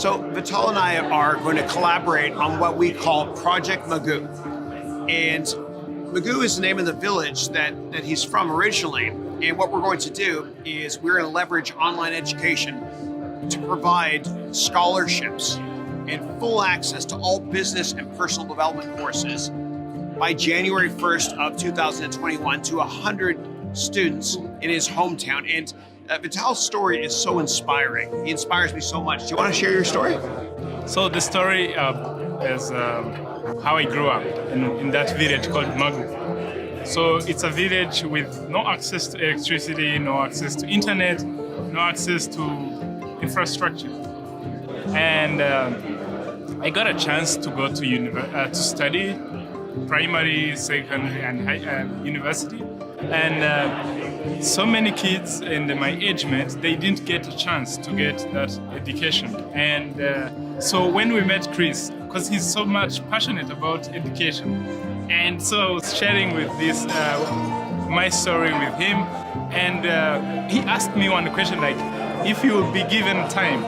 So Vital and I are going to collaborate on what we call Project Magoo. And Magoo is the name of the village that he's from originally. And what we're going to do is we're going to leverage online education to provide scholarships and full access to all business and personal development courses by January 1st of 2021 to 100 students in his hometown. And Vital's story is so inspiring. He inspires me so much. Do you want to share your story? So the story is how I grew up in that village called Magoo. So it's a village with no access to electricity, no access to internet, no access to infrastructure. And I got a chance to go to study primary, secondary, and university. And so many kids in my age mate, they didn't get a chance to get that education. And so when we met Chris, because he's so much passionate about education, and so I was sharing with this my story with him, and he asked me one question like, if you would be given time,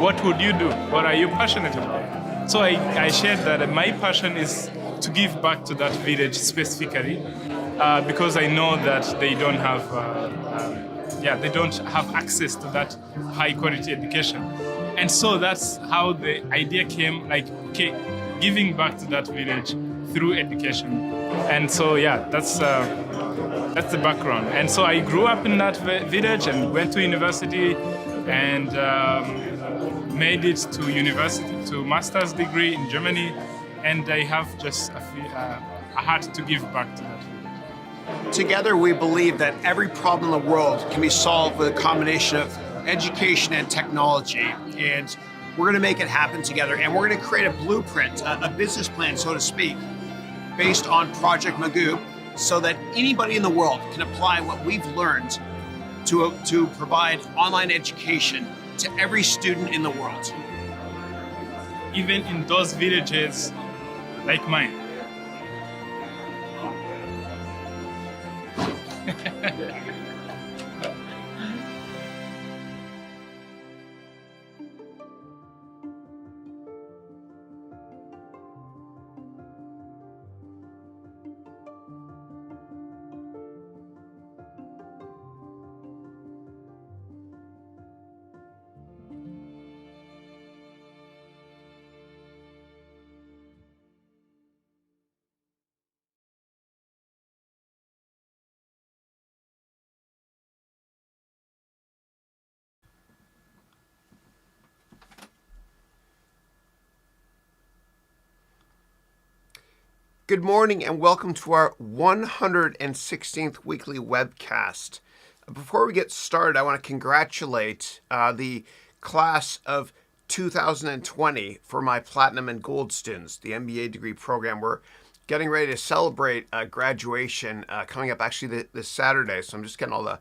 what would you do? What are you passionate about? So I shared that my passion is to give back to that village specifically, because I know that they don't have access to that high quality education. And so that's how the idea came, like, okay, giving back to that village through education. And so, yeah, that's the background. And so I grew up in that village and went to university and made it to university, to master's degree in Germany. And I have just a heart to give back to that. Together, we believe that every problem in the world can be solved with a combination of education and technology. And we're going to make it happen together. And we're going to create a blueprint, a business plan, so to speak, based on Project Magoo, so that anybody in the world can apply what we've learned to provide online education to every student in the world. Even in those villages like mine. Good morning and welcome to our 116th weekly webcast. Before we get started, I want to congratulate the class of 2020 for my platinum and gold students, the MBA degree program. We're getting ready to celebrate graduation coming up actually this Saturday, so I'm just getting all the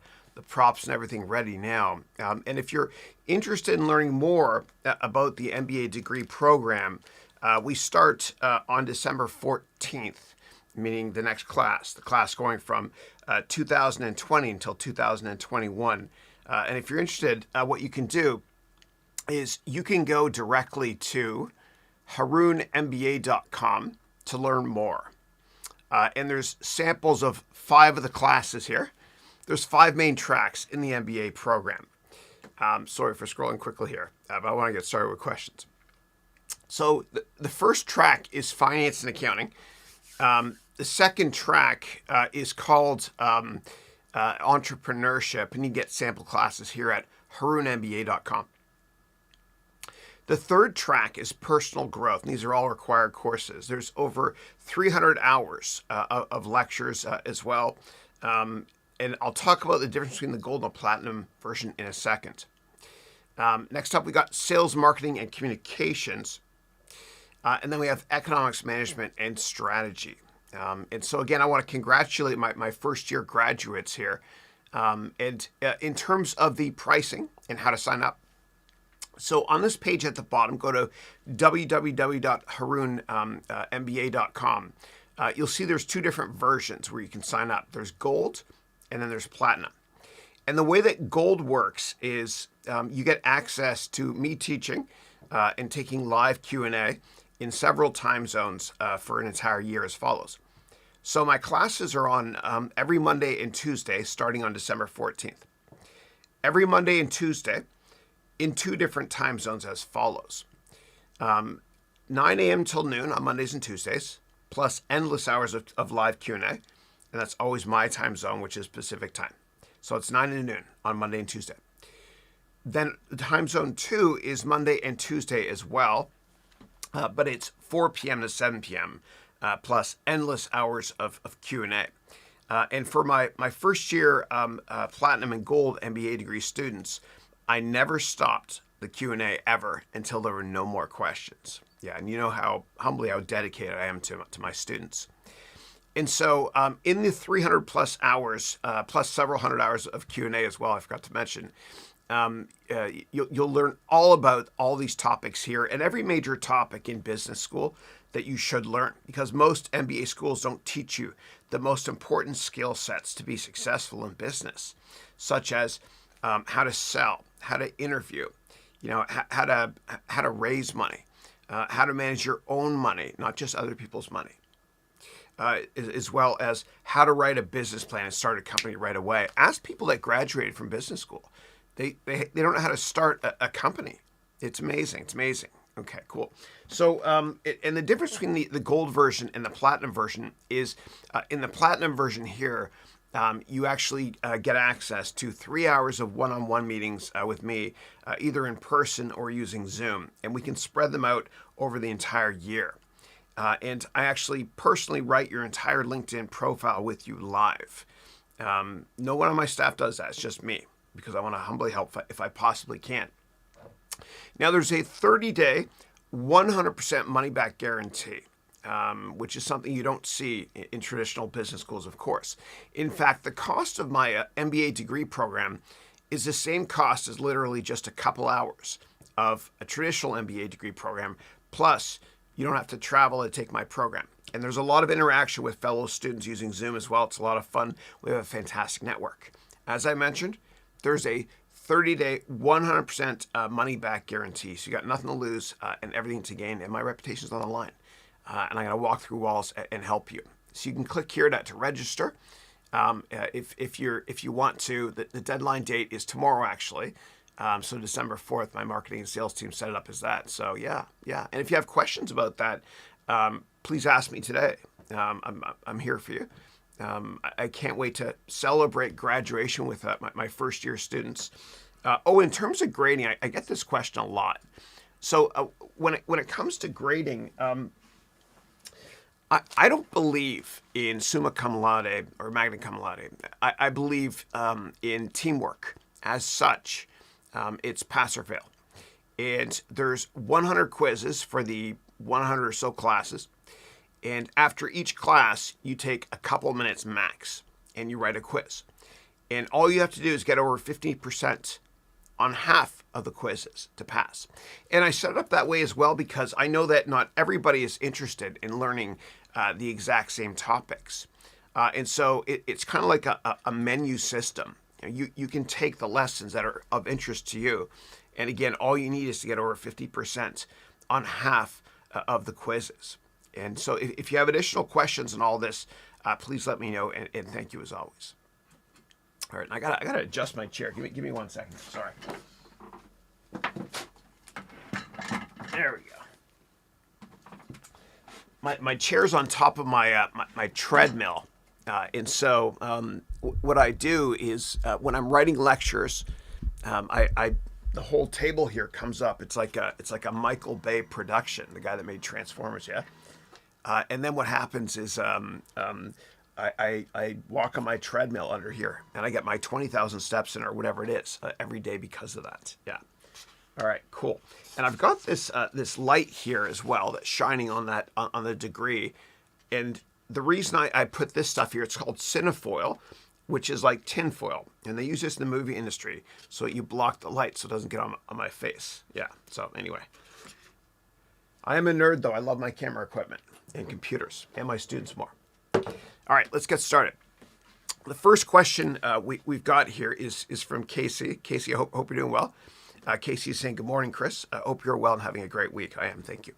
props and everything ready now. And if you're interested in learning more about the MBA degree program, we start on December 14th, meaning the next class, the class going from 2020 until 2021. And if you're interested, what you can do is you can go directly to harounmba.com to learn more. And there's samples of 5 of the classes here. There's 5 main tracks in the MBA program. Sorry for scrolling quickly here, but I want to get started with questions. So the first track is finance and accounting. The second track is called entrepreneurship, and you get sample classes here at harounmba.com. The third track is personal growth, and these are all required courses. There's over 300 hours of lectures as well. And I'll talk about the difference between the gold and the platinum version in a second. Next up, we got sales, marketing, and communications. And then we have economics management and strategy. And so again, I want to congratulate my first year graduates here. And in terms of the pricing and how to sign up, so on this page at the bottom, go to www.harounmba.com. You'll see there's 2 different versions where you can sign up. There's gold and then there's platinum. And the way that gold works is you get access to me teaching and taking live Q&A in several time zones for an entire year as follows. So my classes are on every Monday and Tuesday starting on December 14th. Every Monday and Tuesday in 2 different time zones as follows. 9 a.m. till noon on Mondays and Tuesdays, plus endless hours of live Q&A. And that's always my time zone, which is Pacific time. So it's 9 to noon on Monday and Tuesday. Then the time zone 2 is Monday and Tuesday as well, but it's 4 p.m. to 7 p.m., plus endless hours of Q&A. And for my first year platinum and gold MBA degree students, I never stopped the Q&A ever until there were no more questions. Yeah, and you know how dedicated I am to my students. And so in the 300 plus hours, plus several hundred hours of Q&A as well, I forgot to mention, you'll learn all about all these topics here and every major topic in business school that you should learn, because most MBA schools don't teach you the most important skill sets to be successful in business, such as how to sell, how to interview, how to raise money, how to manage your own money, not just other people's money, as well as how to write a business plan and start a company right away. Ask people that graduated from business school. They don't know how to start a company. It's amazing. It's amazing. Okay, cool. So, and the difference between the gold version and the platinum version is in the platinum version here, you actually get access to 3 hours of one-on-one meetings with me, either in person or using Zoom, and we can spread them out over the entire year. And I actually personally write your entire LinkedIn profile with you live. No one on my staff does that. It's just me, because I want to humbly help if I possibly can. Now, there's a 30-day, 100% money-back guarantee, which is something you don't see in traditional business schools, of course. In fact, the cost of my MBA degree program is the same cost as literally just a couple hours of a traditional MBA degree program, plus you don't have to travel to take my program. And there's a lot of interaction with fellow students using Zoom as well. It's a lot of fun. We have a fantastic network. As I mentioned, there's a 30-day, 100% money-back guarantee. So you got nothing to lose and everything to gain. And my reputation's on the line. And I'm going to walk through walls and help you. So you can click here to register. If you want to, the deadline date is tomorrow, actually. So December 4th, my marketing and sales team set it up as that. So yeah. And if you have questions about that, please ask me today. I'm here for you. I can't wait to celebrate graduation with my first year students. In terms of grading, I get this question a lot. So when it comes to grading, I don't believe in summa cum laude or magna cum laude. I believe in teamwork as such. It's pass or fail. And there's 100 quizzes for the 100 or so classes. And after each class, you take a couple minutes max and you write a quiz. And all you have to do is get over 50% on half of the quizzes to pass. And I set it up that way as well because I know that not everybody is interested in learning the exact same topics. And so it's kind of like a menu system. You can take the lessons that are of interest to you. And again, all you need is to get over 50% on half of the quizzes. And so if you have additional questions on all this, please let me know, and thank you as always. All right, I gotta adjust my chair. Give me 1 second. Sorry. There we go. My chair's on top of my treadmill, and so what I do is when I'm writing lectures, the whole table here comes up. It's like a Michael Bay production, the guy that made Transformers, yeah. And then what happens is I walk on my treadmill under here, and I get my 20,000 steps in or whatever it is every day because of that. Yeah. All right, cool. And I've got this light here as well that's shining on the degree. And the reason I put this stuff here, it's called cinefoil, which is like tinfoil. And they use this in the movie industry so you block the light so it doesn't get on my face. Yeah, so anyway. I am a nerd, though. I love my camera equipment and computers and my students more. All right, let's get started. The first question we've got here is from Casey. Casey, I hope you're doing well. Casey is saying, good morning, Chris. Hope you're well and having a great week. I am, thank you.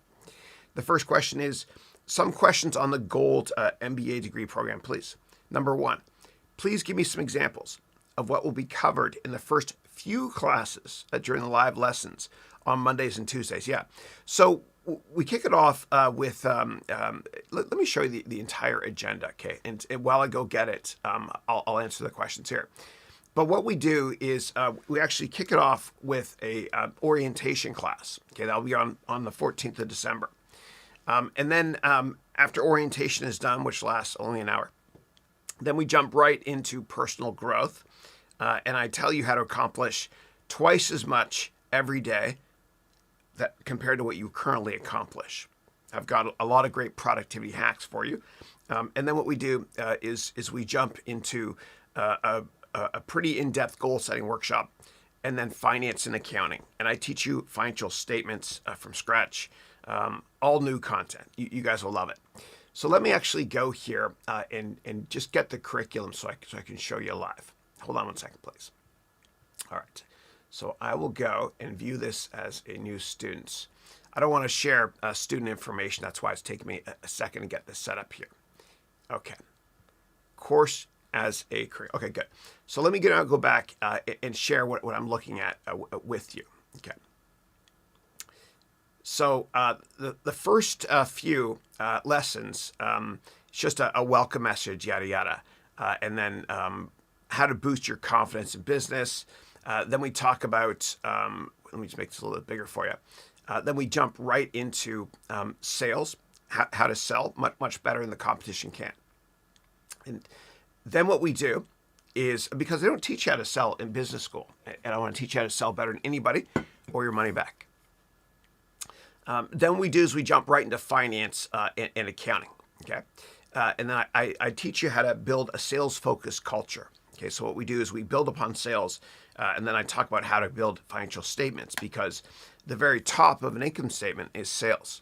The first question is, some questions on the Gold MBA degree program, please. Number one, please give me some examples of what will be covered in the first few classes during the live lessons on Mondays and Tuesdays. Yeah, so we kick it off with, let me show you the entire agenda, okay? And while I go get it, I'll answer the questions here. But what we do is we actually kick it off with a orientation class. Okay, that'll be on the 14th of December. And then after orientation is done, which lasts only an hour, then we jump right into personal growth. And I tell you how to accomplish twice as much every day that compared to what you currently accomplish. I've got a lot of great productivity hacks for you. And then what we do is we jump into a pretty in-depth goal-setting workshop, and then finance and accounting. And I teach you financial statements from scratch, all new content. You guys will love it. So let me actually go here and just get the curriculum so I can show you live. Hold on one second, please. All right. So I will go and view this as a new student. I don't want to share student information. That's why it's taking me a second to get this set up here. Okay. Course as a career. Okay, good. So let me go back and share what I'm looking at with you. Okay. So the first few lessons, it's just a welcome message, yada, yada. And then how to boost your confidence in business. Then we talk about, let me just make this a little bit bigger for you. Then we jump right into sales, how to sell much better than the competition can. And then what we do is, because they don't teach you how to sell in business school, and I want to teach you how to sell better than anybody or your money back. Then what we do is we jump right into finance and accounting, okay? And then I teach you how to build a sales-focused culture. Okay, so what we do is we build upon sales, and then I talk about how to build financial statements, because the very top of an income statement is sales.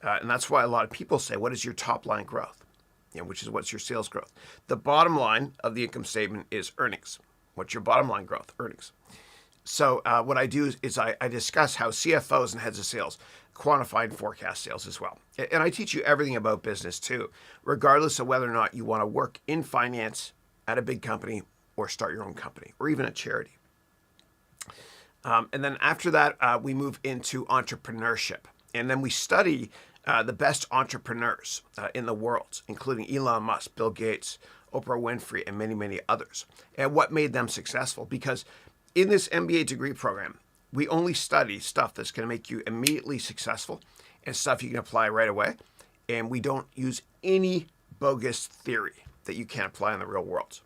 And that's why a lot of people say, what is your top line growth? Which is what's your sales growth. The bottom line of the income statement is earnings. What's your bottom line growth? Earnings. So what I do is I discuss how CFOs and heads of sales quantify and forecast sales as well. And I teach you everything about business too, regardless of whether or not you want to work in finance at a big company or start your own company or even a charity. And then after that, we move into entrepreneurship. And then we study the best entrepreneurs in the world, including Elon Musk, Bill Gates, Oprah Winfrey, and many, many others, and what made them successful. Because in this MBA degree program, we only study stuff that's going to make you immediately successful and stuff you can apply right away. And we don't use any bogus theory that you can't apply in the real world.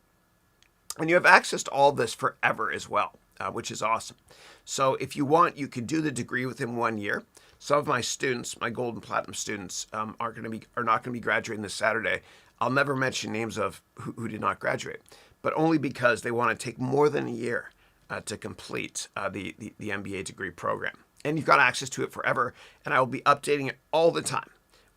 And you have access to all this forever as well, which is awesome. So if you want, you can do the degree within 1 year. Some of my students, my gold and platinum students, are not going to be graduating this Saturday. I'll never mention names of who did not graduate, but only because they want to take more than a year to complete the MBA degree program. And you've got access to it forever, and I will be updating it all the time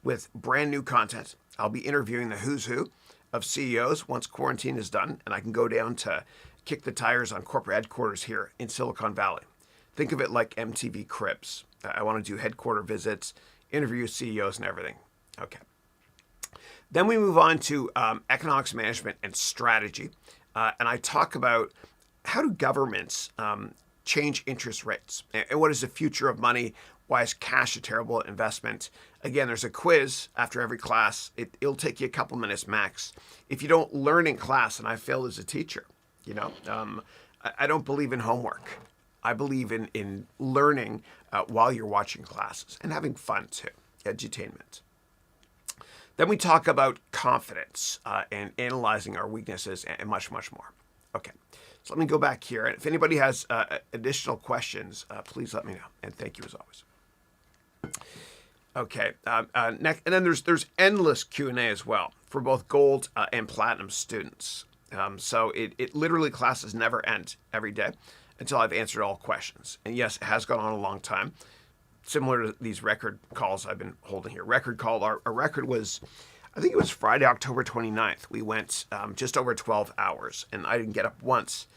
with brand new content. I'll be interviewing the who's who of CEOs once quarantine is done, and I can go down to kick the tires on corporate headquarters here in Silicon Valley. Think of it like MTV Cribs. I want to do headquarter visits, interview CEOs and everything. Okay. Then we move on to economics management and strategy. And I talk about how do governments change interest rates? And what is the future of money? Why is cash a terrible investment? Again, there's a quiz after every class. It'll take you a couple minutes max. If you don't learn in class, and I failed as a teacher, I don't believe in homework. I believe in learning while you're watching classes and having fun too, edutainment. Then we talk about confidence and analyzing our weaknesses and much, much more. Okay, so let me go back here. And if anybody has additional questions, please let me know. And thank you as always. Okay, next, and then there's endless Q&A as well for both gold and platinum students. So it literally, classes never end every day until I've answered all questions. And yes, it has gone on a long time, similar to these record calls I've been holding here. Record call, our record was, I think it was Friday, October 29th. We went just over 12 hours, and I didn't get up once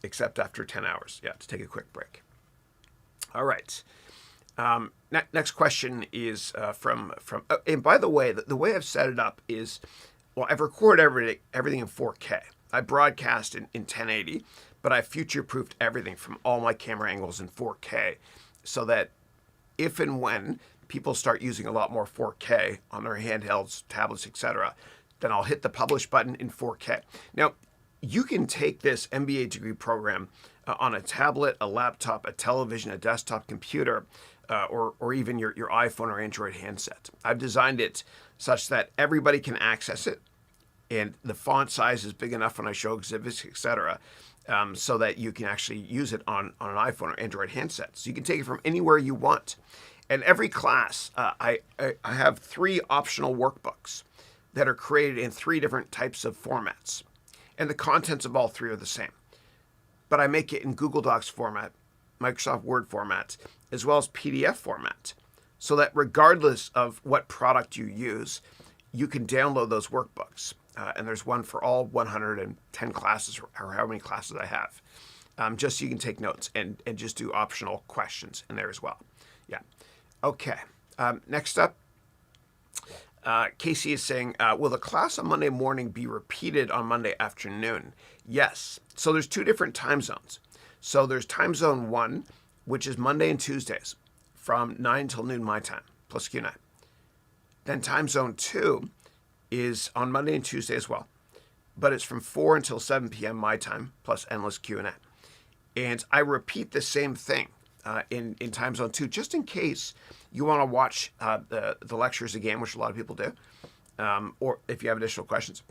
except after 10 hours, to take a quick break. All right. Next question is from and by the way, the way I've set it up is, well, I've recorded everything in 4K. I broadcast in 1080, but I future-proofed everything from all my camera angles in 4K, so that if and when people start using a lot more 4K on their handhelds, tablets, etc., then I'll hit the publish button in 4K. Now, you can take this MBA degree program on a tablet, a laptop, a television, a desktop computer, or even your iPhone or Android handset. I've designed it such that everybody can access it, and the font size is big enough when I show exhibits, etc., so that you can actually use it on an iPhone or Android handset. So you can take it from anywhere you want. And every class, I have 3 optional workbooks that are created in 3 different types of formats. And the contents of all 3 are the same. But I make it in Google Docs format, Microsoft Word format, as well as PDF format, so that regardless of what product you use, you can download those workbooks. And there's one for all 110 classes, or how many classes I have. Just so you can take notes and just do optional questions in there as well. Yeah. Okay. Next up, Casey is saying, will the class on Monday morning be repeated on Monday afternoon? Yes. So there's 2 different time zones. So there's time zone 1, which is Monday and Tuesdays from 9 till noon my time, plus Q&A. Then time zone 2 is on Monday and Tuesday as well, but it's from 4 until 7 p.m. my time, plus endless Q&A. And I repeat the same thing in time zone 2, just in case you want to watch the lectures again, which a lot of people do, or if you have additional questions,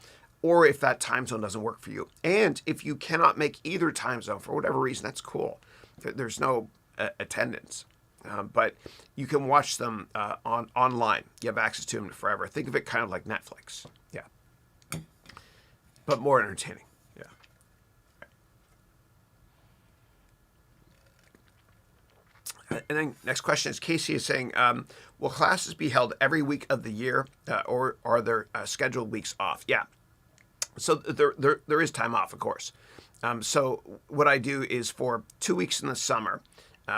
or if that time zone doesn't work for you. And if you cannot make either time zone for whatever reason, that's cool. There's no attendance, but you can watch them online. You have access to them forever. Think of it kind of like Netflix. Yeah. But more entertaining. Yeah. And then next question is, Casey is saying, will classes be held every week of the year, or are there scheduled weeks off? Yeah. So there is time off, of course. So what I do is for 2 weeks in the summer,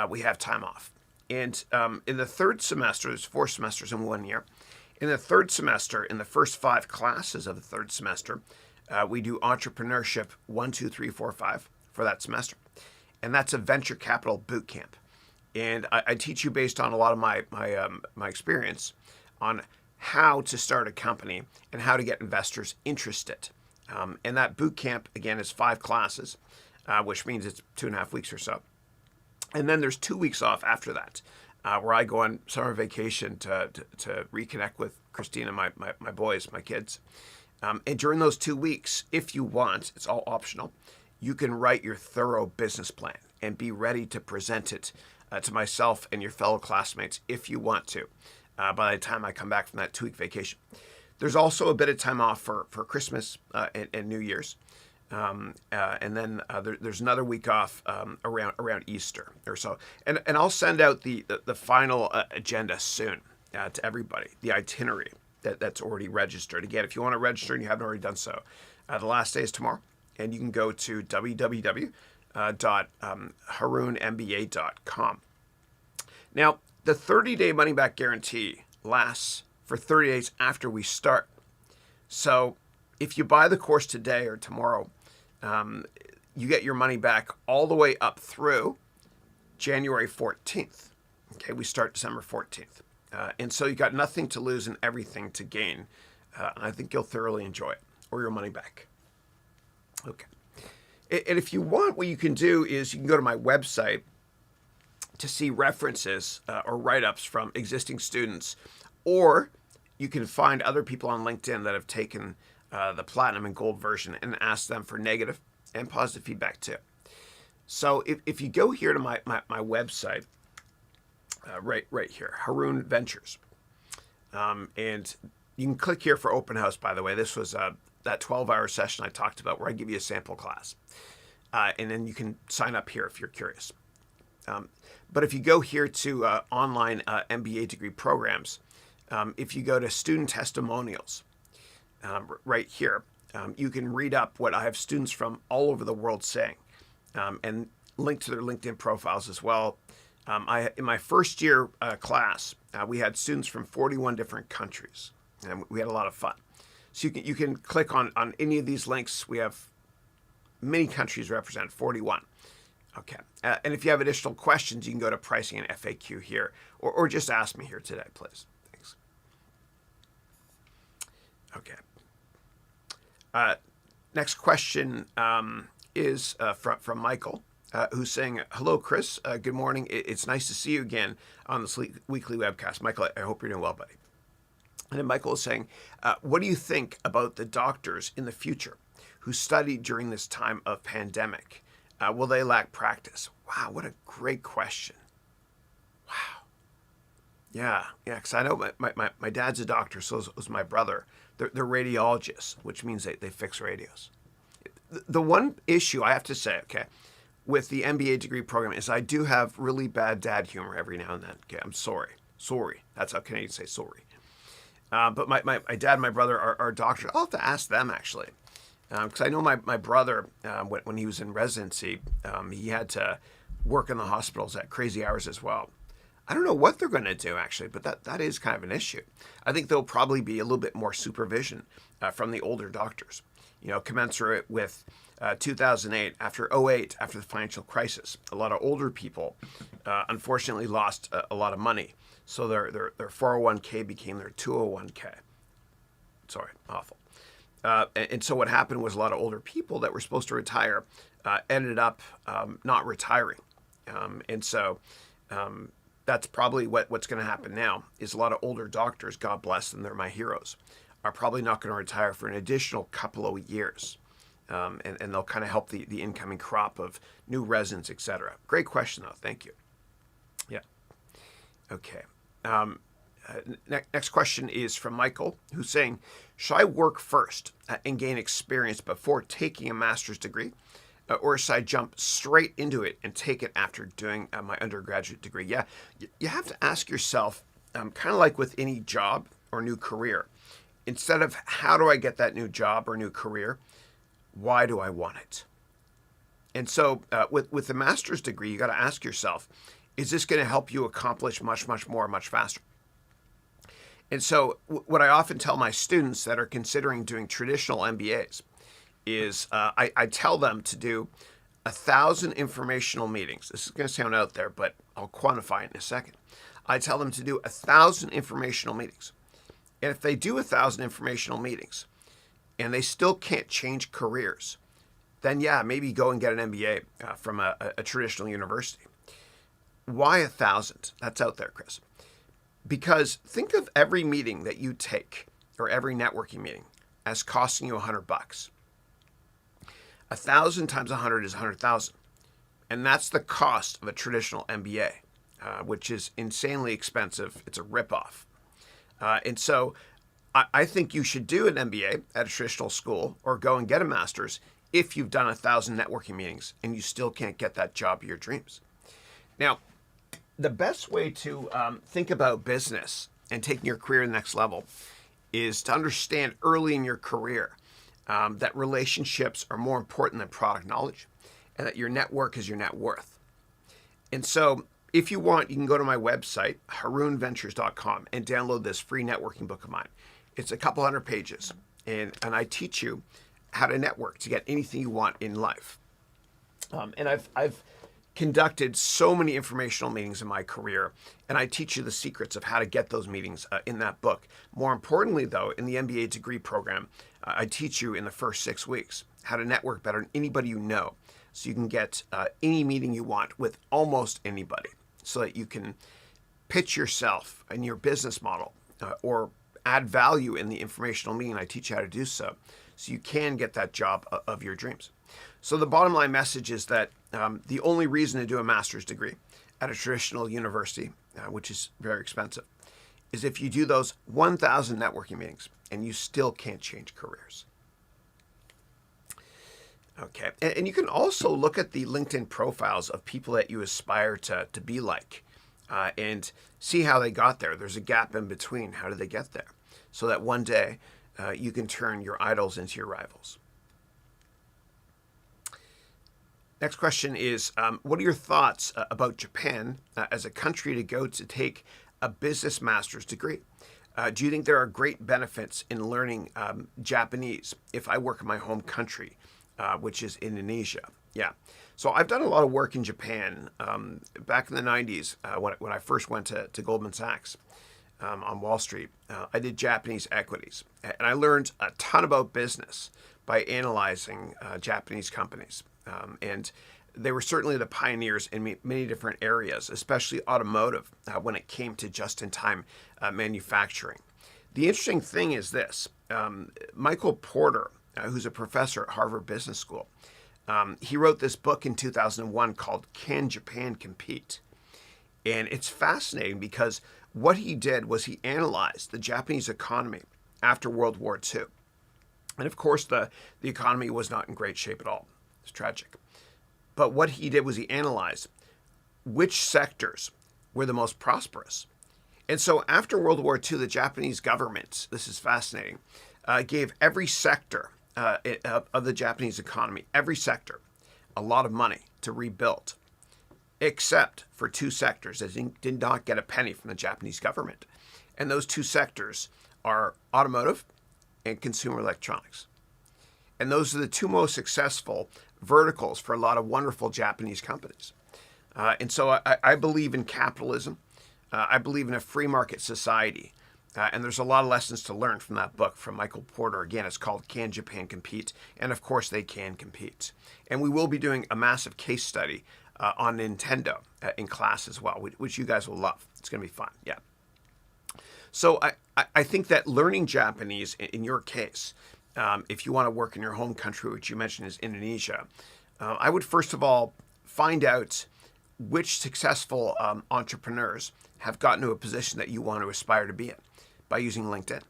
we have time off. And in the 3rd semester, there's 4 semesters in 1 year. In the 3rd semester, in the first 5 classes of the 3rd semester, we do entrepreneurship 1, 2, 3, 4, 5 for that semester. And that's a venture capital boot camp. And I teach you based on a lot of my experience on how to start a company and how to get investors interested. And that boot camp, again, is 5 classes, which means it's 2.5 weeks or so. And then there's 2 weeks off after that, where I go on summer vacation to reconnect with Christina, my boys, my kids. And during those 2 weeks, if you want, it's all optional, you can write your thorough business plan and be ready to present it to myself and your fellow classmates if you want to, by the time I come back from that 2-week vacation. There's also a bit of time off for Christmas and New Year's. And then there's another week off around Easter or so. And I'll send out the final agenda soon to everybody, the itinerary that's already registered. Again, if you want to register and you haven't already done so, the last day is tomorrow. And you can go to www.harounmba.com. Now, the 30-day money-back guarantee lasts for 30 days after we start. So if you buy the course today or tomorrow, you get your money back all the way up through January 14th. Okay, we start December 14th. And so you got nothing to lose and everything to gain. And I think you'll thoroughly enjoy it, or your money back. Okay. And if you want, what you can do is you can go to my website to see references or write-ups from existing students, or you can find other people on LinkedIn that have taken the platinum and gold version and ask them for negative and positive feedback too. So if you go here to my website, right here, Haroun Ventures, and you can click here for open house, by the way. This was that 12-hour session I talked about where I give you a sample class. And then you can sign up here if you're curious. But if you go here to online MBA degree programs, if you go to student testimonials, right here, you can read up what I have students from all over the world saying, and link to their LinkedIn profiles as well, In my first year class, we had students from 41 different countries, and we had a lot of fun. So you can click on any of these links. We have many countries represented, 41. Okay. And if you have additional questions, you can go to pricing and FAQ here, or just ask me here today, please. Thanks. Okay. Next question is from Michael, who's saying, hello, Chris. Good morning. It's nice to see you again on this weekly webcast. Michael, I hope you're doing well, buddy. And then Michael is saying, what do you think about the doctors in the future who studied during this time of pandemic? Will they lack practice? Wow, what a great question. Wow. Yeah, because I know my dad's a doctor, so is my brother. They're radiologists, which means they fix radios. The one issue I have to say, okay, with the MBA degree program is I do have really bad dad humor every now and then. Okay, I'm sorry. Sorry. That's how Canadians say sorry. But my dad and my brother are doctors. I'll have to ask them, actually. Because I know my brother, when he was in residency, he had to work in the hospitals at crazy hours as well. I don't know what they're going to do, actually, but that is kind of an issue. I think there'll probably be a little bit more supervision from the older doctors, commensurate with 2008, after 2008, after the financial crisis. A lot of older people, unfortunately, lost a lot of money. So their 401k became their 201k. Sorry, awful. And so what happened was a lot of older people that were supposed to retire ended up not retiring. And so that's probably what's going to happen now is a lot of older doctors, God bless them, they're my heroes, are probably not going to retire for an additional couple of years. And they'll kind of help the incoming crop of new residents, etc. Great question, though. Thank you. Yeah. Okay. Next question is from Michael, who's saying, should I work first and gain experience before taking a master's degree? Or should I jump straight into it and take it after doing my undergraduate degree? Yeah, you have to ask yourself, kind of like with any job or new career, instead of how do I get that new job or new career, why do I want it? And so with the master's degree, you got to ask yourself, is this going to help you accomplish much, much more, much faster? And so what I often tell my students that are considering doing traditional MBAs is I tell them to do 1,000 informational meetings. This is going to sound out there, but I'll quantify it in a second. I tell them to do 1,000 informational meetings. And if they do 1,000 informational meetings and they still can't change careers, then yeah, maybe go and get an MBA from a traditional university. Why 1,000? That's out there, Chris. Because think of every meeting that you take or every networking meeting as costing you $100. 1,000 times 100 is 100,000. And that's the cost of a traditional MBA, which is insanely expensive. It's a ripoff. And so I think you should do an MBA at a traditional school or go and get a master's if you've done 1,000 networking meetings and you still can't get that job of your dreams. Now, the best way to think about business and taking your career to the next level is to understand early in your career that relationships are more important than product knowledge and that your network is your net worth. And so if you want, you can go to my website, harounventures.com, and download this free networking book of mine. It's a couple hundred pages, and I teach you how to network to get anything you want in life. And I've conducted so many informational meetings in my career, and I teach you the secrets of how to get those meetings in that book. More importantly, though, in the MBA degree program, I teach you in the first 6 weeks how to network better than anybody you know, so you can get any meeting you want with almost anybody, so that you can pitch yourself and your business model or add value in the informational meeting. I teach you how to do so you can get that job of your dreams. So the bottom line message is that the only reason to do a master's degree at a traditional university, which is very expensive, is if you do those 1,000 networking meetings and you still can't change careers. Okay, and you can also look at the LinkedIn profiles of people that you aspire to be like and see how they got there. There's a gap in between. How did they get there? So that one day you can turn your idols into your rivals. Next question is, what are your thoughts about Japan as a country to go to take a business master's degree? Do you think there are great benefits in learning Japanese if I work in my home country, which is Indonesia? Yeah. So I've done a lot of work in Japan back in the 90s when I first went to Goldman Sachs on Wall Street. I did Japanese equities, and I learned a ton about business by analyzing Japanese companies. And they were certainly the pioneers in many different areas, especially automotive, when it came to just-in-time manufacturing. The interesting thing is this. Michael Porter, who's a professor at Harvard Business School, he wrote this book in 2001 called Can Japan Compete? And it's fascinating because what he did was he analyzed the Japanese economy after World War II. And of course, the economy was not in great shape at all. It's tragic. But what he did was he analyzed which sectors were the most prosperous. And so after World War II, the Japanese government, this is fascinating, gave every sector of the Japanese economy, every sector, a lot of money to rebuild, except for two sectors that did not get a penny from the Japanese government. And those two sectors are automotive and consumer electronics. And those are the two most successful verticals for a lot of wonderful Japanese companies. And so I believe in capitalism. I believe in a free market society. And there's a lot of lessons to learn from that book from Michael Porter. Again, it's called Can Japan Compete? And of course, they can compete. And we will be doing a massive case study on Nintendo in class as well, which you guys will love. It's going to be fun. Yeah. So I think that learning Japanese, in your case, if you want to work in your home country, which you mentioned is Indonesia, I would first of all find out which successful entrepreneurs have gotten to a position that you want to aspire to be in by using LinkedIn.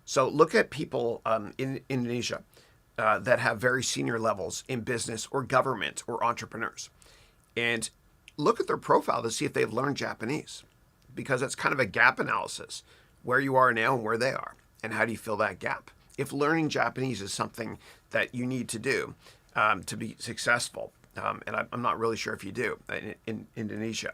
So look at people in Indonesia that have very senior levels in business or government or entrepreneurs, and look at their profile to see if they've learned Japanese, because that's kind of a gap analysis, where you are now and where they are, and how do you fill that gap. If learning Japanese is something that you need to do to be successful, and I'm not really sure if you do in Indonesia,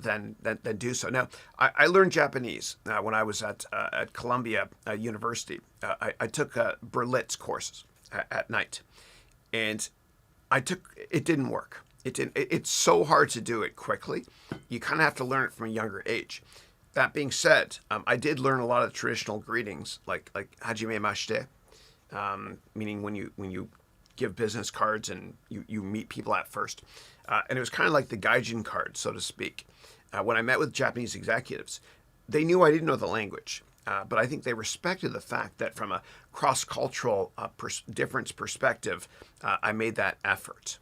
then do so. Now, I learned Japanese when I was at Columbia University. I took Berlitz courses at night, and it didn't work. It's so hard to do it quickly. You kind of have to learn it from a younger age. That being said, I did learn a lot of traditional greetings, like hajime mashite, meaning when you give business cards and you meet people at first. And it was kind of like the gaijin card, so to speak. When I met with Japanese executives, they knew I didn't know the language, but I think they respected the fact that from a cross-cultural difference perspective, I made that effort.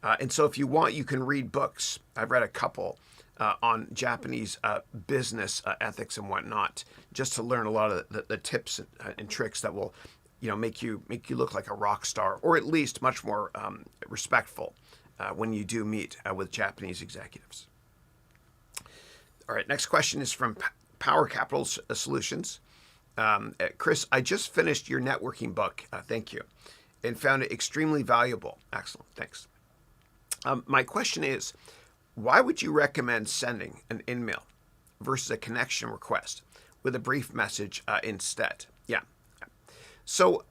And so if you want, you can read books. I've read a couple on Japanese business ethics and whatnot, just to learn a lot of the tips and tricks that will, make you look like a rock star, or at least much more respectful when you do meet with Japanese executives. All right, next question is from Power Capital Solutions. Chris, I just finished your networking book, thank you, and found it extremely valuable. Excellent, thanks. My question is, why would you recommend sending an Inmail versus a connection request with a brief message instead? Yeah. So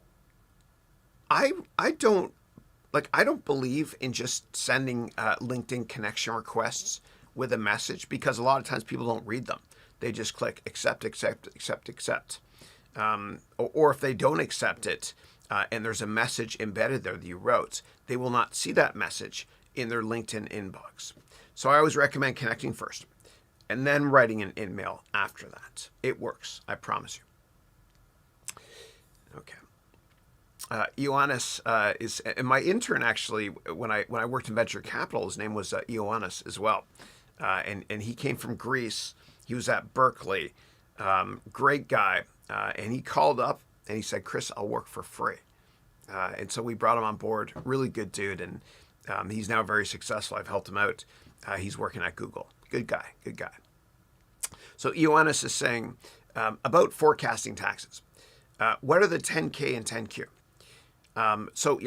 I don't believe in just sending LinkedIn connection requests with a message, because a lot of times people don't read them. They just click accept, accept, accept, accept. Or if they don't accept it and there's a message embedded there that you wrote, they will not see that message in their LinkedIn inbox. So I always recommend connecting first and then writing an Inmail after that. It works, I promise you. Okay. Ioannis is, and my intern actually, when I worked in venture capital, his name was Ioannis as well. And he came from Greece. He was at Berkeley. Great guy. And he called up and he said, Chris, I'll work for free. And so we brought him on board. Really good dude. And he's now very successful. I've helped him out. He's working at Google. Good guy. Good guy. So Ioannis is saying about forecasting taxes. What are the 10K and 10Q? So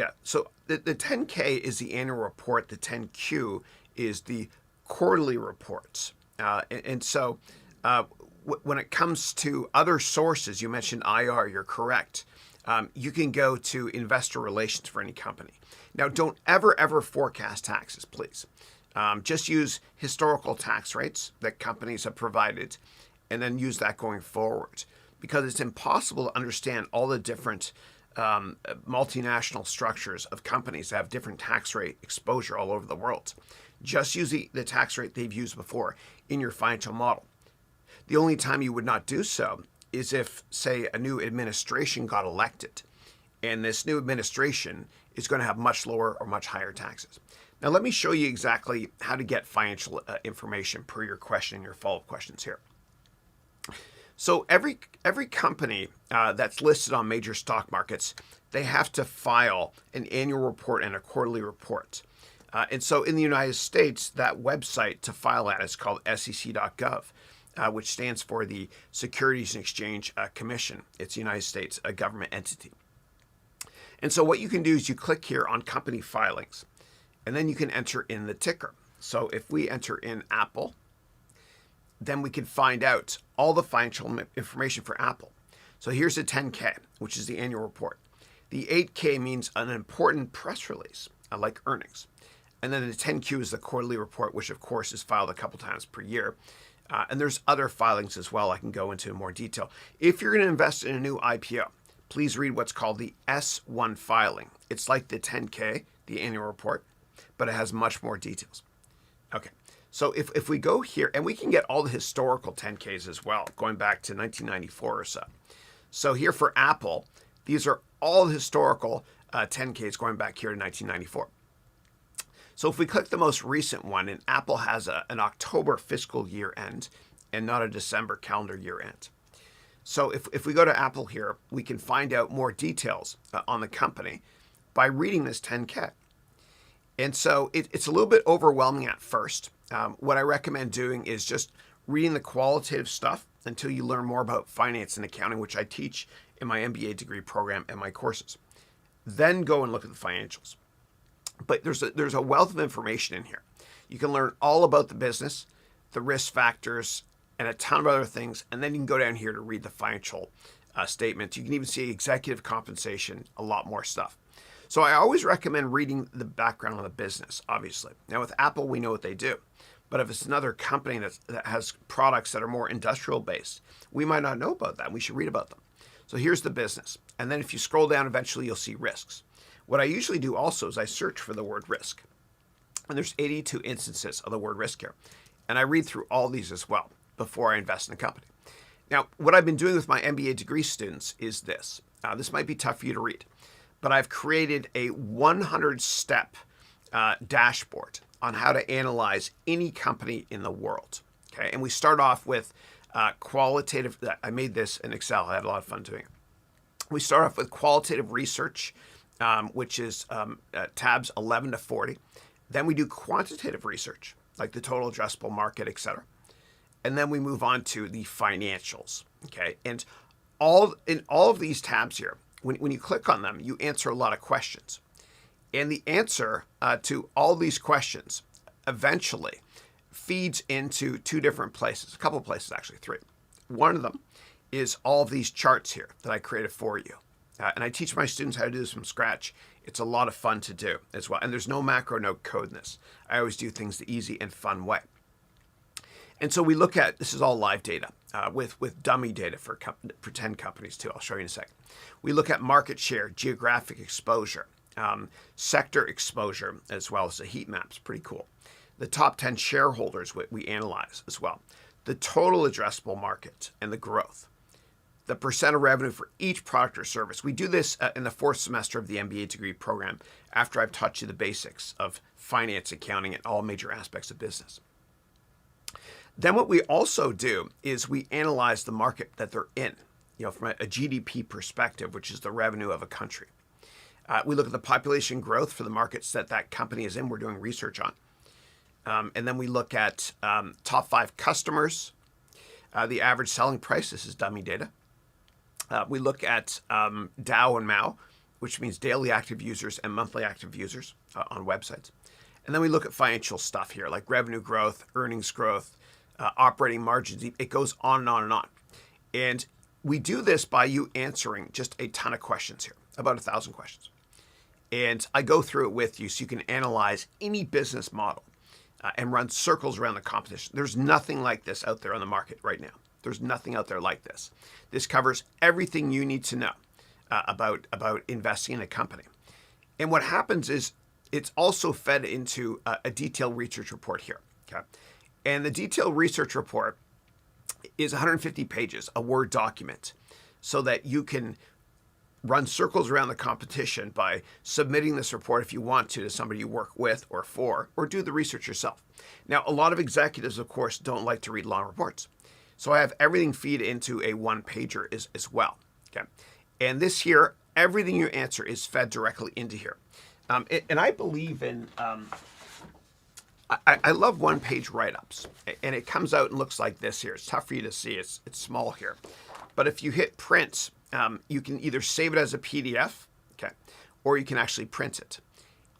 the 10K is the annual report. The 10Q is the quarterly reports. When it comes to other sources, you mentioned IR, you're correct. You can go to investor relations for any company. Now, don't ever forecast taxes, please. Just use historical tax rates that companies have provided and then use that going forward, because it's impossible to understand all the different multinational structures of companies that have different tax rate exposure all over the world. Just use the tax rate they've used before in your financial model. The only time you would not do so is if, say, a new administration got elected, and this new administration is going to have much lower or much higher taxes. Now, let me show you exactly how to get financial information per your question and your follow-up questions here. So every company that's listed on major stock markets, they have to file an annual report and a quarterly report. And so in the United States, that website to file at is called sec.gov, which stands for the Securities and Exchange Commission. It's the United States, a government entity. And so what you can do is you click here on company filings, and then you can enter in the ticker. So if we enter in Apple, then we can find out all the financial information for Apple. So here's the 10K, which is the annual report. The 8K means an important press release, like earnings. And then the 10Q is the quarterly report, which of course is filed a couple times per year. And there's other filings as well I can go into in more detail. If you're going to invest in a new IPO, please read what's called the S1 filing. It's like the 10K, the annual report, but it has much more details. Okay, so if we go here, and we can get all the historical 10Ks as well, going back to 1994 or so. So here for Apple, these are all the historical 10Ks going back here to 1994. So if we click the most recent one, and Apple has an October fiscal year end and not a December calendar year end. So if we go to Apple here, we can find out more details on the company by reading this 10K. And so it's a little bit overwhelming at first. What I recommend doing is just reading the qualitative stuff until you learn more about finance and accounting, which I teach in my MBA degree program and my courses. Then go and look at the financials. But there's a wealth of information in here. You can learn all about the business, the risk factors, and a ton of other things. And then you can go down here to read the financial statements. You can even see executive compensation, a lot more stuff. So I always recommend reading the background on the business, obviously. Now with Apple, we know what they do. But if it's another company that has products that are more industrial based, we might not know about that. We should read about them. So here's the business. And then if you scroll down, eventually you'll see risks. What I usually do also is I search for the word risk. And there's 82 instances of the word risk here. And I read through all these as well before I invest in a company. Now, what I've been doing with my MBA degree students is this. This might be tough for you to read, but I've created a 100-step dashboard on how to analyze any company in the world. Okay, and we start off with qualitative. I made this in Excel. I had a lot of fun doing it. We start off with qualitative research, which is tabs 11 to 40. Then we do quantitative research, like the total addressable market, et cetera. And then we move on to the financials. Okay, and in all of these tabs here, when you click on them, you answer a lot of questions. And the answer to all these questions eventually feeds into two different places, a couple of places actually, three. One of them is all of these charts here that I created for you. And I teach my students how to do this from scratch. It's a lot of fun to do as well. And there's no macro, no code in this. I always do things the easy and fun way. And so we look at, this is all live data with dummy data for 10 companies too. I'll show you in a second. We look at market share, geographic exposure, sector exposure, as well as the heat maps. Pretty cool. The top 10 shareholders we analyze as well. The total addressable market and the growth. The percent of revenue for each product or service. We do this in the fourth semester of the MBA degree program after I've taught you the basics of finance, accounting, and all major aspects of business. Then what we also do is we analyze the market that they're in, from a GDP perspective, which is the revenue of a country. We look at the population growth for the markets that company is in. We're doing research on. And then we look at top 5 customers, the average selling price. This is dummy data. We look at Dow and Mao, which means daily active users and monthly active users on websites. And then we look at financial stuff here, like revenue growth, earnings growth, operating margins. It goes on and on and on. And we do this by you answering just a ton of questions here, about 1,000 questions. And I go through it with you so you can analyze any business model and run circles around the competition. There's nothing like this out there on the market right now. There's nothing out there like this. This covers everything you need to know about investing in a company. And what happens is it's also fed into a detailed research report here. Okay, and the detailed research report is 150 pages, a Word document, so that you can run circles around the competition by submitting this report if you want to somebody you work with or for, or do the research yourself. Now, a lot of executives, of course, don't like to read long reports. So I have everything feed into a one-pager as well. Okay, and this here, everything you answer is fed directly into here. And I believe in, I love one-page write-ups. And it comes out and looks like this here. It's tough for you to see. It's small here. But if you hit print, you can either save it as a PDF, okay, or you can actually print it.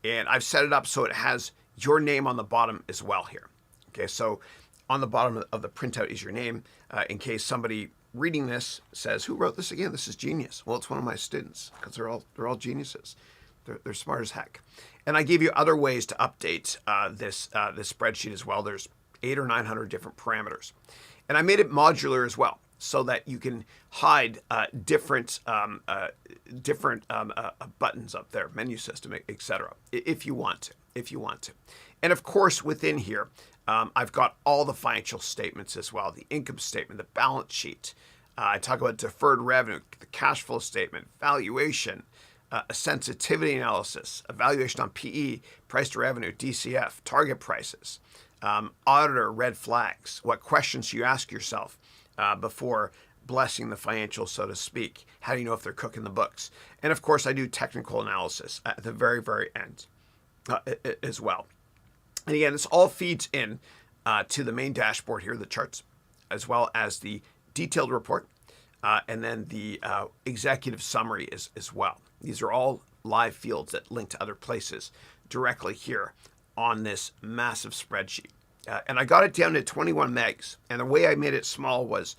And I've set it up so it has your name on the bottom as well here. Okay, so on the bottom of the printout is your name, in case somebody reading this says, "Who wrote this again? This is genius." Well, it's one of my students, because they're all geniuses. They're smart as heck. And I gave you other ways to update this spreadsheet as well. There's 800 or 900 different parameters. And I made it modular as well, so that you can hide different buttons up there, menu system, etc., if you want to. And of course, within here, I've got all the financial statements as well, the income statement, the balance sheet. I talk about deferred revenue, the cash flow statement, valuation, a sensitivity analysis, evaluation on PE, price to revenue, DCF, target prices, auditor red flags, what questions you ask yourself before blessing the financial, so to speak. How do you know if they're cooking the books? And of course, I do technical analysis at the very, very end as well. And again, this all feeds in to the main dashboard here, the charts, as well as the detailed report, and then the executive summary as well. These are all live fields that link to other places directly here on this massive spreadsheet. And I got it down to 21 megs. And the way I made it small was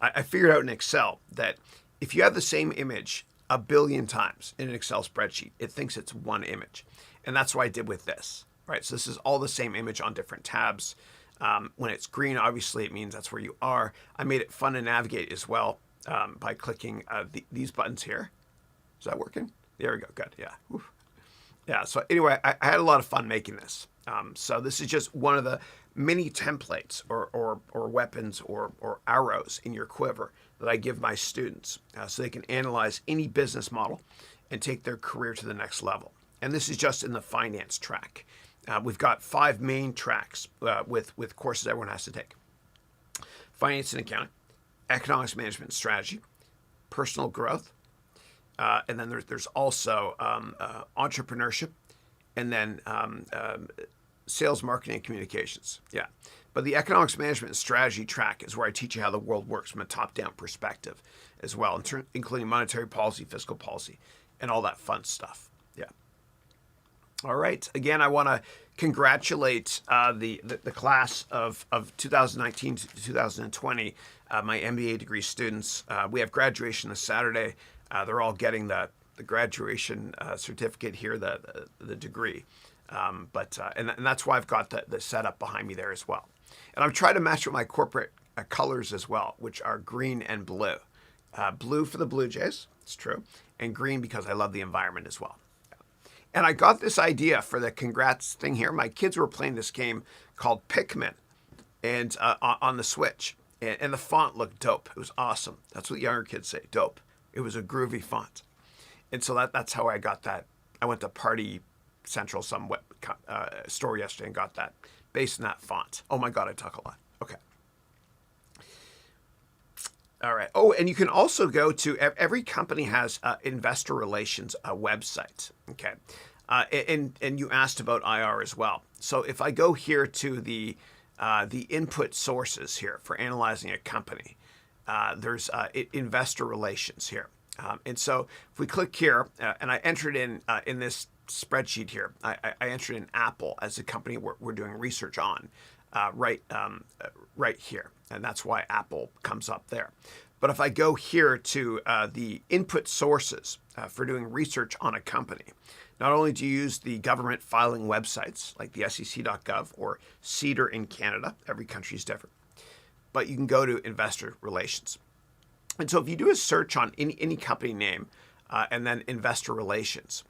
I figured out in Excel that if you have the same image a billion times in an Excel spreadsheet, it thinks it's one image. And that's what I did with this, right? So this is all the same image on different tabs. When it's green, obviously, it means that's where you are. I made it fun to navigate as well by clicking these buttons here. Is that working? There we go. Good. Yeah. Oof. Yeah. So anyway, I had a lot of fun making this. So this is just one of the many templates or weapons or arrows in your quiver that I give my students so they can analyze any business model and take their career to the next level. And this is just in the finance track. We've got 5 main tracks with courses everyone has to take: finance and accounting, economics management and strategy, personal growth, and then there's also entrepreneurship, and then sales, marketing, and communications. Yeah. But the economics management and strategy track is where I teach you how the world works from a top-down perspective as well, including monetary policy, fiscal policy, and all that fun stuff. Yeah. All right. Again, I want to congratulate the class of 2019 to 2020, my MBA degree students. We have graduation this Saturday. They're all getting the graduation certificate here, the degree. And that's why I've got the setup behind me there as well. And I'm trying to match with my corporate colors as well, which are green and blue. Blue for the Blue Jays, it's true, and green because I love the environment as well. And I got this idea for the congrats thing here. My kids were playing this game called Pikmin and on the Switch. And the font looked dope. It was awesome. That's what younger kids say, dope. It was a groovy font. And so that's how I got that. I went to Party Central, some store yesterday, and got that based on that font. Oh my God, I talk a lot. Okay. All right. Oh, and you can also go to, every company has investor relations website. Okay. And you asked about IR as well. So if I go here to the input sources here for analyzing a company, there's investor relations here. And so if we click here, and I entered in this spreadsheet here, I entered in Apple as a company we're doing research on right here. And that's why Apple comes up there. But if I go here to the input sources for doing research on a company, not only do you use the government filing websites like the SEC.gov or CEDAR in Canada, every country is different, but you can go to investor relations. And so if you do a search on any company name and then investor relations,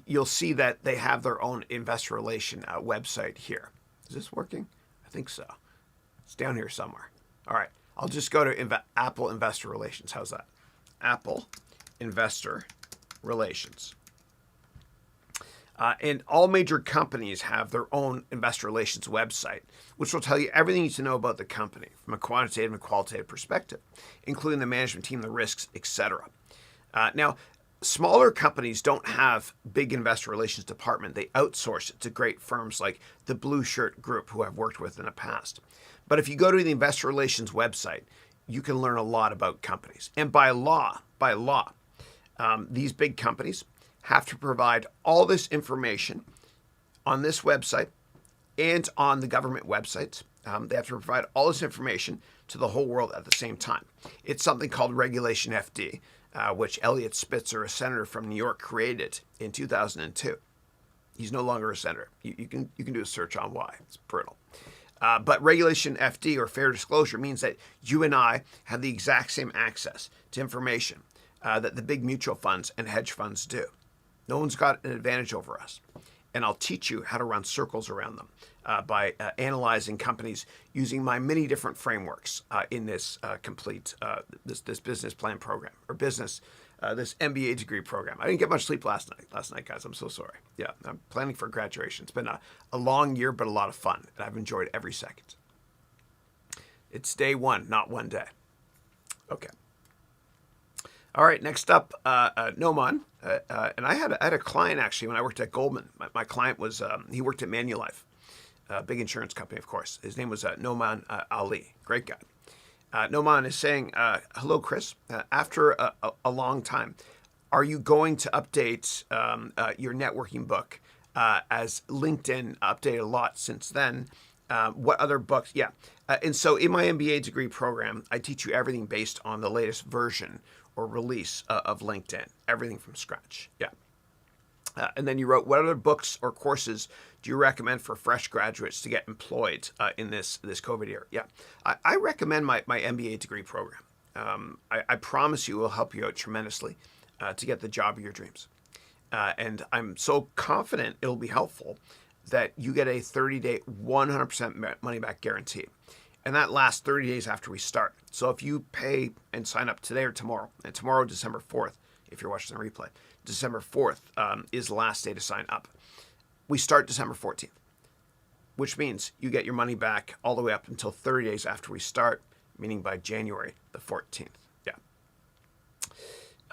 you'll see that they have their own investor relation website here. Is this working? I think so. It's down here somewhere. All right. I'll just go to Apple Investor Relations. How's that? Apple Investor Relations. And all major companies have their own investor relations website, which will tell you everything you need to know about the company from a quantitative and qualitative perspective, including the management team, the risks, etc. Now, smaller companies don't have big investor relations department. They outsource it to great firms like the Blue Shirt Group, who I've worked with in the past. But if you go to the investor relations website, you can learn a lot about companies. And by law, these big companies have to provide all this information on this website and on the government websites. They have to provide all this information to the whole world at the same time. It's something called Regulation FD, which Eliot Spitzer, a senator from New York, created in 2002. He's no longer a senator. You can do a search on why. It's brutal. But Regulation FD, or fair disclosure, means that you and I have the exact same access to information that the big mutual funds and hedge funds do. No one's got an advantage over us. And I'll teach you how to run circles around them by analyzing companies using my many different frameworks in this complete this business plan program, or this MBA degree program. I didn't get much sleep last night, guys. I'm so sorry. Yeah, I'm planning for graduation. It's been a long year, but a lot of fun, and I've enjoyed every second. It's day one, not one day. Okay. All right, next up, Noman. And I had a client, actually, when I worked at Goldman. My client was, he worked at Manulife, a big insurance company, of course. His name was Noman Ali. Great guy. Noman is saying, hello, Chris. After a long time, are you going to update your networking book as LinkedIn updated a lot since then? What other books? Yeah. And so in my MBA degree program, I teach you everything based on the latest version or release of LinkedIn, everything from scratch. Yeah. And then you wrote, what other books or courses do you recommend for fresh graduates to get employed in this COVID year? Yeah. I recommend my MBA degree program. I promise you it will help you out tremendously to get the job of your dreams. And I'm so confident it'll be helpful that you get a 30-day, 100% money back guarantee. And that lasts 30 days after we start. So if you pay and sign up today or tomorrow, and tomorrow, December 4th, if you're watching the replay, December 4th is the last day to sign up. We start December 14th, which means you get your money back all the way up until 30 days after we start, meaning by January the 14th. Yeah.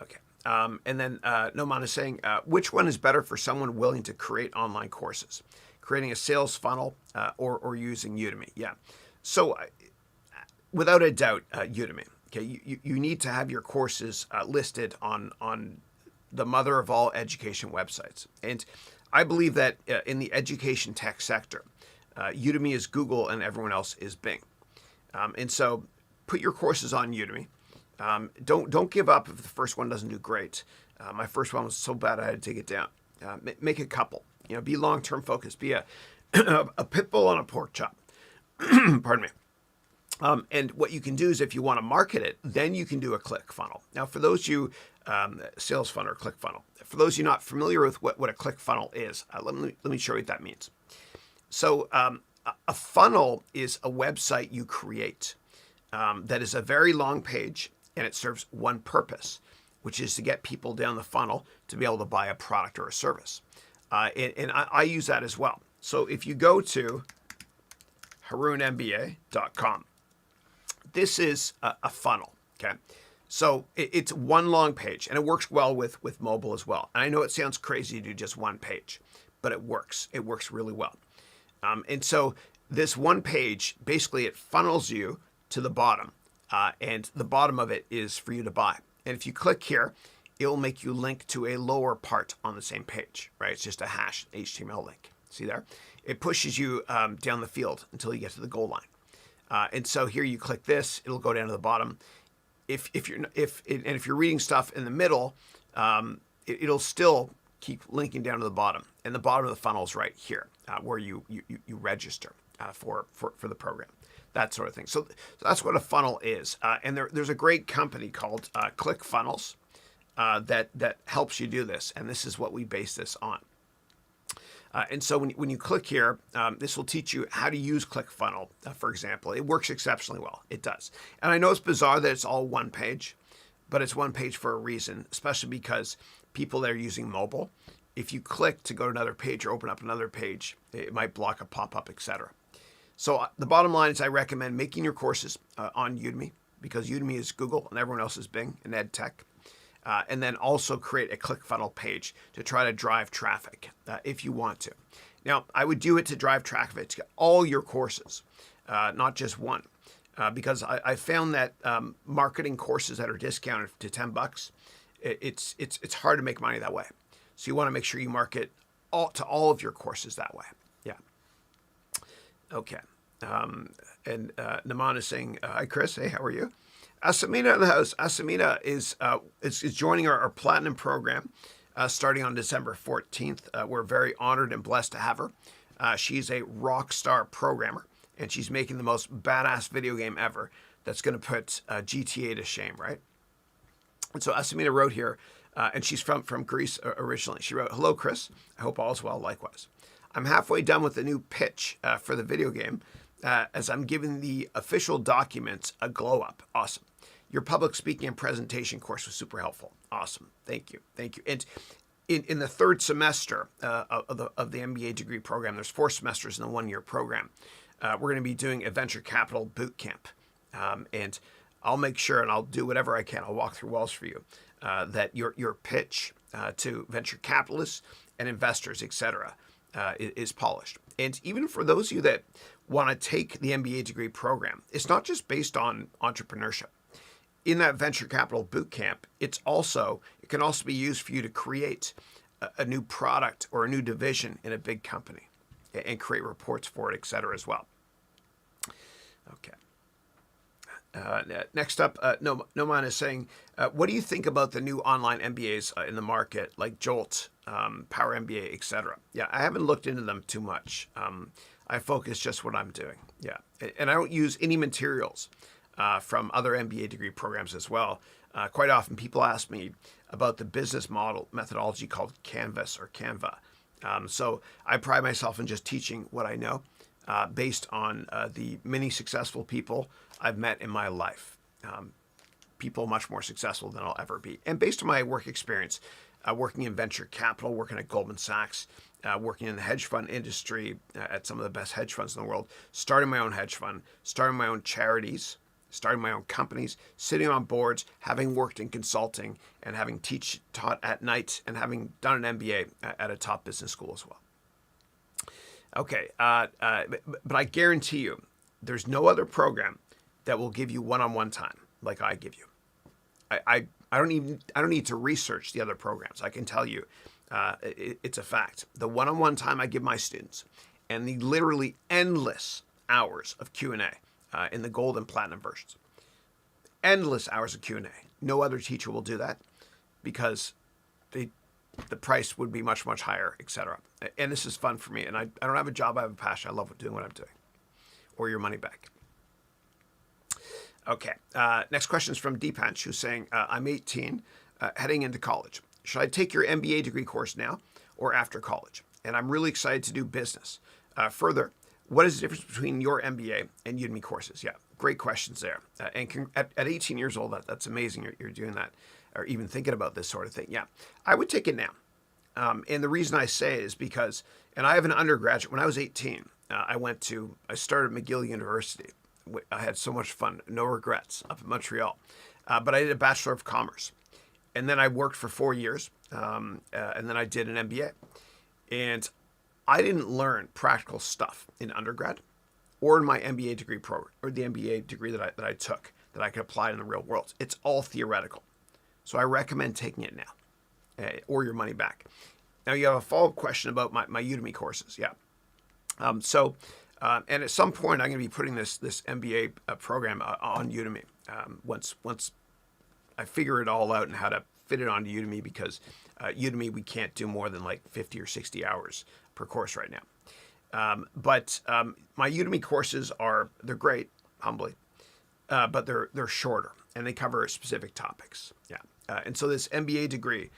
Okay. And then Noman is saying, which one is better for someone willing to create online courses? Creating a sales funnel or using Udemy? Yeah. So without a doubt, Udemy. Okay, you need to have your courses listed on the mother of all education websites. And I believe that in the education tech sector, Udemy is Google and everyone else is Bing. And so put your courses on Udemy. Don't give up if the first one doesn't do great. My first one was so bad I had to take it down. Make a couple. Be long-term focused. Be a pit bull on a pork chop. Pardon me. And what you can do is if you want to market it, then you can do a click funnel. Now, for those of you, sales funnel or click funnel, for those of you not familiar with what a click funnel is, let me show you what that means. So a funnel is a website you create that is a very long page, and it serves one purpose, which is to get people down the funnel to be able to buy a product or a service. And I use that as well. So if you go to HarounMBA.com, this is a funnel, okay? So it's one long page, and it works well with mobile as well. And I know it sounds crazy to do just one page, but it works. It works really well. And so this one page, basically it funnels you to the bottom, and the bottom of it is for you to buy. And if you click here, it will make you link to a lower part on the same page, right? It's just a hash HTML link. See there? It pushes you down the field until you get to the goal line. And so here you click this, it'll go down to the bottom. If you're reading stuff in the middle, it'll still keep linking down to the bottom. And the bottom of the funnel is right here, where you register for the program, that sort of thing. So that's what a funnel is. And there's a great company called ClickFunnels that helps you do this. And this is what we base this on. And so when you click here, this will teach you how to use ClickFunnels, for example. It works exceptionally well. It does. And I know it's bizarre that it's all one page, but it's one page for a reason, especially because people that are using mobile, if you click to go to another page or open up another page, it might block a pop-up, etc. So the bottom line is I recommend making your courses on Udemy, because Udemy is Google and everyone else is Bing and EdTech. And then also create a ClickFunnels page to try to drive traffic if you want to. Now, I would do it to drive traffic to all your courses, not just one, because I found that marketing courses that are discounted to $10, it's hard to make money that way. So you want to make sure you market all of your courses that way. Yeah. Okay. And Naman is saying, hi, Chris. Hey, how are you? Asamina in the house. Asamina is joining our Platinum program starting on December 14th. We're very honored and blessed to have her. She's a rock star programmer, and she's making the most badass video game ever that's going to put GTA to shame, right? And so Asamina wrote here, and she's from Greece originally. She wrote, hello, Chris. I hope all is well, likewise. I'm halfway done with the new pitch for the video game as I'm giving the official documents a glow up. Awesome. Your public speaking and presentation course was super helpful. Awesome. Thank you. Thank you. And in the third semester of the MBA degree program, there's 4 semesters in the 1-year program. We're going to be doing a venture capital boot camp. And I'll make sure, and I'll do whatever I can, I'll walk through walls for you, that your pitch to venture capitalists and investors, etc., is polished. And even for those of you that want to take the MBA degree program, it's not just based on entrepreneurship. In that venture capital boot camp, it can also be used for you to create a new product or a new division in a big company and create reports for it, etc. as well. Okay. Next up, Noman is saying, what do you think about the new online MBAs in the market, like Jolt, Power MBA, etc.? Yeah, I haven't looked into them too much. I focus just what I'm doing. Yeah, and I don't use any materials from other MBA degree programs as well. Quite often people ask me about the business model methodology called Canvas or Canva. So I pride myself in just teaching what I know based on the many successful people I've met in my life. People much more successful than I'll ever be. And based on my work experience, working in venture capital, working at Goldman Sachs, working in the hedge fund industry at some of the best hedge funds in the world, starting my own hedge fund, starting my own charities, starting my own companies, sitting on boards, having worked in consulting, and having taught at night, and having done an MBA at a top business school as well. Okay, but I guarantee you, there's no other program that will give you one-on-one time like I give you. I don't need to research the other programs. I can tell you, it's a fact. The one-on-one time I give my students, and the literally endless hours of Q&A in the gold and platinum versions, endless hours of Q&A. No other teacher will do that because the price would be much, much higher, etc. And this is fun for me. And I don't have a job. I have a passion. I love doing what I'm doing. Or your money back. Okay. Next question is from Deepanch, who's saying, I'm 18, heading into college. Should I take your MBA degree course now or after college? And I'm really excited to do business. Further, what is the difference between your MBA and Udemy courses? Yeah, great questions there. And at 18 years old, that's amazing you're doing that, or even thinking about this sort of thing. Yeah, I would take it now. And the reason I say it is because, and I have an undergraduate, when I was 18, I started McGill University. I had so much fun, no regrets, up in Montreal. But I did a Bachelor of Commerce. And then I worked for 4 years, and then I did an MBA. And I didn't learn practical stuff in undergrad or in my MBA degree program, or the MBA degree that I took that I could apply in the real world. It's all theoretical. So I recommend taking it now, or your money back. Now you have a follow-up question about my Udemy courses. Yeah. And at some point I'm going to be putting this MBA program on Udemy once I figure it all out and how to fit it onto Udemy, because Udemy we can't do more than like 50 or 60 hours per course right now. But my Udemy courses they're great, humbly, but they're shorter and they cover specific topics. Yeah. And so this MBA degree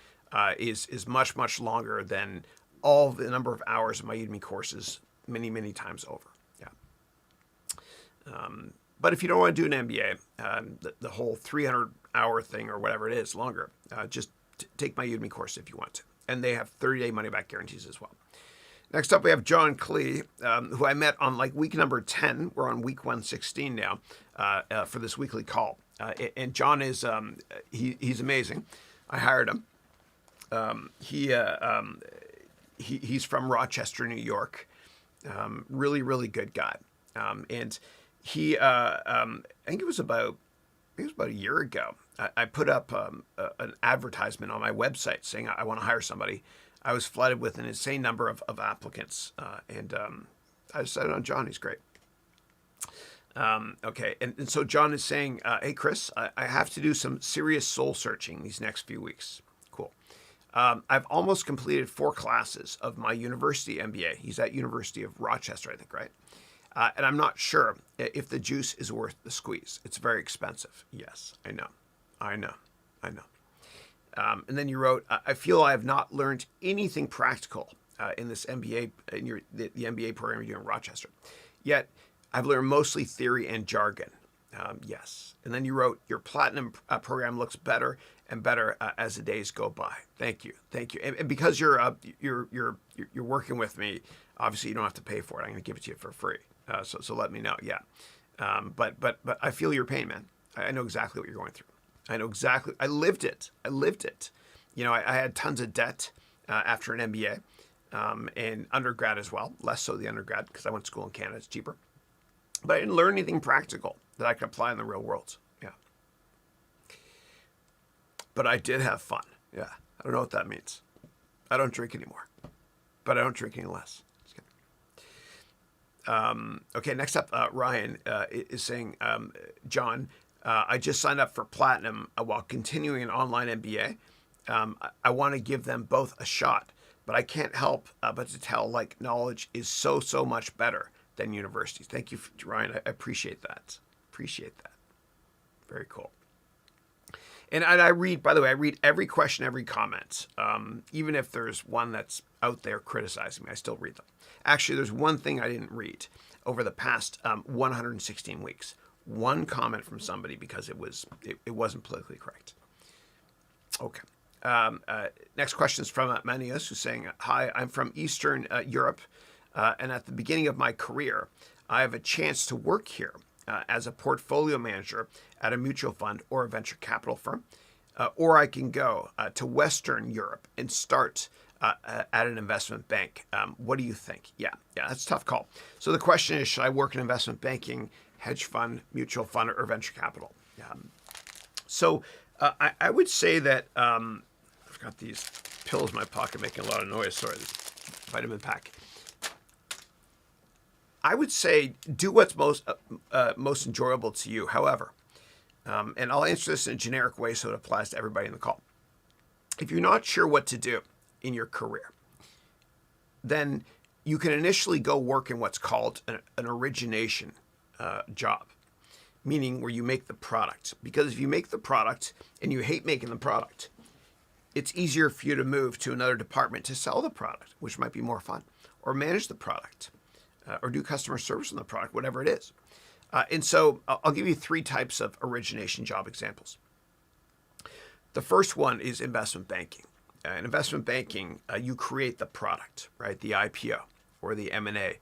is much longer than all the number of hours of my Udemy courses many times over. Yeah. But if you don't want to do an MBA, the whole 300-hour thing or whatever it is, longer, just take my Udemy course if you want to. And they have 30-day money-back guarantees as well. Next up, we have John Clee, who I met on like week number 10. We're on week 116 now for this weekly call. And John is he's amazing. I hired him. He's from Rochester, New York. Really good guy. And he, I think it was about a year ago, I put up an advertisement on my website saying I want to hire somebody. I was flooded with an insane number of applicants, and I decided on John. He's great. Okay, and so John is saying, hey, Chris, I have to do some serious soul searching these next few weeks. Cool. I've almost completed 4 classes of my university MBA. He's at University of Rochester, I think, right? And I'm not sure if the juice is worth the squeeze. It's very expensive. Yes, I know. And then you wrote, I feel I have not learned anything practical in this MBA, the MBA program you're doing in Rochester. Yet, I've learned mostly theory and jargon. Yes. And then you wrote, your platinum program looks better and better as the days go by. Thank you. And because you're working with me, obviously you don't have to pay for it. I'm going to give it to you for free. So let me know. Yeah. But I feel your pain, man. I know exactly what you're going through. I know exactly. I lived it. You know, I had tons of debt after an MBA and undergrad as well. Less so the undergrad because I went to school in Canada. It's cheaper. But I didn't learn anything practical that I could apply in the real world. Yeah. But I did have fun. Yeah. I don't know what that means. I don't drink anymore. But I don't drink any less. Okay, next up, Ryan is saying, John, I just signed up for Platinum while continuing an online MBA. I want to give them both a shot, but I can't help but to tell, like, knowledge is so much better than universities. Thank you, Ryan. I appreciate that. Very cool. And I read, by the way, I read every question, every comment. Even if there's one that's out there criticizing me, I still read them. Actually, there's one thing I didn't read over the past 116 weeks. One comment from somebody because it wasn't politically correct. Okay. Next question is from Manius, who's saying, hi, I'm from Eastern Europe, and at the beginning of my career, I have a chance to work here as a portfolio manager at a mutual fund or a venture capital firm, or I can go to Western Europe and start at an investment bank. What do you think? Yeah, that's a tough call. So the question is, should I work in investment banking, hedge fund, mutual fund, or venture capital? So I would say that I've got these pills in my pocket making a lot of noise. Sorry, this vitamin pack. I would say do what's most enjoyable to you. However, and I'll answer this in a generic way so it applies to everybody in the call. If you're not sure what to do in your career, then you can initially go work in what's called an origination job, meaning where you make the product. Because if you make the product and you hate making the product, it's easier for you to move to another department to sell the product, which might be more fun, or manage the product. Or do customer service on the product, whatever it is. And so I'll give you 3 types of origination job examples. The first one is investment banking. In investment banking, you create the product, right? The IPO or the M&A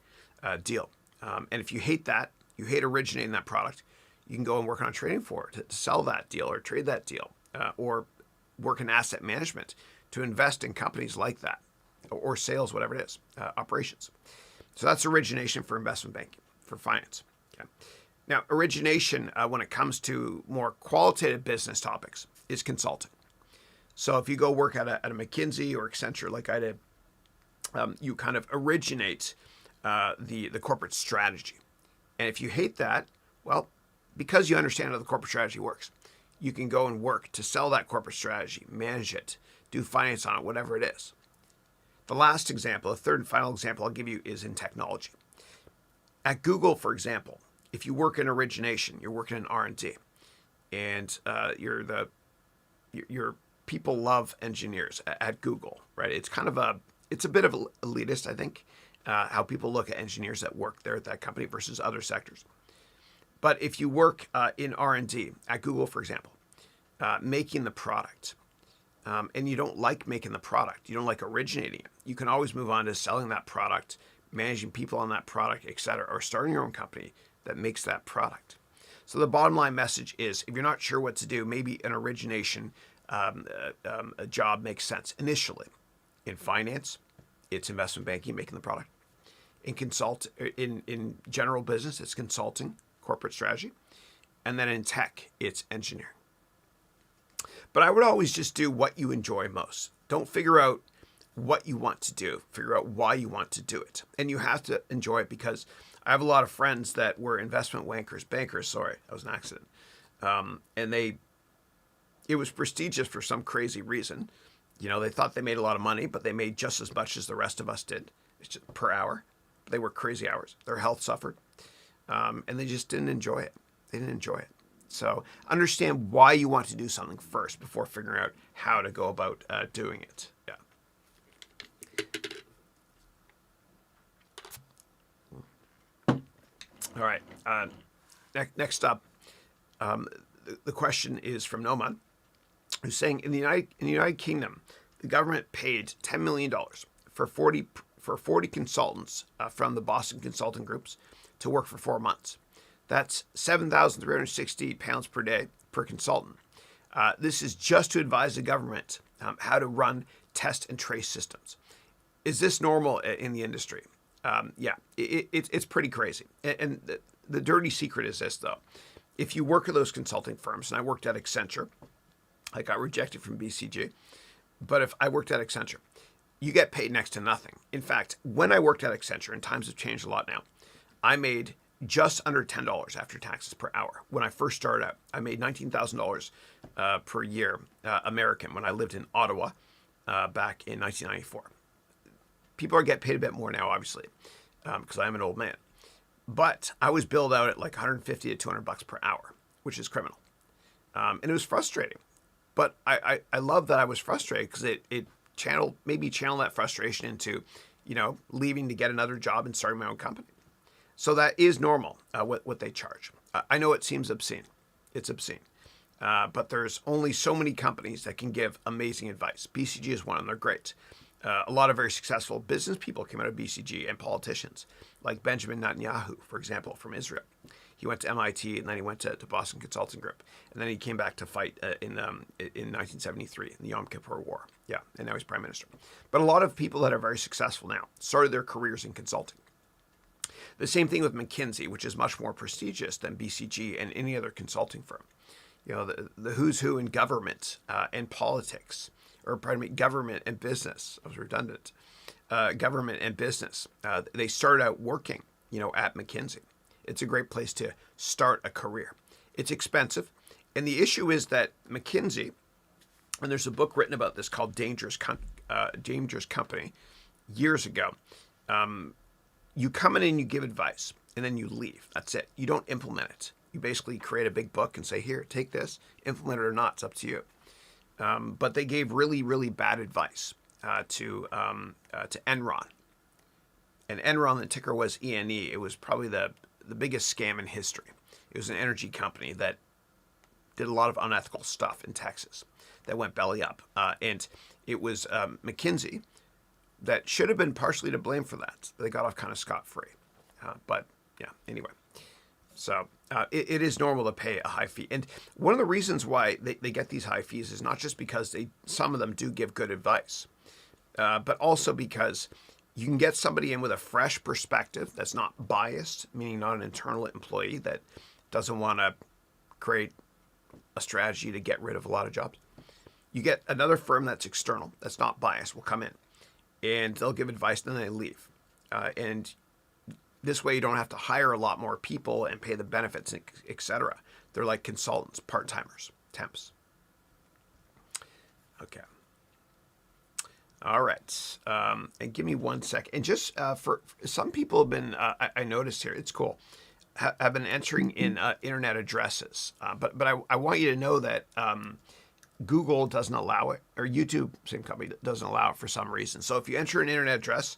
deal. And if you hate that, you hate originating that product, you can go and work on a trading floor to sell that deal or trade that deal, or work in asset management to invest in companies like that, or sales, whatever it is, operations. So that's origination for investment banking, for finance. Okay. Now, origination, when it comes to more qualitative business topics, is consulting. So if you go work at a McKinsey or Accenture like I did, you kind of originate the corporate strategy. And if you hate that, well, because you understand how the corporate strategy works, you can go and work to sell that corporate strategy, manage it, do finance on it, whatever it is. The last example, the third and final example I'll give you is in technology. At Google, for example, if you work in origination, you're working in R&D, and your people love engineers at Google, right? It's a bit of elitist, I think, how people look at engineers that work there at that company versus other sectors. But if you work in R&D at Google, for example, making the product, and you don't like making the product, you don't like originating it, you can always move on to selling that product, managing people on that product, etc., or starting your own company that makes that product. So the bottom line message is, if you're not sure what to do, maybe an origination a job makes sense initially. In finance, it's investment banking, making the product. In general business, it's consulting, corporate strategy. And then in tech, it's engineering. But I would always just do what you enjoy most. Don't figure out what you want to do. Figure out why you want to do it. And you have to enjoy it, because I have a lot of friends that were investment bankers, sorry, that was an accident. And it was prestigious for some crazy reason. They thought they made a lot of money, but they made just as much as the rest of us did. It's just per hour. They were crazy hours. Their health suffered. And they just didn't enjoy it. They didn't enjoy it. So understand why you want to do something first before figuring out how to go about doing it. Yeah. All right. Next up, the question is from Noman, who's saying, in the United Kingdom, the government paid $10 million for 40 consultants from the Boston Consulting Groups to work for 4 months. That's £7,360 per day per consultant. This is just to advise the government how to run, test, and trace systems. Is this normal in the industry? Yeah, it's pretty crazy. And the dirty secret is this, though. If you work at those consulting firms, and I worked at Accenture, I got rejected from BCG, but if I worked at Accenture, you get paid next to nothing. In fact, when I worked at Accenture, and times have changed a lot now, I made just under $10 after taxes per hour. When I first started out, I made $19,000 per year American when I lived in Ottawa back in 1994. People are getting paid a bit more now, obviously, because I'm an old man. But I was billed out at like $150 to $200 per hour, which is criminal. And it was frustrating. But I love that I was frustrated, because it channeled that frustration into, leaving to get another job and starting my own company. So that is normal, what they charge. I know it seems obscene. It's obscene. But there's only so many companies that can give amazing advice. BCG is one of them. They're great. A lot of very successful business people came out of BCG, and politicians, like Benjamin Netanyahu, for example, from Israel. He went to MIT, and then he went to Boston Consulting Group. And then he came back to fight in 1973, in the Yom Kippur War. Yeah, and now he's prime minister. But a lot of people that are very successful now started their careers in consulting. The same thing with McKinsey, which is much more prestigious than BCG and any other consulting firm. The who's who in government and politics, government and business. I was redundant. Government and business. They started out working, at McKinsey. It's a great place to start a career. It's expensive. And the issue is that McKinsey, and there's a book written about this called Dangerous Company years ago. You come in and you give advice, and then you leave. That's it. You don't implement it. You basically create a big book and say, here, take this, implement it or not. It's up to you. But they gave really, really bad advice to Enron. And Enron, the ticker was ENE. It was probably the biggest scam in history. It was an energy company that did a lot of unethical stuff in Texas that went belly up. And it was McKinsey that should have been partially to blame for that. They got off kind of scot-free. But yeah, anyway. So it is normal to pay a high fee. And one of the reasons why they get these high fees is not just because some of them do give good advice, but also because you can get somebody in with a fresh perspective that's not biased, meaning not an internal employee that doesn't want to create a strategy to get rid of a lot of jobs. You get another firm that's external, that's not biased, will come in, and they'll give advice, then they leave. And this way you don't have to hire a lot more people and pay the benefits, etc. They're like consultants, part-timers, temps. Okay. All right. And give me 1 second. And just for some people have been, I noticed here, it's cool, have been entering in internet addresses. But I want you to know that Google doesn't allow it, or YouTube, same company, doesn't allow it for some reason. So if you enter an internet address,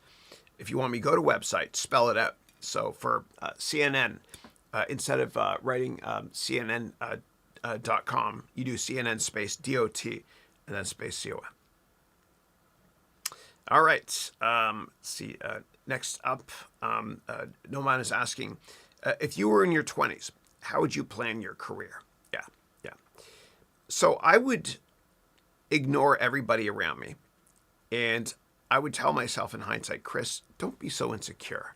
if you want me to go to website, spell it out. So for CNN, instead of writing CNN.com, you do CNN space DOT and then space COM. All right. See. Next up, Noman is asking, if you were in your 20s, how would you plan your career? Yeah. So I would ignore everybody around me, and I would tell myself in hindsight, Chris, don't be so insecure.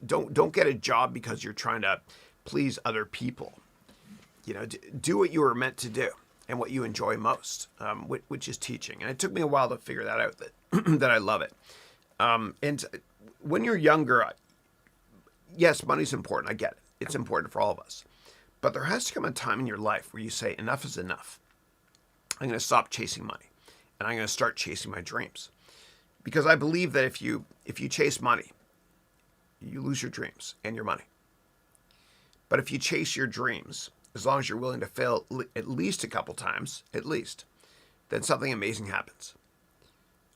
Don't get a job because you're trying to please other people. Do what you were meant to do and what you enjoy most, which is teaching. And it took me a while to figure that out, that I love it. And when you're younger, yes, money's important. I get it. It's important for all of us. But there has to come a time in your life where you say, enough is enough. I'm going to stop chasing money, and I'm going to start chasing my dreams. Because I believe that if you chase money, you lose your dreams and your money. But if you chase your dreams, as long as you're willing to fail at least a couple times, then something amazing happens.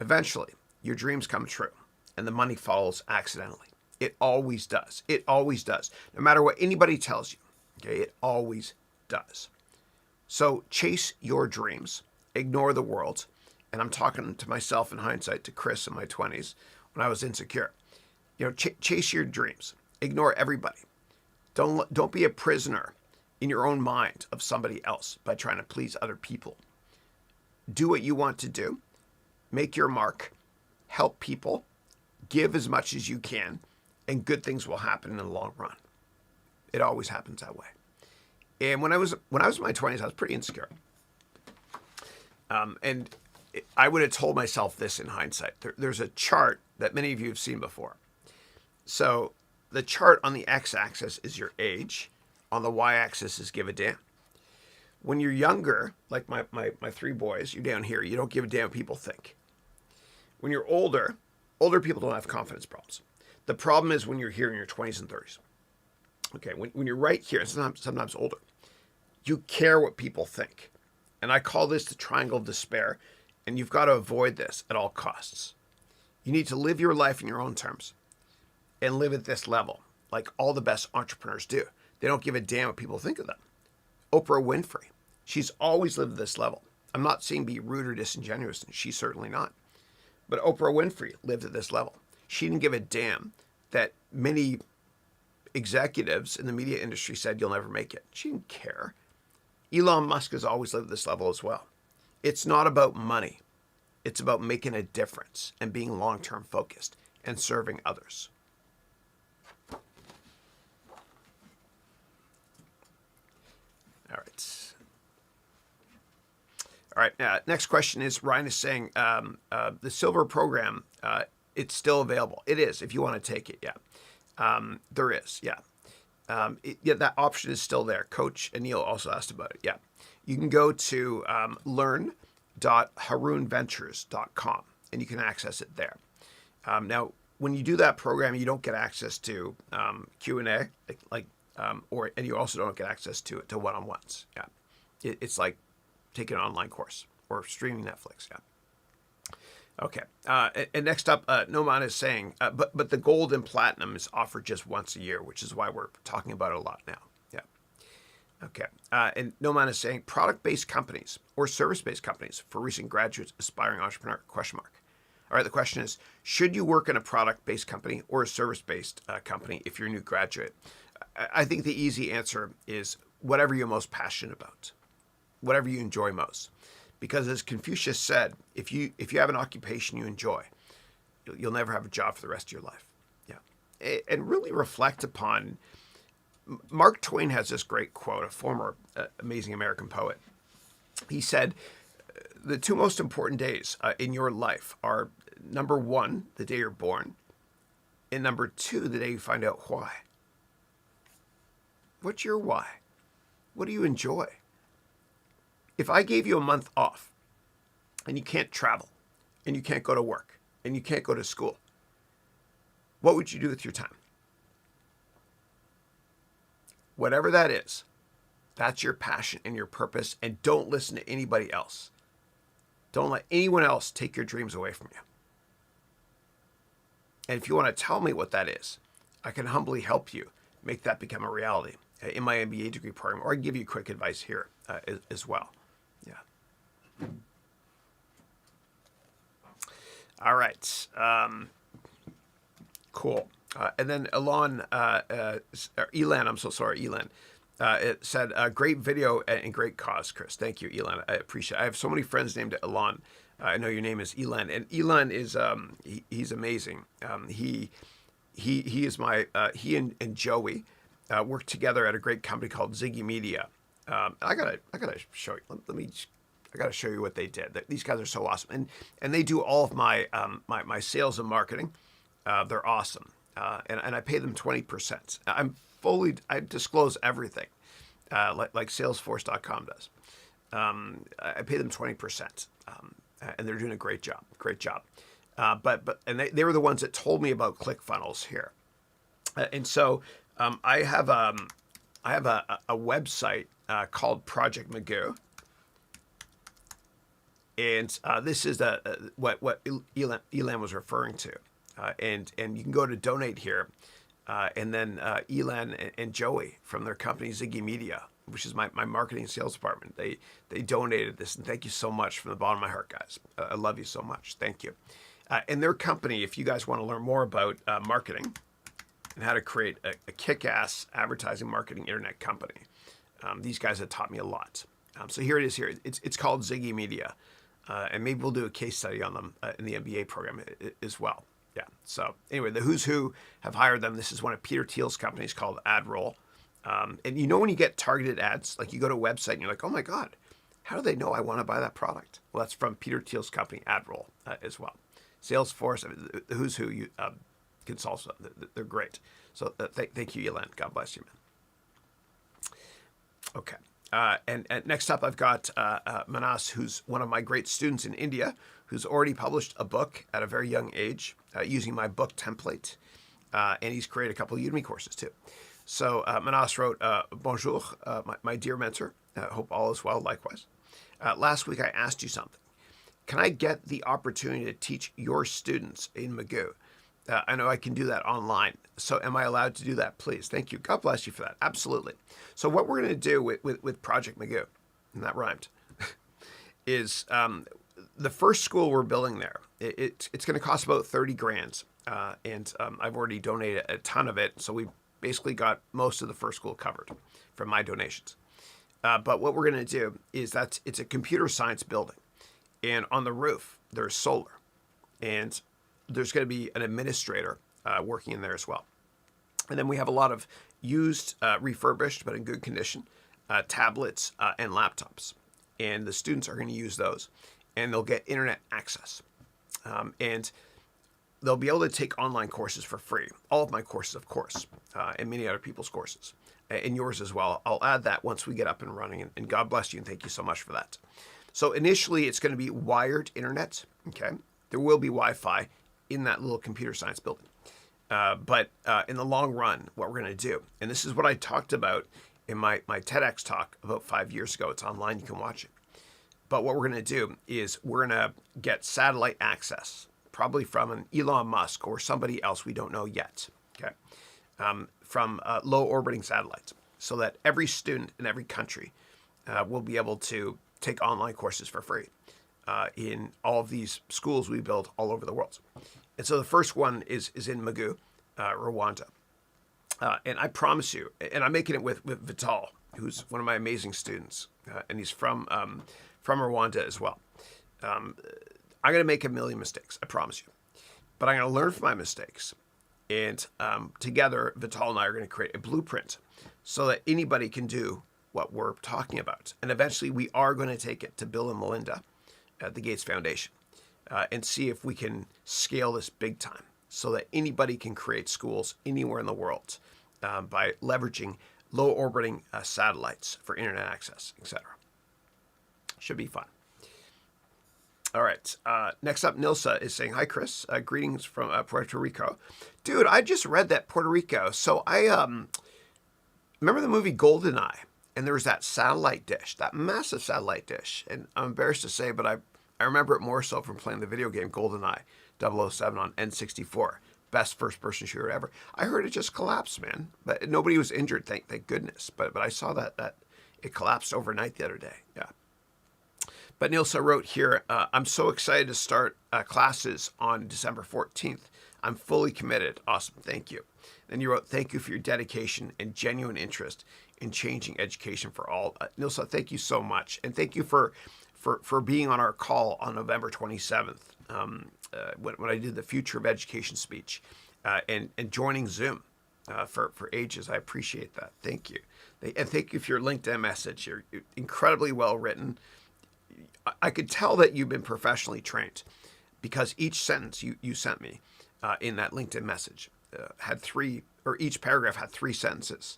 Eventually, your dreams come true, and the money follows accidentally. It always does. It always does. No matter what anybody tells you, okay, it always does. So chase your dreams, ignore the world. And I'm talking to myself in hindsight, to Chris in my 20s when I was insecure. Chase your dreams. Ignore everybody. Don't be a prisoner in your own mind of somebody else by trying to please other people. Do what you want to do. Make your mark. Help people. Give as much as you can, and good things will happen in the long run. It always happens that way. And when I was in my 20s, I was pretty insecure. And I would have told myself this in hindsight. There's a chart that many of you have seen before. So the chart on the x-axis is your age. On the y-axis is give a damn. When you're younger, like my three boys, you're down here. You don't give a damn what people think. When you're older people don't have confidence problems. The problem is when you're here in your 20s and 30s. Okay, when you're right here, and sometimes older, you care what people think. And I call this the triangle of despair, and you've got to avoid this at all costs. You need to live your life in your own terms and live at this level, like all the best entrepreneurs do. They don't give a damn what people think of them. Oprah Winfrey, she's always lived at this level. I'm not saying be rude or disingenuous, and she's certainly not. But Oprah Winfrey lived at this level. She didn't give a damn that many executives in the media industry said you'll never make it. She didn't care. Elon Musk has always lived at this level as well. It's not about money. It's about making a difference and being long-term focused and serving others. All right. Next question is, Ryan is saying the silver program, it's still available. It is, if you want to take it, yeah. There is, yeah. That option is still there. Coach Anil also asked about it, yeah. You can go to learn.harounventures.com and you can access it there. Now, when you do that program, you don't get access to Q&A, and you also don't get access to one-on-ones. Yeah, it's like taking an online course or streaming Netflix. Yeah. Okay. And next up, Noman is saying, but the gold and platinum is offered just once a year, which is why we're talking about it a lot now. Yeah. Okay. And Noman is saying product-based companies or service-based companies for recent graduates, aspiring entrepreneur, ? All right. The question is, should you work in a product-based company or a service-based company if you're a new graduate? I think the easy answer is whatever you're most passionate about, whatever you enjoy most. Because as Confucius said, if you have an occupation you enjoy, you'll never have a job for the rest of your life. Yeah. And really reflect upon, Mark Twain has this great quote, a former amazing American poet. He said, the two most important days in your life are, number one, the day you're born, and number two, the day you find out why. What's your why? What do you enjoy? If I gave you a month off and you can't travel and you can't go to work and you can't go to school, what would you do with your time? Whatever that is, that's your passion and your purpose, and don't listen to anybody else. Don't let anyone else take your dreams away from you. And if you want to tell me what that is, I can humbly help you make that become a reality in my MBA degree program, or I can give you quick advice here as well. Yeah. All right. Cool. And then Elan, I'm so sorry, Elan. It said, great video and great cause, Chris. Thank you, Elan. I appreciate it. I have so many friends named Elan. I know your name is Elan. And Elan is, he's amazing. He is he and Joey work together at a great company called Ziggy Media. I gotta show you. I gotta show you what they did. These guys are so awesome. And they do all of my my sales and marketing. They're awesome. And I pay them 20%. I disclose everything, like Salesforce.com does. I pay them 20%, and they're doing a great job. But they were the ones that told me about ClickFunnels here, and so I have a website called Project Magoo, and this is what Elan was referring to. And you can go to donate here, and then Elan and Joey from their company Ziggy Media, which is my marketing and sales department, they donated this, and thank you so much from the bottom of my heart, guys. I love you so much. Thank you. And their company, if you guys want to learn more about marketing and how to create a kick-ass advertising marketing internet company, these guys have taught me a lot. So here it is. Here it's called Ziggy Media, and maybe we'll do a case study on them in the MBA program as well. Yeah. So anyway, the who's who have hired them. This is one of Peter Thiel's companies called AdRoll. And you know when you get targeted ads, like you go to a website and you're like, oh my God, how do they know I want to buy that product? Well, that's from Peter Thiel's company, AdRoll, as well. Salesforce, the who's who you consults them. They're great. So thank you, Elan. God bless you, man. Okay. And next up, I've got Manas, who's one of my great students in India, who's already published a book at a very young age using my book template. And he's created a couple of Udemy courses too. So Manas wrote, Bonjour, my dear mentor. Hope all is well, likewise. Last week I asked you something. Can I get the opportunity to teach your students in Magoo? I know I can do that online. So am I allowed to do that, please? Thank you. God bless you for that. Absolutely. So what we're going to do with Project Magoo, and that rhymed, is the first school we're building there. It's going to cost about 30 grand. And I've already donated a ton of it. So we basically got most of the first school covered from my donations. But what we're going to do is it's a computer science building. And on the roof, there's solar. And there's going to be an administrator working in there as well. And then we have a lot of used, refurbished, but in good condition, tablets and laptops. And the students are going to use those. And they'll get internet access. And they'll be able to take online courses for free. All of my courses, of course, and many other people's courses. And yours as well. I'll add that once we get up and running. And God bless you, and thank you so much for that. So initially, it's going to be wired internet. Okay, there will be Wi-Fi in that little computer science building. But in the long run, what we're going to do, and this is what I talked about in my TEDx talk about 5 years ago. It's online. You can watch it. But what we're going to do is we're going to get satellite access, probably from an Elon Musk or somebody else we don't know yet. Okay, from low orbiting satellites, so that every student in every country will be able to take online courses for free in all of these schools we build all over the world. And so the first one is in Magoo, Rwanda. And I promise you, and I'm making it with Vital, who's one of my amazing students, and he's from Rwanda as well. I'm going to make a million mistakes, I promise you. But I'm going to learn from my mistakes. And together, Vital and I are going to create a blueprint so that anybody can do what we're talking about. And eventually, we are going to take it to Bill and Melinda at the Gates Foundation and see if we can scale this big time so that anybody can create schools anywhere in the world by leveraging low orbiting satellites for internet access, etc. Should be fun. All right. Next up, Nilsa is saying, hi, Chris. Greetings from Puerto Rico. Dude, I just read that Puerto Rico. So I remember the movie GoldenEye, and there was that satellite dish, that massive satellite dish. And I'm embarrassed to say, but I remember it more so from playing the video game GoldenEye 007 on N64. Best first-person shooter ever. I heard it just collapsed, man. But nobody was injured, thank goodness. But I saw that it collapsed overnight the other day. Yeah. But Nilsa wrote here, I'm so excited to start classes on December 14th. I'm fully committed. Awesome. Thank you. Then you wrote, thank you for your dedication and genuine interest in changing education for all. Nilsa, thank you so much. And thank you for being on our call on November 27th when I did the Future of Education speech and joining Zoom for ages. I appreciate that. Thank you. And thank you for your LinkedIn message. You're incredibly well written. I could tell that you've been professionally trained because each sentence you sent me in that LinkedIn message had three, or each paragraph had 3 sentences.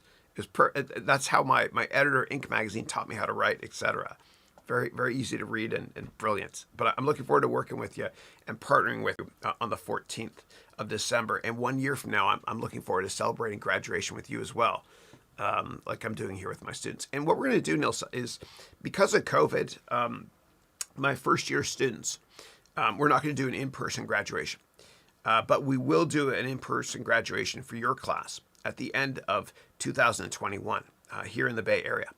That's how my editor, Inc. magazine, taught me how to write, etc. Very, very easy to read and brilliant. But I'm looking forward to working with you and partnering with you on the 14th of December. And 1 year from now, I'm looking forward to celebrating graduation with you as well, like I'm doing here with my students. And what we're going to do, Nilsa, is because of COVID, my first year students, we're not going to do an in-person graduation, but we will do an in-person graduation for your class at the end of 2021 here in the Bay Area.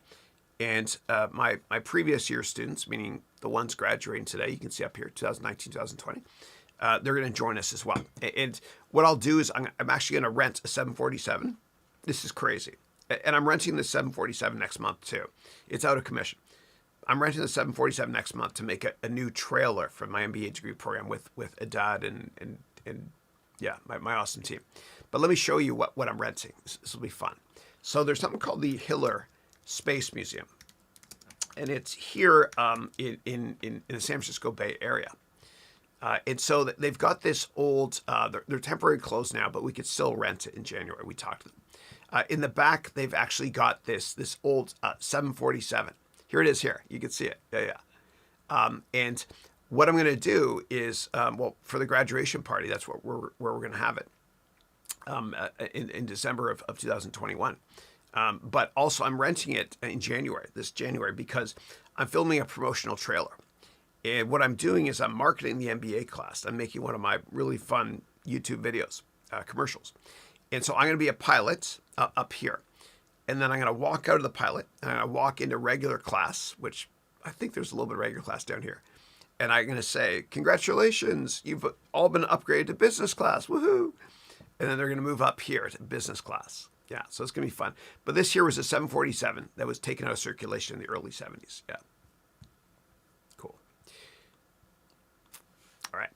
And my previous year students, meaning the ones graduating today, you can see up here, 2019, 2020, they're going to join us as well. And what I'll do is I'm actually going to rent a 747. This is crazy. And I'm renting the 747 next month too. It's out of commission. I'm renting the 747 next month to make a new trailer for my MBA degree program with Adad and yeah, my awesome team. But let me show you what I'm renting. This will be fun. So there's something called the Hiller Space Museum, and it's here in the San Francisco Bay Area. And so they've got this old, they're temporarily closed now, but we could still rent it in January. We talked to them. In the back, they've actually got this old 747. Here it is here. You can see it. Yeah. And what I'm going to do is, well, for the graduation party, that's where we're going to have it in December of 2021. But also I'm renting it in this January, because I'm filming a promotional trailer. And what I'm doing is I'm marketing the MBA class. I'm making one of my really fun YouTube videos, commercials. And so I'm going to be a pilot up here. And then I'm going to walk out of the pilot and I'm going to walk into regular class, which I think there's a little bit of regular class down here. And I'm going to say, congratulations, you've all been upgraded to business class. Woohoo. And then they're going to move up here to business class. Yeah, so it's going to be fun. But this here was a 747 that was taken out of circulation in the early 70s. Yeah. Cool. All right.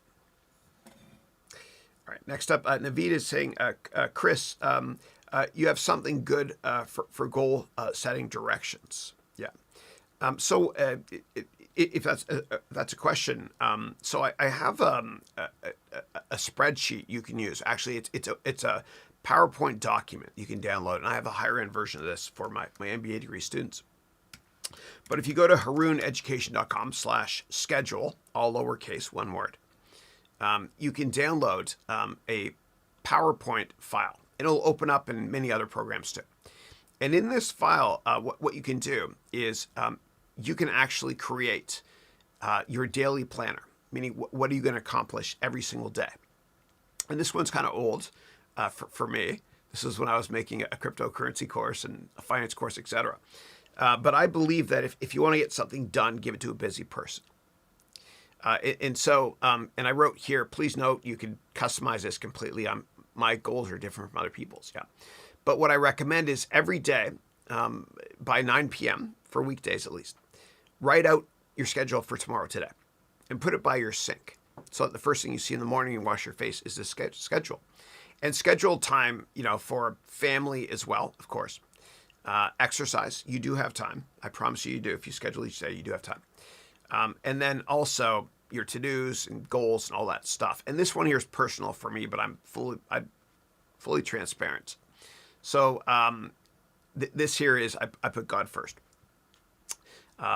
All right. Next up, Naveed is saying, Chris, you have something good for goal setting directions. Yeah. So if that's a question, so I have a spreadsheet you can use. Actually, it's a PowerPoint document you can download, and I have a higher end version of this for my MBA degree students. But if you go to harouneducation.com/schedule, all lowercase, one word, you can download a PowerPoint file. It'll open up in many other programs too. And in this file, what you can do is you can actually create your daily planner, meaning what are you going to accomplish every single day. And this one's kind of old for me. This is when I was making a cryptocurrency course and a finance course, etc. But I believe that if you want to get something done, give it to a busy person. And I wrote here, please note, you can customize this completely. My goals are different from other people's. Yeah. But what I recommend is every day by 9 p.m. for weekdays at least, write out your schedule for tomorrow today and put it by your sink. So that the first thing you see in the morning and wash your face is the schedule. And schedule time, for family as well, of course. Exercise, you do have time. I promise you do. If you schedule each day, you do have time. And then also your to-dos and goals and all that stuff. And this one here is personal for me, but I'm fully transparent. So this here is I put God first.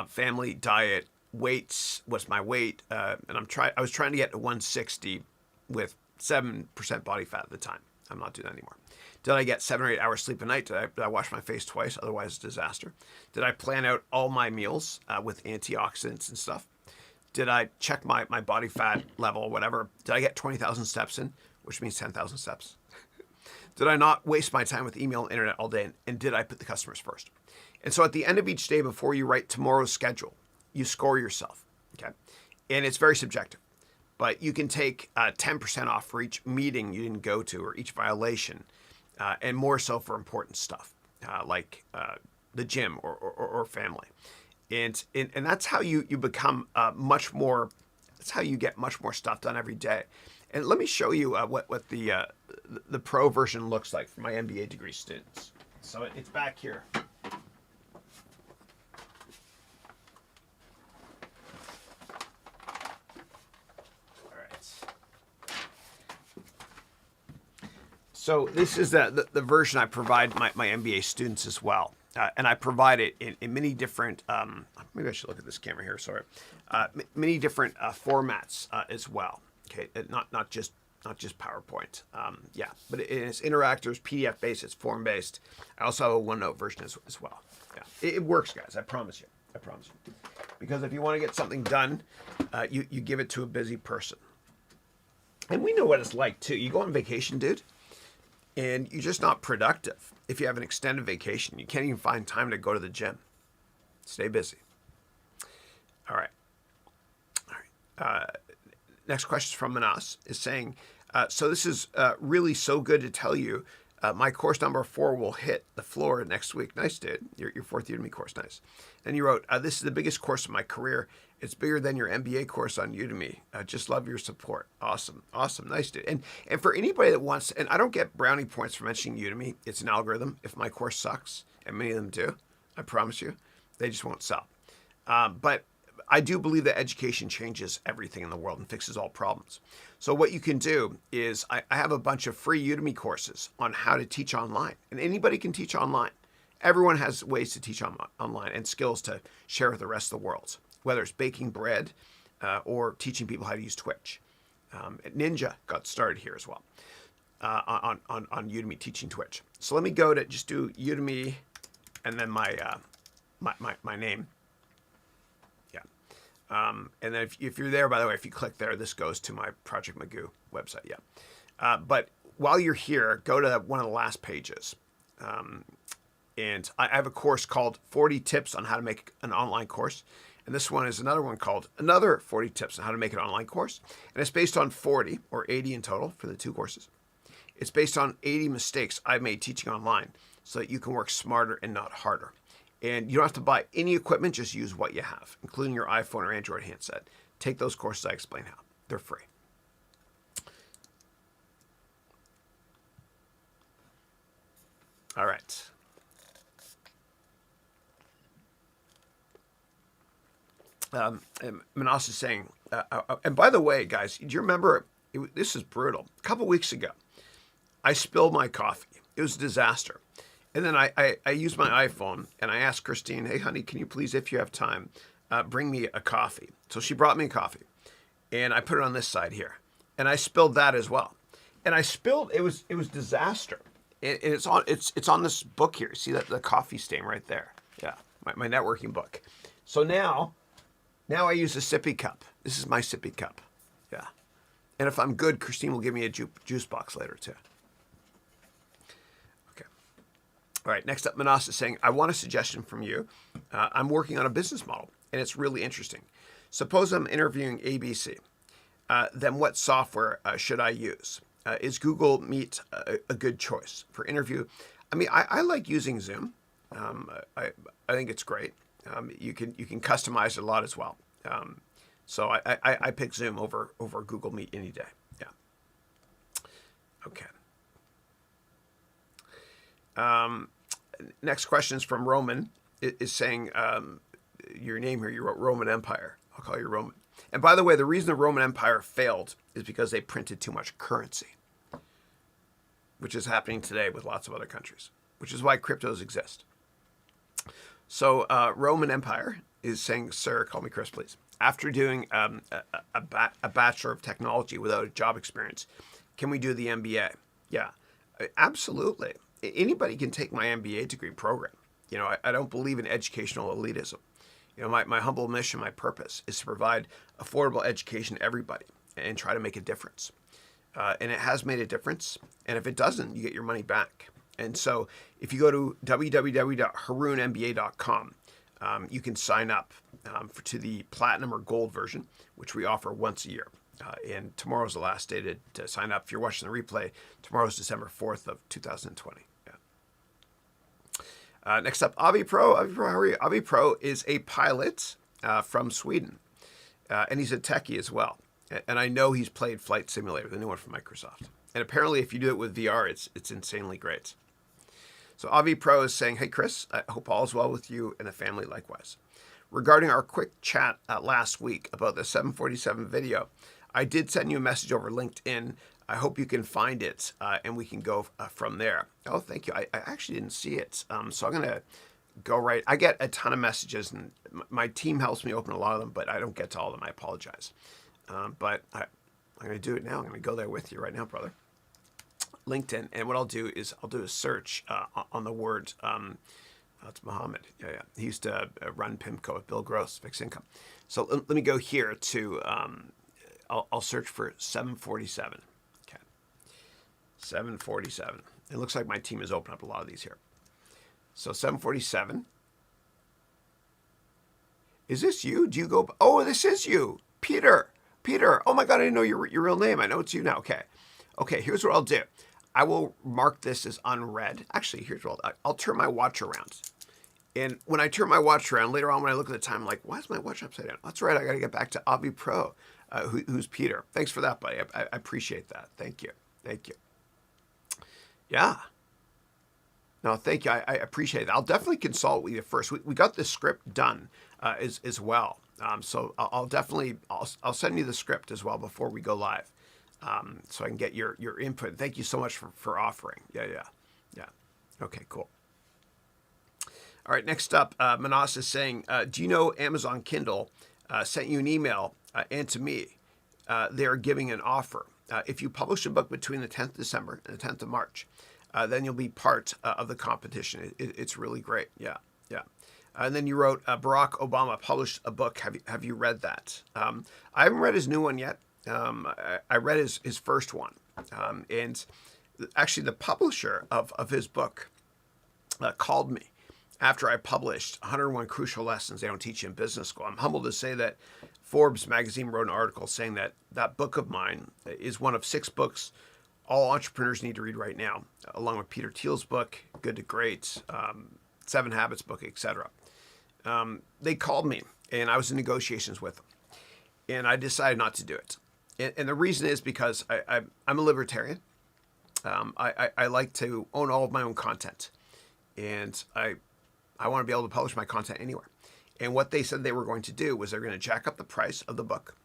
Family, diet, weights. What's my weight? And I was trying to get to 160 with 7% body fat at the time. I'm not doing that anymore. Did I get 7 or 8 hours sleep a night? Did I wash my face twice? Otherwise, it's a disaster. Did I plan out all my meals with antioxidants and stuff? Did I check my body fat level, whatever? Did I get 20,000 steps in, which means 10,000 steps? Did I not waste my time with email and internet all day? And did I put the customers first? And so at the end of each day, before you write tomorrow's schedule, you score yourself, okay? And it's very subjective. But you can take 10% off for each meeting you didn't go to or each violation, and more so for important stuff like the gym or family. And that's how you become much more, that's how you get much more stuff done every day. And let me show you what the pro version looks like for my MBA degree students. So it's back here. So this is the version I provide my MBA students as well. And I provide it in many different, maybe I should look at this camera here, sorry. Many different formats as well. Okay, not just PowerPoint. Yeah, but it's interactors, PDF based, it's form based. I also have a OneNote version as well. Yeah, it works, guys. I promise you. I promise you. Because if you want to get something done, you give it to a busy person. And we know what it's like too. You go on vacation, dude, and you're just not productive. If you have an extended vacation, you can't even find time to go to the gym. Stay busy. All right. Next question from Manas is saying, so this is really so good to tell you. My course number 4 will hit the floor next week. Nice, dude. Your 4th Udemy course, nice. And you wrote, this is the biggest course of my career. It's bigger than your MBA course on Udemy. Just love your support. Awesome. Nice, dude. And for anybody that wants, and I don't get brownie points for mentioning Udemy. It's an algorithm. If my course sucks, and many of them do, I promise you, they just won't sell. But I do believe that education changes everything in the world and fixes all problems. So what you can do is I have a bunch of free Udemy courses on how to teach online. And anybody can teach online. Everyone has ways to teach online and skills to share with the rest of the world, whether it's baking bread or teaching people how to use Twitch. Ninja got started here as well on Udemy teaching Twitch. So let me go to just do Udemy and then my name. And then if you're there, by the way, if you click there, this goes to my Project Magoo website. Yeah. But while you're here, go to one of the last pages. And I have a course called 40 Tips on How to Make an Online Course. And this one is another one called Another 40 Tips on How to Make an Online Course. And it's based on 40 or 80 in total for the 2 courses. It's based on 80 mistakes I've made teaching online so that you can work smarter and not harder. And you don't have to buy any equipment, just use what you have, including your iPhone or Android handset. Take those courses, I explain how. They're free. All right. And Manas is saying, and by the way, guys, do you remember, this is brutal. A couple weeks ago, I spilled my coffee. It was a disaster. And then I used my iPhone and I asked Christine, hey, honey, can you please, if you have time, bring me a coffee? So she brought me a coffee and I put it on this side here. And I spilled that as well. And I spilled, it was disaster. And it's on this book here. See that the coffee stain right there? Yeah, my networking book. So now I use a sippy cup. This is my sippy cup. Yeah. And if I'm good, Christine will give me a juice box later too. All right, next up, Manas is saying, I want a suggestion from you. I'm working on a business model, and it's really interesting. Suppose I'm interviewing ABC. Then what software should I use? Is Google Meet a good choice for interview? I mean, I like using Zoom. I think it's great. You can customize it a lot as well. So I pick Zoom over Google Meet any day. Yeah. Okay. Next question is from Roman. Is saying your name here. You wrote Roman Empire. I'll call you Roman. And by the way, the reason the Roman Empire failed is because they printed too much currency, which is happening today with lots of other countries, which is why cryptos exist. So Roman Empire is saying, sir, call me Chris, please. After doing a Bachelor of Technology without a job experience, can we do the MBA? Yeah, absolutely. Anybody can take my MBA degree program. You know, I don't believe in educational elitism. You know, my humble mission, my purpose is to provide affordable education to everybody and try to make a difference. And it has made a difference. And if it doesn't, you get your money back. And so if you go to www.harounmba.com, you can sign up to the platinum or gold version, which we offer once a year. And tomorrow's the last day to sign up. If you're watching the replay, tomorrow's December 4th of 2020. Yeah. Next up, Avi Pro. Avi Pro, how are you? Avi Pro is a pilot from Sweden, and he's a techie as well. And I know he's played Flight Simulator, the new one from Microsoft. And apparently, if you do it with VR, it's insanely great. So Avi Pro is saying, hey, Chris, I hope all is well with you and the family likewise. Regarding our quick chat last week about the 747 video, I did send you a message over LinkedIn. I hope you can find it and we can go from there. Oh, thank you. I actually didn't see it. So I'm going to go right. I get a ton of messages and my team helps me open a lot of them, but I don't get to all of them. I apologize. But I'm going to do it now. I'm going to go there with you right now, brother. LinkedIn, and what I'll do is I'll do a search on the word. That's Mohammed. Yeah. He used to run PIMCO with Bill Gross, fixed income. So let me go here to. I'll search for 747. Okay, 747. It looks like my team has opened up a lot of these here. So 747. Is this you? Do you go? Oh, this is you, Peter. Peter. Oh my God, I didn't know your real name. I know it's you now. Okay. Here's what I'll do. I will mark this as unread. Actually, here's what I'll turn my watch around. And when I turn my watch around, later on when I look at the time, I'm like, why is my watch upside down? That's right, I got to get back to Avi Pro, who's Peter. Thanks for that, buddy. I appreciate that. Thank you. Yeah. No, thank you. I appreciate it. I'll definitely consult with you first. We got the script done as well. So I'll send you the script as well before we go live. So I can get your input. Thank you so much for offering. Yeah. Okay, cool. All right, next up, Manas is saying, do you know Amazon Kindle sent you an email and to me? They are giving an offer. If you publish a book between the 10th of December and the 10th of March, then you'll be part of the competition. It's really great. Yeah. And then you wrote, Barack Obama published a book. Have you read that? I haven't read his new one yet. I read his first one. And actually the publisher of his book called me after I published 101 Crucial Lessons They Don't Teach You in Business School. I'm humbled to say that Forbes magazine wrote an article saying that book of mine is one of 6 books all entrepreneurs need to read right now, along with Peter Thiel's book, Good to Great, 7 Habits book, etc. They called me, and I was in negotiations with them, and I decided not to do it. And the reason is because I'm a libertarian. I like to own all of my own content, and I want to be able to publish my content anywhere. And what they said they were going to do was they're going to jack up the price of the book.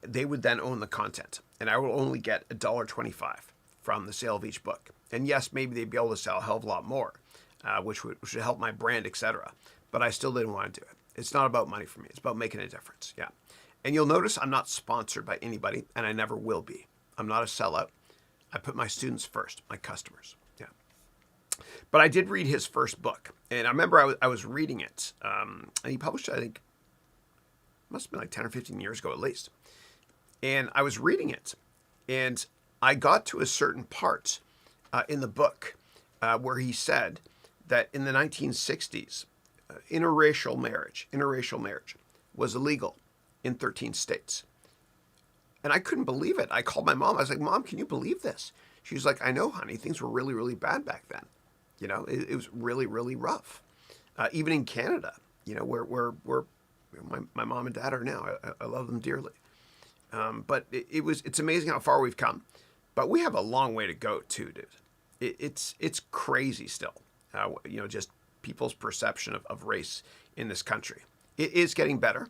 They would then own the content, and I will only get $1.25 from the sale of each book. And yes, maybe they'd be able to sell a hell of a lot more, which would help my brand, etc. But I still didn't want to do it. It's not about money for me. It's about making a difference. Yeah. And you'll notice I'm not sponsored by anybody, and I never will be. I'm not a sellout. I put my students first, my customers. Yeah. But I did read his first book, and I remember I was reading it, and he published it, I think, must have been like 10 or 15 years ago at least. And I was reading it, and I got to a certain part in the book where he said that in the 1960s, interracial marriage was illegal in 13 states. And I couldn't believe it. I called my mom. I was like, Mom, can you believe this? She was like, I know, honey. Things were really, really bad back then. You know, it was really, really rough. Even in Canada, you know, where my mom and dad are now. I love them dearly. But it's amazing how far we've come. But we have a long way to go too, dude. It's crazy still. You know, just people's perception of race in this country. It is getting better,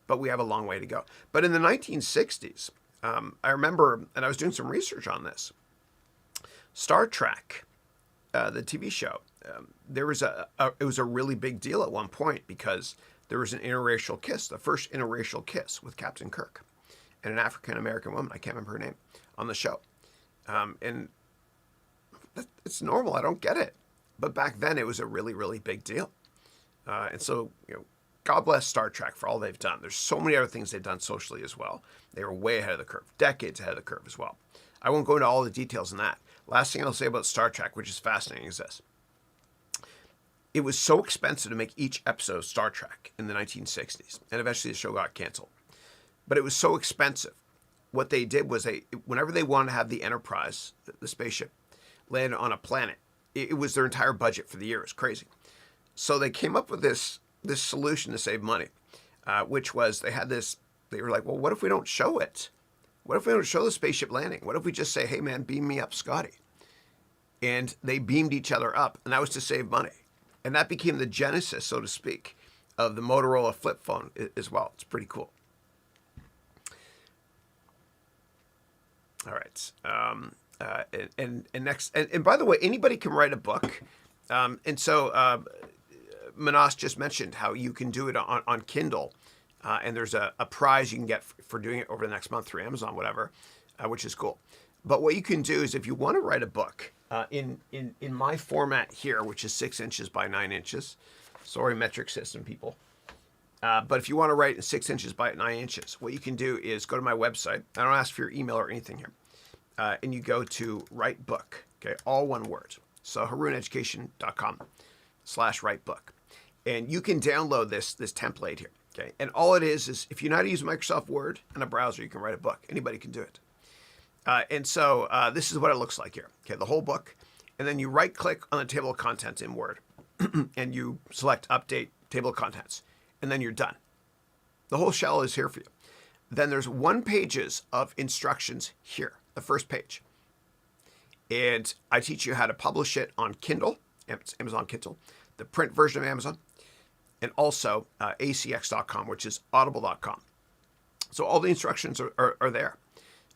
but we have a long way to go. But in the 1960s, I remember, and I was doing some research on this, Star Trek, the TV show, there was it was a really big deal at one point because there was an interracial kiss, the first interracial kiss with Captain Kirk and an African-American woman, I can't remember her name, on the show. And it's normal, I don't get it. But back then it was a really, really big deal. And so, God bless Star Trek for all they've done. There's so many other things they've done socially as well. They were way ahead of the curve, decades ahead of the curve as well. I won't go into all the details on that. Last thing I'll say about Star Trek, which is fascinating, is this. It was so expensive to make each episode of Star Trek in the 1960s, and eventually the show got canceled. But it was so expensive. What they did was whenever they wanted to have the Enterprise, the spaceship, land on a planet, it was their entire budget for the year. It was crazy. So they came up with this solution to save money, which was they were like, well, what if we don't show it? What if we don't show the spaceship landing? What if we just say, hey man, beam me up, Scotty? And they beamed each other up, and that was to save money. And that became the genesis, so to speak, of the Motorola flip phone as well. It's pretty cool. All right. And next, and by the way, anybody can write a book. And so Manas just mentioned how you can do it on Kindle. And there's a prize you can get for doing it over the next month through Amazon, whatever, which is cool. But what you can do is if you want to write a book in my format here, which is 6 inches by 9 inches, sorry, metric system people. But if you want to write in 6 inches by 9 inches, what you can do is go to my website. I don't ask for your email or anything here. And you go to write book, okay, all one word. So harouneducation.com/write book. And you can download this template here, okay? And all it is if you know how to use Microsoft Word and a browser, you can write a book. Anybody can do it. And so this is what it looks like here, okay, the whole book. And then you right-click on the table of contents in Word, and you select Update Table of Contents, and then you're done. The whole shell is here for you. Then there's 1 page of instructions here, the first page. And I teach you how to publish it on Kindle, Amazon Kindle, the print version of Amazon, and also acx.com, which is audible.com. So all the instructions are there.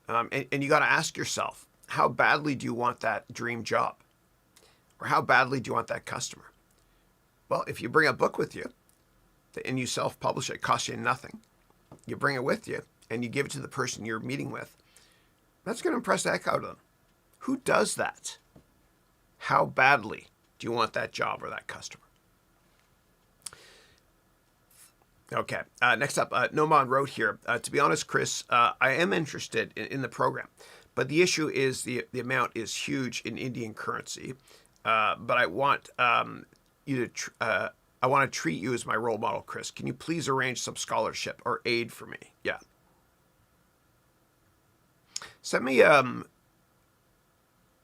And you got to ask yourself, how badly do you want that dream job? Or how badly do you want that customer? Well, if you bring a book with you and you self-publish it, it costs you nothing. You bring it with you and you give it to the person you're meeting with. That's going to impress the heck out of them. Who does that? How badly do you want that job or that customer? Okay, next up, Noman wrote here, to be honest, Chris, I am interested in the program, but the issue is the amount is huge in Indian currency, but I want you to, I want to treat you as my role model, Chris. Can you please arrange some scholarship or aid for me? Yeah. Send me,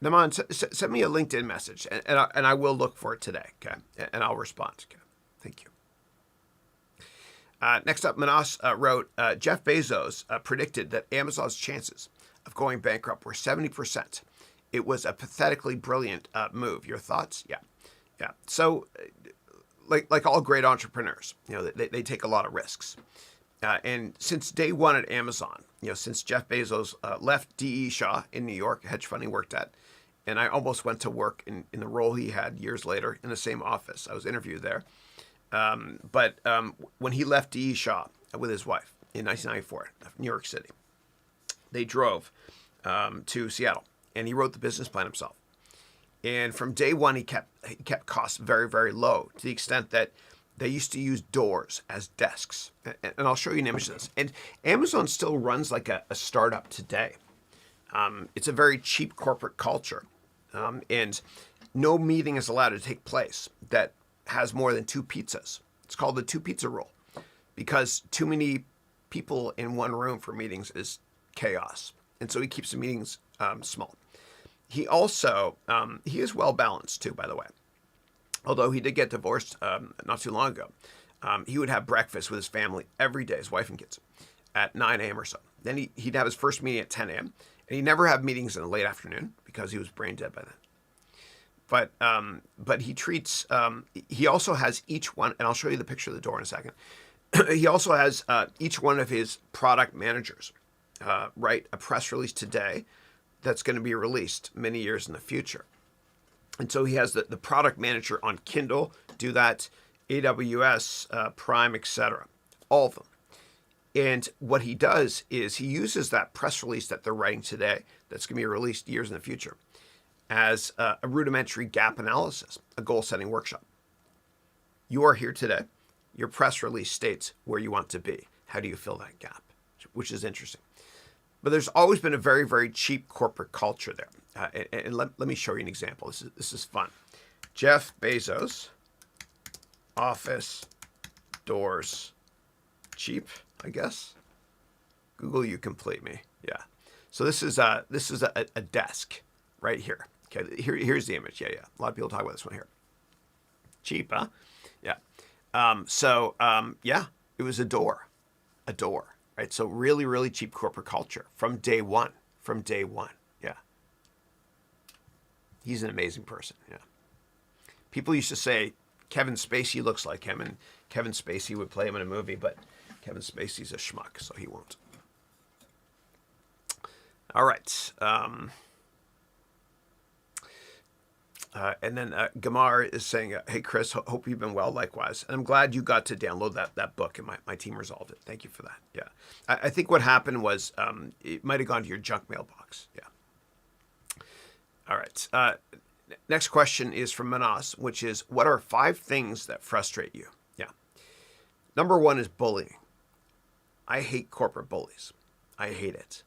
Naman, send me a LinkedIn message, and I will look for it today, okay? And I'll respond, okay? Thank you. Next up, Manas wrote, Jeff Bezos predicted that Amazon's chances of going bankrupt were 70%. It was a pathetically brilliant move. Your thoughts? Yeah. So, like all great entrepreneurs, they take a lot of risks. And since day one at Amazon, since Jeff Bezos left D.E. Shaw in New York, a hedge fund he worked at, and I almost went to work in the role he had years later in the same office. I was interviewed there. But when he left D.E. Shaw with his wife in 1994, New York City, they drove to Seattle, and he wrote the business plan himself. And from day one, he kept costs very, very low, to the extent that they used to use doors as desks. And I'll show you an image of this. And Amazon still runs like a startup today. It's a very cheap corporate culture, and no meeting is allowed to take place that has more than 2 pizzas. It's called the 2 pizza rule, because too many people in one room for meetings is chaos. And so he keeps the meetings small. He also, he is well balanced too, by the way. Although he did get divorced not too long ago. He would have breakfast with his family every day, his wife and kids, at 9 a.m. or so. Then he'd have his first meeting at 10 a.m. And he'd never have meetings in the late afternoon because he was brain dead by then. But he treats, he also has each one, and I'll show you the picture of the door in a second. he also has each one of his product managers write a press release today that's going to be released many years in the future. And so he has the product manager on Kindle do that, AWS, Prime, etc., all of them. And what he does is he uses that press release that they're writing today that's going to be released years in the future as a rudimentary gap analysis, a goal-setting workshop. You are here today. Your press release states where you want to be. How do you fill that gap? Which is interesting. But there's always been a very, very cheap corporate culture there. And let me show you an example. This is fun. Jeff Bezos, office, doors, cheap, I guess. Google, you complete me. Yeah. So this is a desk right here. Okay. Here's the image. Yeah. A lot of people talk about this one here. Cheap, huh? Yeah. Yeah, it was a door, right? So really, really cheap corporate culture from day one. Yeah. He's an amazing person. Yeah. People used to say Kevin Spacey looks like him, and Kevin Spacey would play him in a movie, but Kevin Spacey's a schmuck, so he won't. All right. And then Gamar is saying, hey, Chris, hope you've been well, likewise. And I'm glad you got to download that book, and my team resolved it. Thank you for that. Yeah. I think what happened was it might have gone to your junk mailbox. Yeah. All right. Next question is from Manas, which is, what are 5 things that frustrate you? Yeah. Number 1 is bullying. I hate corporate bullies. I hate it.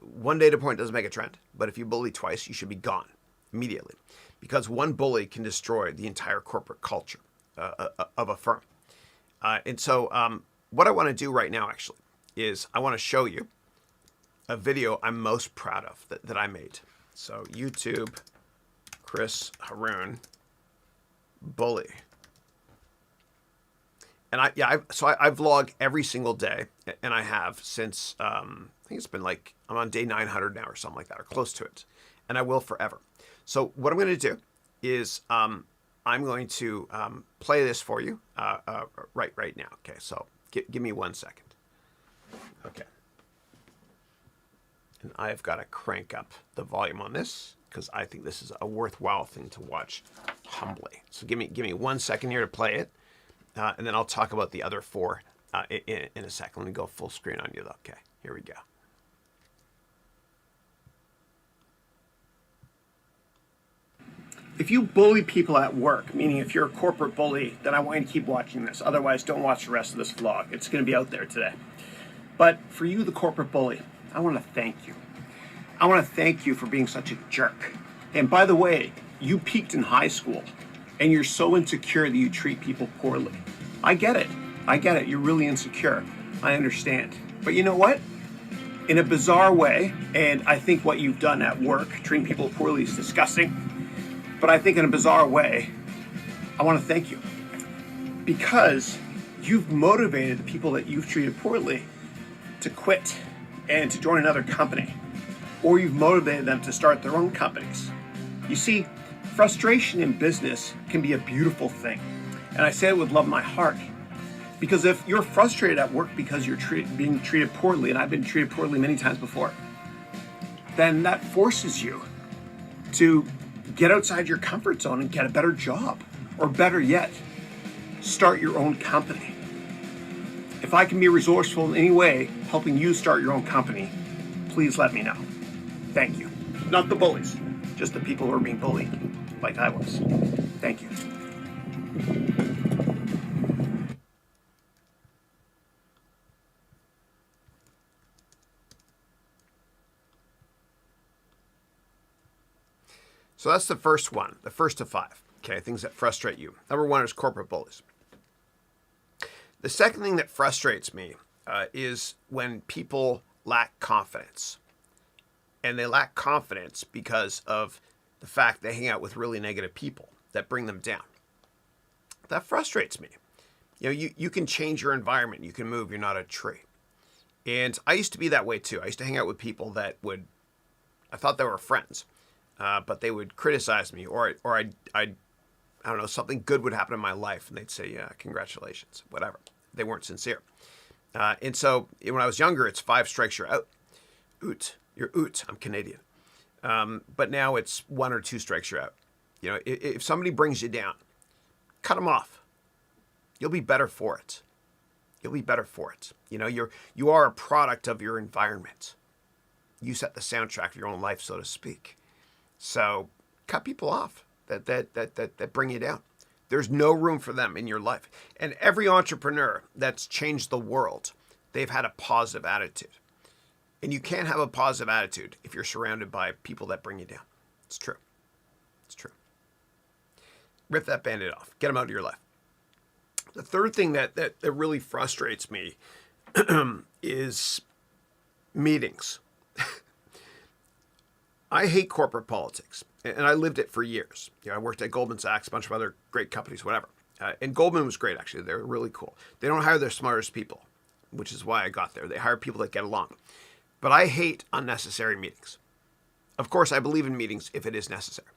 One data point doesn't make a trend, but if you bully twice, you should be gone immediately, because one bully can destroy the entire corporate culture of a firm. And so what I want to do right now, actually, is I want to show you a video I'm most proud of that I made. So YouTube, Chris Haroun, bully. And I vlog every single day, and I have since, I think it's been like, I'm on day 900 now or something like that, or close to it. And I will forever. So what I'm going to do is I'm going to play this for you right now. Okay, so give me 1 second. Okay. And I've got to crank up the volume on this because I think this is a worthwhile thing to watch humbly. So give me 1 second here to play it, and then I'll talk about the other 4 in a second. Let me go full screen on you, though. Okay, here we go. If you bully people at work, meaning if you're a corporate bully, then I want you to keep watching this. Otherwise, don't watch the rest of this vlog. It's going to be out there today. But for you, the corporate bully, I want to thank you. I want to thank you for being such a jerk. And by the way, you peaked in high school, and you're so insecure that you treat people poorly. I get it. You're really insecure. I understand. But you know what? In a bizarre way, and I think what you've done at work, treating people poorly, is disgusting. But I think in a bizarre way, I want to thank you, because you've motivated the people that you've treated poorly to quit and to join another company, or you've motivated them to start their own companies. You see, frustration in business can be a beautiful thing. And I say it with love in my heart, because if you're frustrated at work because you're being treated poorly, and I've been treated poorly many times before, then that forces you to get outside your comfort zone and get a better job, or better yet, start your own company. If I can be resourceful in any way, helping you start your own company, please let me know. Thank you. Not the bullies, just the people who are being bullied, like I was. Thank you. So that's the first one, the first of 5. Okay, things that frustrate you. Number 1 is corporate bullies. The second thing that frustrates me is when people lack confidence. And they lack confidence because of the fact they hang out with really negative people that bring them down. That frustrates me. You can change your environment. You can move. You're not a tree. And I used to be that way too. I used to hang out with people that I thought they were friends, but they would criticize me, or I don't know, something good would happen in my life, and they'd say, yeah, congratulations, whatever. they weren't sincere. And so when I was younger, it's 5 strikes, you're out. You're out. I'm Canadian. But now it's 1 or 2 strikes, you're out. You know, if somebody brings you down, cut them off. You'll be better for it. You'll be better for it. You know, you are a product of your environment. You set the soundtrack of your own life, so to speak. So cut people off that bring you down. There's no room for them in your life. And every entrepreneur that's changed the world, they've had a positive attitude. And you can't have a positive attitude if you're surrounded by people that bring you down. It's true. It's true. Rip that Band-Aid off. Get them out of your life. The third thing that really frustrates me is meetings. I hate corporate politics, and I lived it for years. You know, I worked at Goldman Sachs, a bunch of other great companies, whatever. And Goldman was great, actually. They were really cool. They don't hire their smartest people, which is why I got there. They hire people that get along. But I hate unnecessary meetings. Of course, I believe in meetings if it is necessary.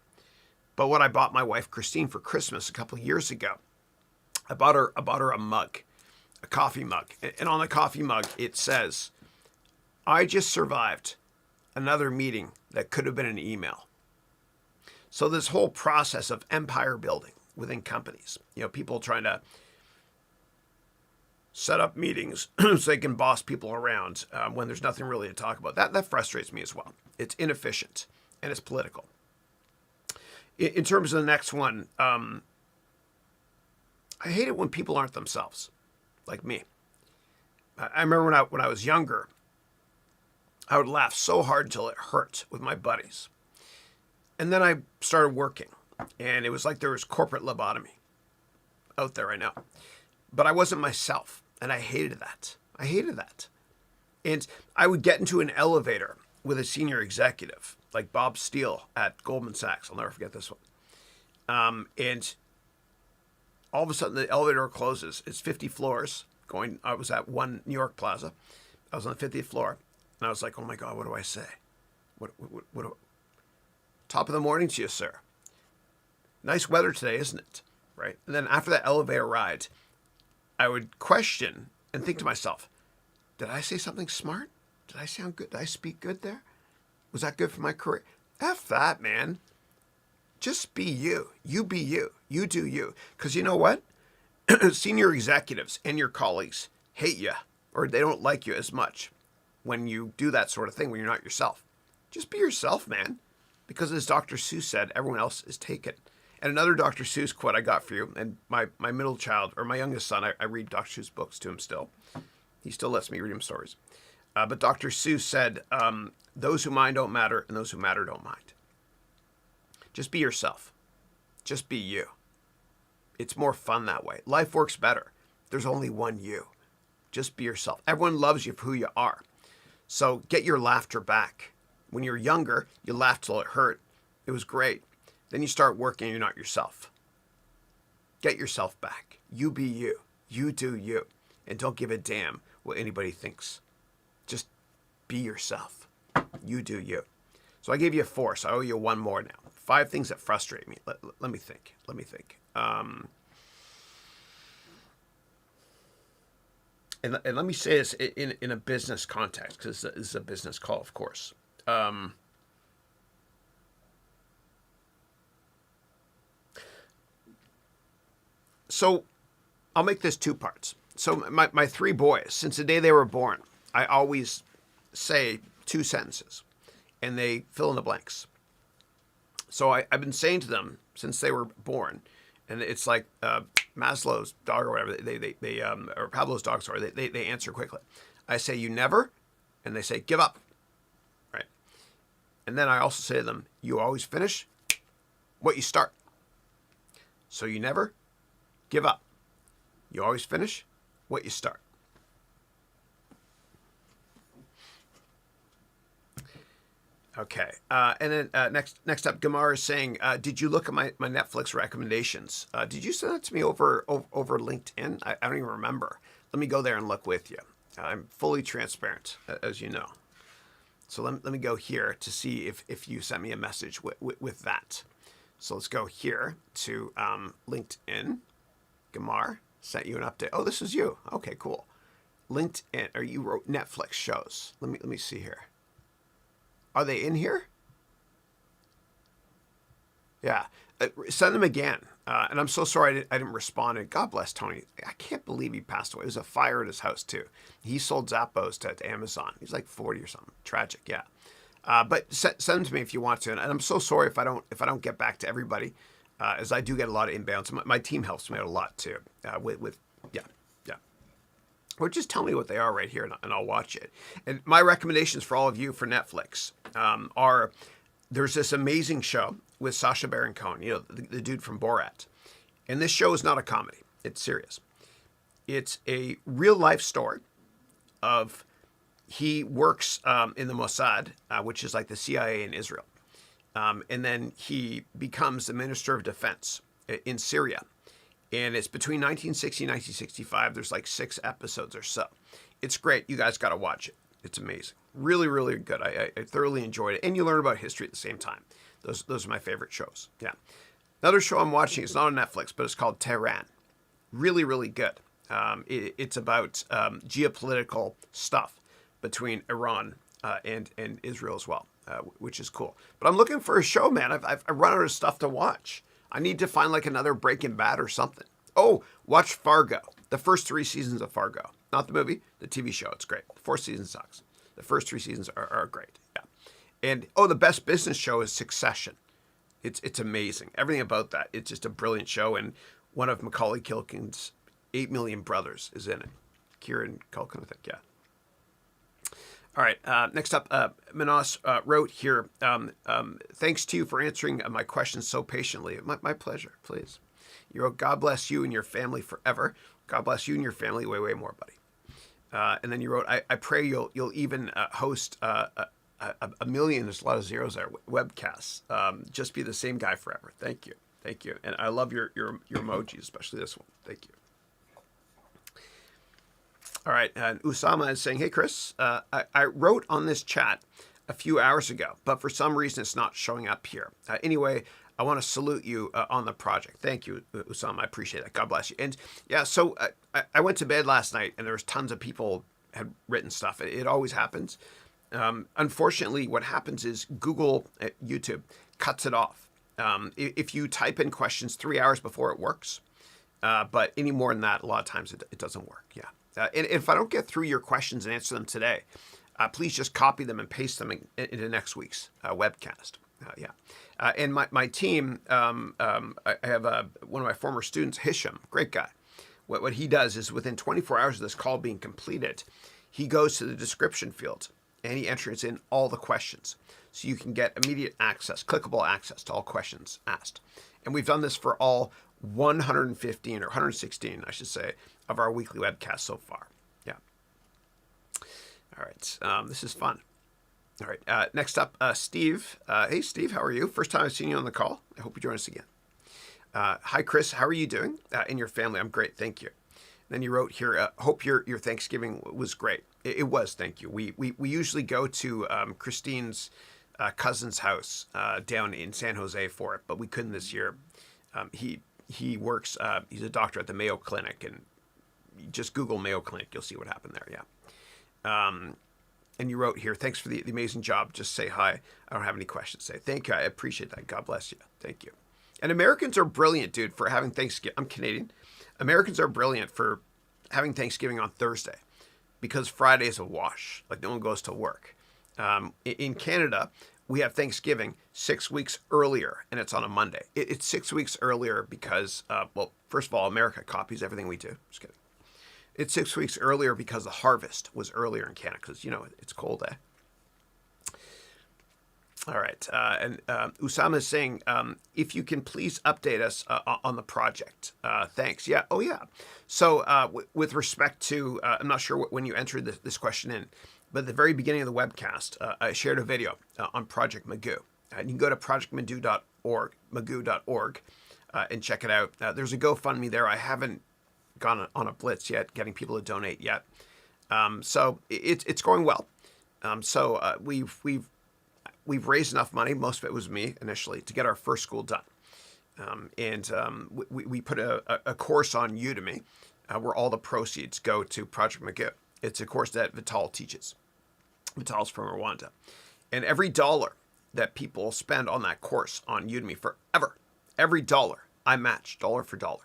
But what I bought my wife, Christine, for Christmas a couple of years ago, I bought her a mug, a coffee mug. And on the coffee mug, it says, I just survived another meeting that could have been an email. So this whole process of empire building within companies, you know, people trying to set up meetings so they can boss people around when there's nothing really to talk about. That frustrates me as well. It's inefficient and it's political. In terms of the next one, I hate it when people aren't themselves, like me. I remember when I was younger, I would laugh so hard until it hurt with my buddies. And then I started working, and it was like there was corporate lobotomy out there right now. But I wasn't myself, and I hated that. I hated that. And I would get into an elevator with a senior executive, like Bob Steele at Goldman Sachs. I'll never forget this one. And all of a sudden, the elevator closes. It's 50 floors. I was at One New York Plaza. I was on the 50th floor. And I was like, oh my God, what do I say? What top of the morning to you, sir. Nice weather today, isn't it? Right? And then after that elevator ride, I would question and think to myself, did I say something smart? Did I sound good? Did I speak good there? Was that good for my career? F that, man. Just be you. You be you. You do you. Because you know what? Senior executives and your colleagues hate you, or they don't like you as much when you do that sort of thing, when you're not yourself. Just be yourself, man. Because as Dr. Seuss said, everyone else is taken. And another Dr. Seuss quote I got for you, and my middle child, or my youngest son, I read Dr. Seuss books to him still. He still lets me read him stories. But Dr. Seuss said, those who mind don't matter, and those who matter don't mind. Just be yourself. Just be you. It's more fun that way. Life works better. There's only one you. Just be yourself. Everyone loves you for who you are. So get your laughter back. When you're younger, you laughed till it hurt. It was great. Then you start working and you're not yourself. Get yourself back. You be you. You do you. And don't give a damn what anybody thinks. Just be yourself. You do you. So I gave you 4, so I owe you 1 more now. 5 things that frustrate me. Let me think. And let me say this in a business context, because this is a business call, of course. So I'll make this 2 parts. So my 3 boys, since the day they were born, I always say 2 sentences, and they fill in the blanks. So I've been saying to them since they were born, and it's like Maslow's dog or whatever, they or Pavlov's dog, sorry, they answer quickly. I say, you never, and they say, give up, right? And then I also say to them, you always finish what you start. So you never give up. You always finish what you start. Okay, and then next up, Gamar is saying, did you look at my Netflix recommendations? Did you send that to me over LinkedIn? I don't even remember. Let me go there and look with you. I'm fully transparent, as you know. So let me go here to see if you sent me a message with that. So let's go here to LinkedIn, Gamar. Sent you an update. Oh, this is you. Okay, cool. LinkedIn, or you wrote Netflix shows. Let me see here. Are they in here? Yeah. Send them again. And I'm so sorry I didn't respond. And God bless Tony. I can't believe he passed away. It was a fire at his house, too. He sold Zappos to Amazon. He's like 40 or something. Tragic, yeah. But send them to me if you want to. And I'm so sorry if I don't get back to everybody, as I do get a lot of inbounds. My team helps me out a lot, too, yeah. Or just tell me what they are right here, and I'll watch it. And my recommendations for all of you for Netflix are, there's this amazing show with Sasha Baron Cohen, the dude from Borat. And this show is not a comedy. It's serious. It's a real life story of, he works in the Mossad, which is like the CIA in Israel. And then he becomes the Minister of Defense in Syria. And it's between 1960 and 1965. There's like 6 episodes or so. It's great. You guys got to watch it. It's amazing. Really, really good. I thoroughly enjoyed it. And you learn about history at the same time. Those are my favorite shows. Yeah. Another show I'm watching, it's not on Netflix, but it's called Tehran. Really, really good. It's about geopolitical stuff between Iran and Israel as well, which is cool. But I'm looking for a show, man. I've run out of stuff to watch. I need to find like another Breaking Bad or something. Oh, watch Fargo. The first 3 seasons of Fargo. Not the movie, the TV show. It's great. 4th season sucks. The first 3 seasons are great. Yeah. And the best business show is Succession. It's amazing. Everything about that. It's just a brilliant show. And one of Macaulay Culkin's 8 Million Brothers is in it. Kieran Culkin, I think. Yeah. All right. Next up, Manos wrote here, thanks to you for answering my questions so patiently. My pleasure, please. You wrote, God bless you and your family forever. God bless you and your family way, way more, buddy. And then you wrote, I pray you'll even host a million, there's a lot of zeros there, webcasts. Just be the same guy forever. Thank you. Thank you. And I love your emojis, especially this one. Thank you. All right, and Usama is saying, hey, Chris, I wrote on this chat a few hours ago, but for some reason it's not showing up here. Anyway, I want to salute you on the project. Thank you, Usama. I appreciate it. God bless you. And yeah, so I went to bed last night and there was tons of people had written stuff. It always happens. Unfortunately, what happens is Google, YouTube, cuts it off. If you type in questions 3 hours before it works, but any more than that, a lot of times it doesn't work. Yeah. And if I don't get through your questions and answer them today, please just copy them and paste them into next week's webcast. And my team, I have one of my former students, Hisham, great guy. What he does is within 24 hours of this call being completed, he goes to the description field and he enters in all the questions. So you can get immediate access, clickable access to all questions asked. And we've done this for all 115 or 116, I should say, of our weekly webcasts so far. Yeah. All right. This is fun. All right. Next up, Steve. Hey, Steve, how are you? First time I've seen you on the call. I hope you join us again. Hi, Chris. How are you doing? And your family? I'm great. Thank you. And then you wrote here, hope your Thanksgiving was great. It was. Thank you. We usually go to Christine's cousin's house down in San Jose for it, but we couldn't this year. He works, he's a doctor at the Mayo Clinic, and just Google Mayo Clinic, you'll see what happened there, yeah. And you wrote here, thanks for the amazing job. Just say hi. I don't have any questions to say. Thank you. I appreciate that. God bless you. Thank you. And Americans are brilliant, dude, for having Thanksgiving. I'm Canadian. Americans are brilliant for having Thanksgiving on Thursday because Friday is a wash. Like no one goes to work. In Canada, we have Thanksgiving 6 weeks earlier, and it's on a Monday. It's 6 weeks earlier because, well, first of all, America copies everything we do. Just kidding. It's 6 weeks earlier because the harvest was earlier in Canada because, you know, it's cold, eh? All right. And Usama is saying, if you can please update us on the project. Thanks. Yeah. Oh, yeah. So with respect to, I'm not sure when you entered this question in, but at the very beginning of the webcast, I shared a video on Project Magoo. You can go to projectmagoo.org, magoo.org, and check it out. There's a GoFundMe there. I haven't gone on a blitz yet, getting people to donate yet. So it's going well. So we've raised enough money. Most of it was me initially to get our first school done. And we put a course on Udemy where all the proceeds go to Project McGill. It's a course that Vital teaches. Vital's from Rwanda. And every dollar that people spend on that course on Udemy forever, every dollar I match dollar for dollar.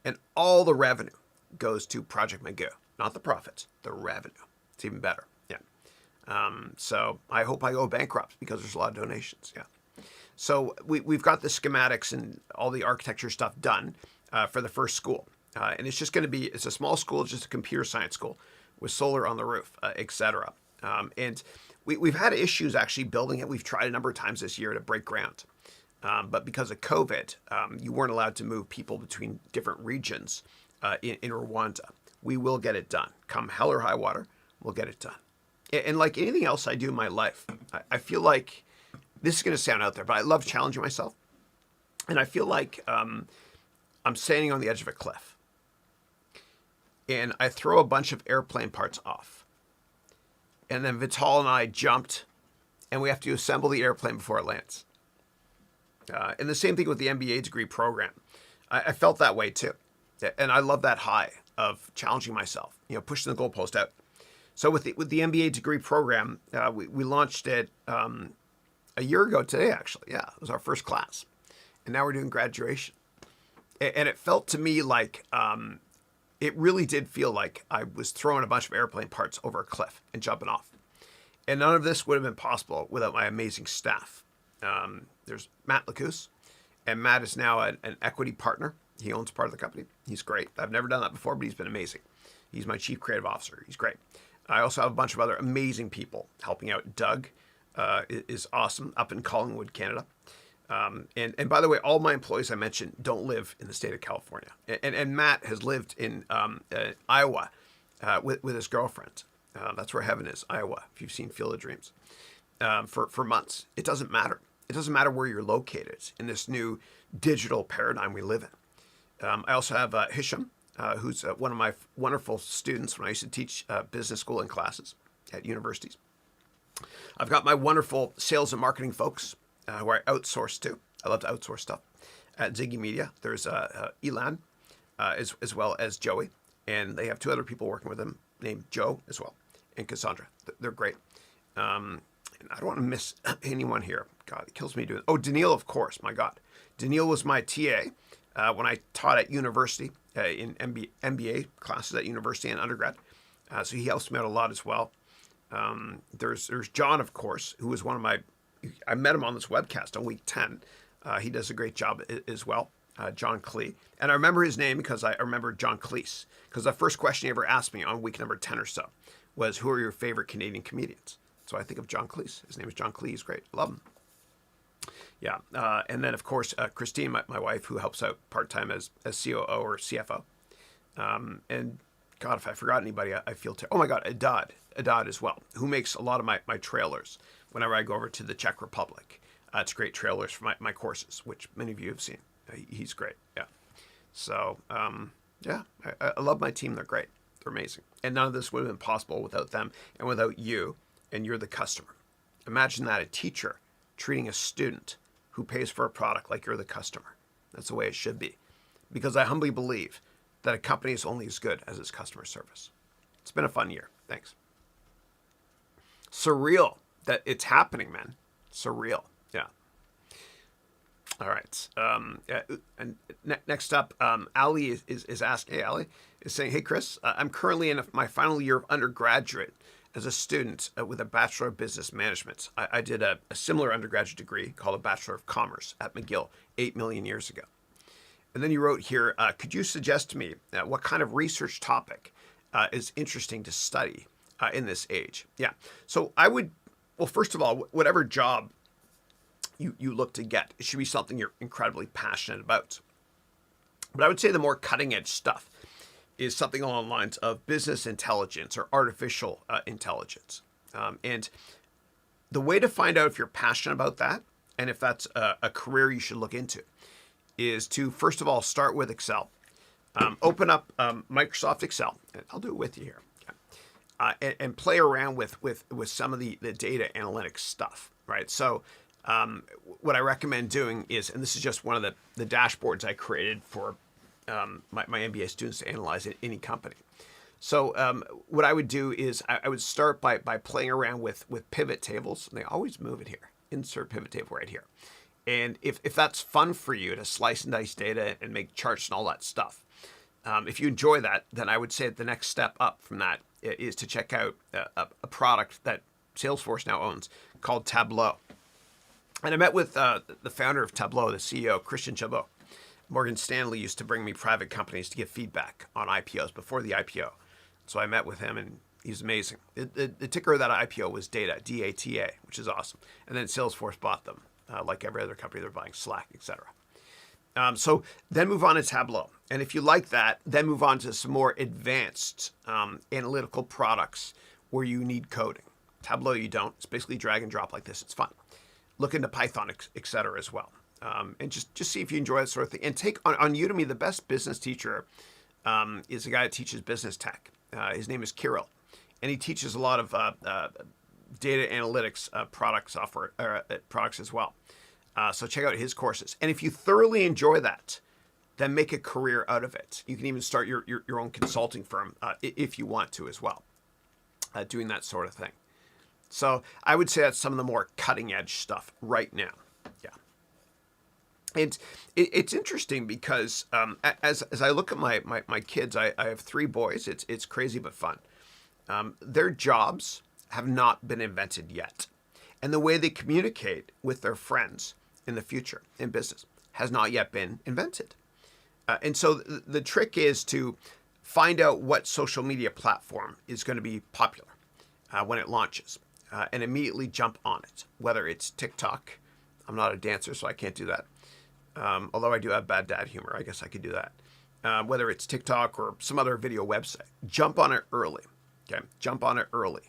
And all the revenue goes to Project McGill, not the profits, the revenue. It's even better. Yeah. So I hope I go bankrupt because there's a lot of donations. Yeah. So we've got the schematics and all the architecture stuff done for the first school. And it's just going to be, it's a small school, it's just a computer science school with solar on the roof, etc. And we've had issues actually building it. We've tried a number of times this year to break ground. But because of COVID, you weren't allowed to move people between different regions in Rwanda. We will get it done. Come hell or high water, we'll get it done. And like anything else I do in my life, I feel like, this is going to sound out there, but I love challenging myself. And I feel like I'm standing on the edge of a cliff. And I throw a bunch of airplane parts off. And then Vital and I jumped, and we have to assemble the airplane before it lands. And the same thing with the MBA degree program. I felt that way too. And I love that high of challenging myself, pushing the goalpost out. So with the MBA degree program, we launched it a year ago today, actually. Yeah, it was our first class. And now we're doing graduation. And it felt to me like, it really did feel like I was throwing a bunch of airplane parts over a cliff and jumping off. And none of this would have been possible without my amazing staff. There's Matt Lacus, and Matt is now an equity partner. He owns part of the company. He's great. I've never done that before, but he's been amazing. He's my chief creative officer. He's great. I also have a bunch of other amazing people helping out. Doug is awesome up in Collingwood, Canada. And by the way, all my employees I mentioned don't live in the state of California. And Matt has lived in Iowa with his girlfriend. That's where heaven is, Iowa, if you've seen Field of Dreams, for months. It doesn't matter. It doesn't matter where you're located in this new digital paradigm we live in. I also have Hisham, who's one of my wonderful students when I used to teach business school and classes at universities. I've got my wonderful sales and marketing folks who I outsource to. I love to outsource stuff. At Ziggy Media, there's Elan, as well as Joey. And they have two other people working with them named Joe as well, and Cassandra. They're great. And I don't want to miss anyone here. God, it kills me doing it. Oh, Daniil, of course. My God. Daniil was my TA when I taught at university in MBA classes at university and undergrad. So he helps me out a lot as well. There's John, of course, who was one of my, I met him on this webcast on week 10. He does a great job as well, John Clee. And I remember his name because I remember John Cleese, because the first question he ever asked me on week number 10 or so was, who are your favorite Canadian comedians? So I think of John Cleese. His name is John Clee. He's great. I love him. Yeah. And then, of course, Christine, my wife, who helps out part-time as COO or CFO. And God, if I forgot anybody, I feel terrible. Oh my God, Adad as well, who makes a lot of my trailers whenever I go over to the Czech Republic. It's great trailers for my courses, which many of you have seen. He's great. Yeah. So, yeah, I love my team. They're great. They're amazing. And none of this would have been possible without them and without you, and you're the customer. Imagine that, a teacher treating a student who pays for a product like you're the customer. That's the way it should be. Because I humbly believe that a company is only as good as its customer service. It's been a fun year. Thanks. Surreal that it's happening, man. Surreal. Yeah. All right. And next up, Ali is asking, hey, Ali, is saying, hey, Chris, I'm currently in my final year of undergraduate as a student with a Bachelor of Business Management. I did a similar undergraduate degree called a Bachelor of Commerce at McGill 8 million years ago. And then you wrote here, could you suggest to me what kind of research topic is interesting to study in this age? Yeah. So I would, well, first of all, whatever job you look to get, it should be something you're incredibly passionate about. But I would say the more cutting edge stuff is something along the lines of business intelligence or artificial intelligence. And the way to find out if you're passionate about that and if that's a career you should look into is to, first of all, start with Excel. Open up Microsoft Excel. And I'll do it with you here. Okay. And play around with some of the data analytics stuff, right? So what I recommend doing is, and this is just one of the dashboards I created for my MBA students to analyze any company. So what I would do is I would start by playing around with pivot tables. And they always move it here. Insert pivot table right here. And if that's fun for you to slice and dice data and make charts and all that stuff, if you enjoy that, then I would say the next step up from that is to check out a product that Salesforce now owns called Tableau. And I met with the founder of Tableau, the CEO, Christian Chabot. Morgan Stanley used to bring me private companies to give feedback on IPOs before the IPO. So I met with him, and he's amazing. The ticker of that IPO was Data, D-A-T-A, which is awesome. And then Salesforce bought them. Like every other company, they're buying Slack, etc. So then move on to Tableau. And if you like that, then move on to some more advanced analytical products where you need coding. Tableau, you don't. It's basically drag and drop like this. It's fun. Look into Python, etc. as well. And just see if you enjoy that sort of thing. And take on Udemy, the best business teacher is a guy that teaches business tech. His name is Kirill. And he teaches a lot of data analytics products as well. So check out his courses. And if you thoroughly enjoy that, then make a career out of it. You can even start your own consulting firm if you want to as well, doing that sort of thing. So I would say that's some of the more cutting edge stuff right now. Yeah. And it's interesting because as I look at my kids, I have 3 boys. It's crazy but fun. Their jobs have not been invented yet. And the way they communicate with their friends in the future in business has not yet been invented. And so the trick is to find out what social media platform is going to be popular when it launches and immediately jump on it, whether it's TikTok. I'm not a dancer, so I can't do that. Although I do have bad dad humor, I guess I could do that. Whether it's TikTok or some other video website, jump on it early. Okay, jump on it early.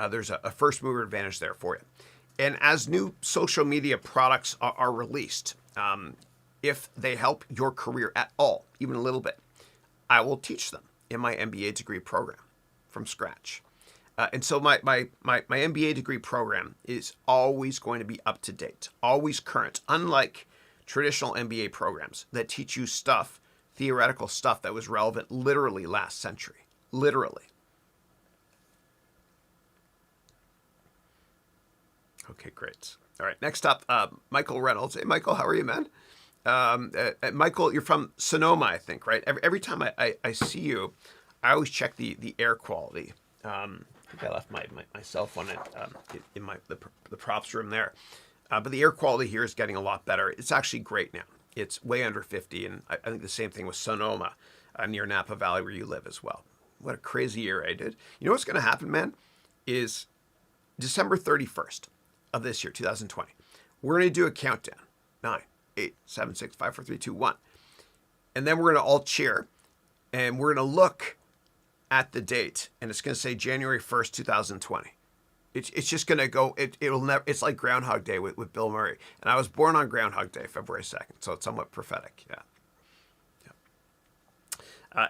There's a first mover advantage there for you. And as new social media products are released, if they help your career at all, even a little bit, I will teach them in my MBA degree program from scratch. And so my MBA degree program is always going to be up to date, always current, unlike traditional MBA programs that teach you stuff, theoretical stuff that was relevant literally last century. Literally. Okay, great. All right, next up, Michael Reynolds. Hey, Michael, how are you, man? Michael, you're from Sonoma, I think, right? Every time I see you, I always check the air quality. I think I left my cell phone in the props room there. But the air quality here is getting a lot better. It's actually great now. It's way under 50, and I think the same thing with Sonoma, near Napa Valley where you live as well. What a crazy year I did. You know what's going to happen, man, is December 31st of this year, 2020. We're going to do a countdown. 9, 8, 7, 6, 5, 4, 3, 2, 1. And then we're going to all cheer, and we're going to look at the date, and it's going to say January 1st, 2020. It's just going to go, it'll never, it's like Groundhog Day with Bill Murray. And I was born on Groundhog Day, February 2nd, so it's somewhat prophetic. Yeah.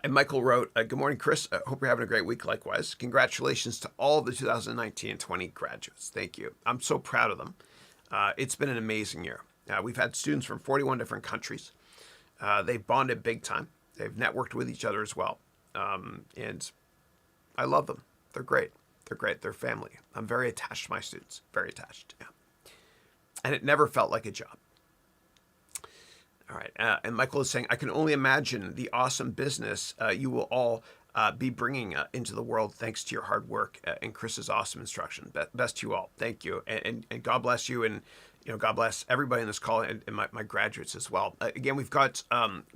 And Michael wrote, good morning, Chris. Hope you're having a great week likewise. Congratulations to all the 2019 and 20 graduates. Thank you. I'm so proud of them. It's been an amazing year. We've had students from 41 different countries. They've bonded big time. They've networked with each other as well. And I love them. They're great. They're great. They're family. I'm very attached to my students. Very attached. Yeah. And it never felt like a job. All right. And Michael is saying, I can only imagine the awesome business you will all be bringing into the world thanks to your hard work and Chris's awesome instruction. Best to you all. Thank you. And God bless you. And God bless everybody in this call and my graduates as well. Again, we've got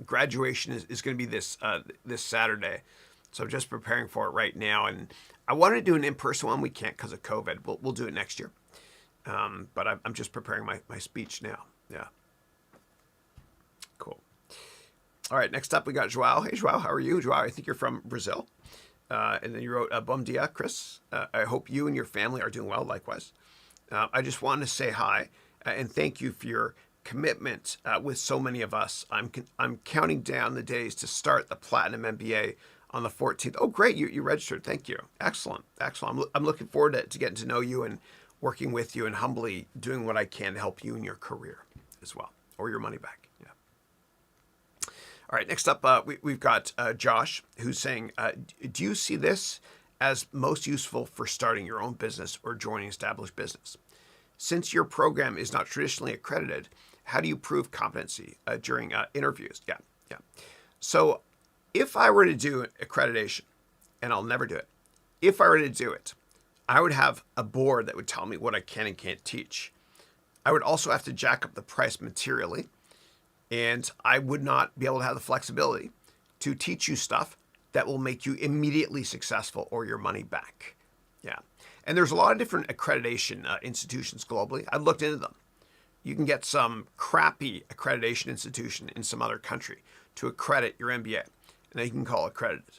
graduation is going to be this Saturday. So I'm just preparing for it right now. And I wanted to do an in-person one. We can't because of COVID. We'll do it next year. But I'm just preparing my speech now. Yeah. Cool. All right, next up we got Joao. Hey, Joao, how are you? Joao, I think you're from Brazil. And then you wrote, bom dia, Chris. I hope you and your family are doing well, likewise. I just wanted to say hi and thank you for your commitment with so many of us. I'm counting down the days to start the Platinum MBA on the 14th. Oh, great, you registered. Thank you. Excellent. I'm looking forward to getting to know you and working with you and humbly doing what I can to help you in your career as well, or your money back. Yeah. All right, next up, we've got Josh, who's saying, do you see this as most useful for starting your own business or joining established business? Since your program is not traditionally accredited, how do you prove competency during interviews? Yeah. So if I were to do accreditation, and I'll never do it, if I were to do it, I would have a board that would tell me what I can and can't teach. I would also have to jack up the price materially, and I would not be able to have the flexibility to teach you stuff that will make you immediately successful or your money back. Yeah. And there's a lot of different accreditation institutions globally. I've looked into them. You can get some crappy accreditation institution in some other country to accredit your MBA, and then you can call it accredited.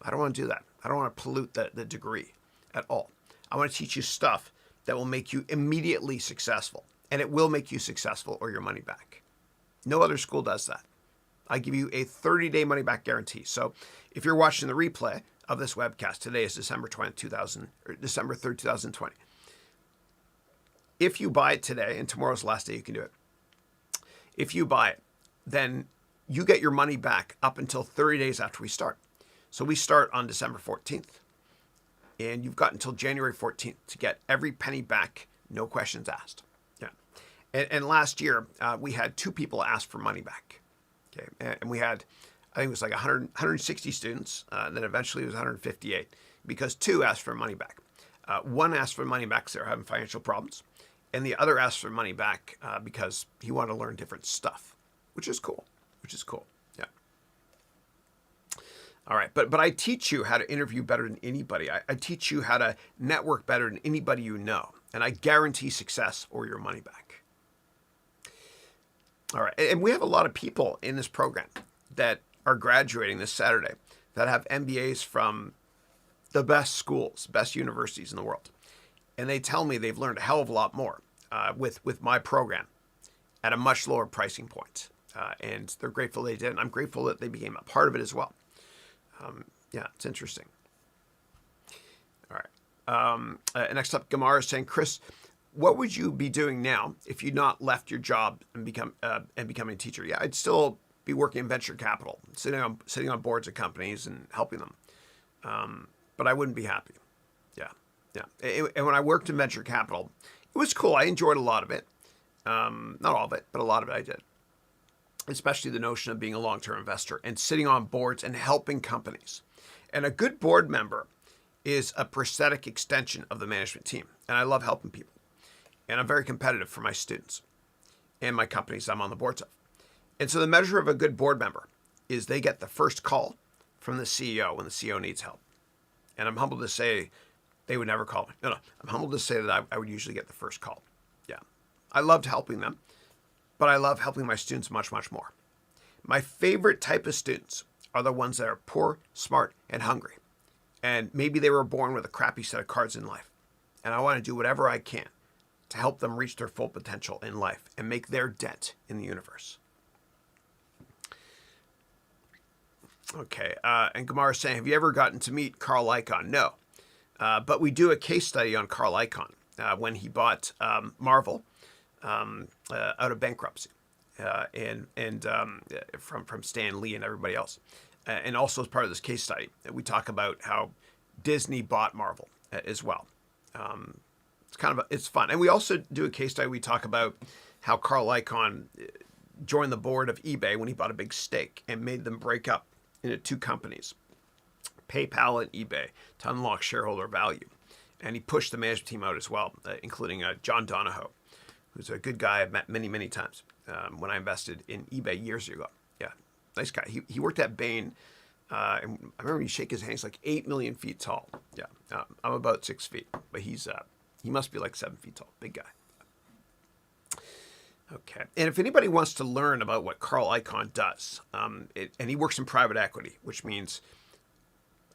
I don't want to do that. I don't want to pollute the degree at all. I want to teach you stuff that will make you immediately successful, and it will make you successful or your money back. No other school does that. I give you a 30-day money-back guarantee. So if you're watching the replay of this webcast, today is December 3rd, 2020. If you buy it today, and tomorrow's the last day you can do it, if you buy it, then you get your money back up until 30 days after we start. So we start on December 14th, and you've got until January 14th to get every penny back, no questions asked. Yeah. And last year, we had 2 people ask for money back. Okay. And we had, I think it was like 160 students, and then eventually it was 158 because 2 asked for money back. One asked for money back because they were having financial problems, and the other asked for money back because he wanted to learn different stuff, which is cool. Yeah. All right. But I teach you how to interview better than anybody. I teach you how to network better than anybody you know, and I guarantee success or your money back. All right. And we have a lot of people in this program that are graduating this Saturday that have MBAs from the best schools, best universities in the world. And they tell me they've learned a hell of a lot more with my program at a much lower pricing point. And they're grateful they did. And I'm grateful that they became a part of it as well. Yeah, it's interesting. All right. Next up, Gamar is saying, Chris, what would you be doing now if you'd not left your job and becoming a teacher? Yeah, I'd still be working in venture capital, sitting on boards of companies and helping them. But I wouldn't be happy. Yeah. And when I worked in venture capital, it was cool. I enjoyed a lot of it. Not all of it, but a lot of it I did. Especially the notion of being a long-term investor and sitting on boards and helping companies. And a good board member is a prosthetic extension of the management team. And I love helping people. And I'm very competitive for my students and my companies I'm on the boards of. And so the measure of a good board member is they get the first call from the CEO when the CEO needs help. And I'm humbled to say they would never call me. No, I'm humbled to say that I would usually get the first call. Yeah. I loved helping them, but I love helping my students much, much more. My favorite type of students are the ones that are poor, smart, and hungry. And maybe they were born with a crappy set of cards in life. And I want to do whatever I can to help them reach their full potential in life and make their dent in the universe. Okay, and Gamar is saying, have you ever gotten to meet Carl Icahn? No, but we do a case study on Carl Icahn when he bought Marvel out of bankruptcy, and from Stan Lee and everybody else, and also as part of this case study, we talk about how Disney bought Marvel as well. It's fun, and we also do a case study. We talk about how Carl Icahn joined the board of eBay when he bought a big stake and made them break up into 2 companies, PayPal and eBay, to unlock shareholder value. And he pushed the management team out as well, including John Donahoe, who's a good guy I've met many, many times when I invested in eBay years ago. Yeah, nice guy. He worked at Bain, and I remember he shake his hand. He's like 8 million feet tall. Yeah, I'm about 6 feet, but he must be like 7 feet tall. Big guy. Okay. And if anybody wants to learn about what Carl Icahn does, and he works in private equity, which means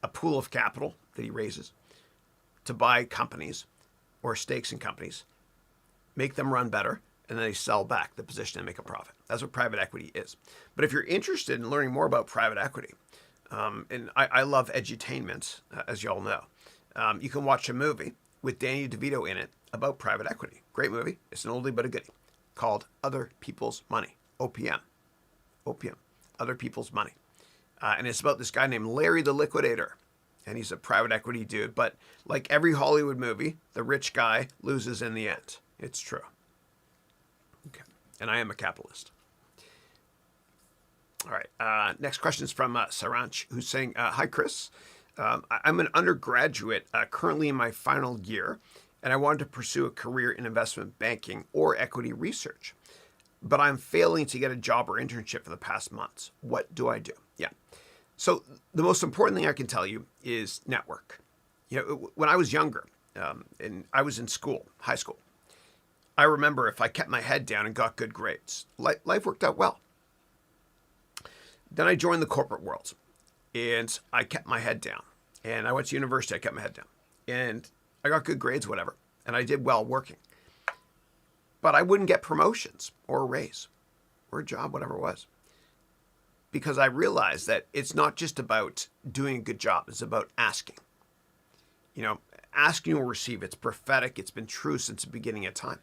a pool of capital that he raises to buy companies or stakes in companies, make them run better, and then they sell back the position and make a profit. That's what private equity is. But if you're interested in learning more about private equity, and I love edutainment, as you all know, you can watch a movie with Danny DeVito in it about private equity. Great movie. It's an oldie but a goodie, called Other People's Money, OPM. other people's money. And it's about this guy named Larry the Liquidator. And he's a private equity dude. But like every Hollywood movie, the rich guy loses in the end. It's true. Okay. And I am a capitalist. All right. Next question is from Saranch, who's saying, hi, Chris. I'm an undergraduate currently in my final year, and I wanted to pursue a career in investment banking or equity research. But I'm failing to get a job or internship for the past months. What do I do? Yeah. So the most important thing I can tell you is network. When I was younger, and I was in school, high school, I remember if I kept my head down and got good grades, life worked out well. Then I joined the corporate world, and I kept my head down. And I went to university, I kept my head down. And I got good grades, whatever, and I did well working. But I wouldn't get promotions or a raise or a job, whatever it was. Because I realized that it's not just about doing a good job. It's about asking. Asking will receive. It's prophetic. It's been true since the beginning of time.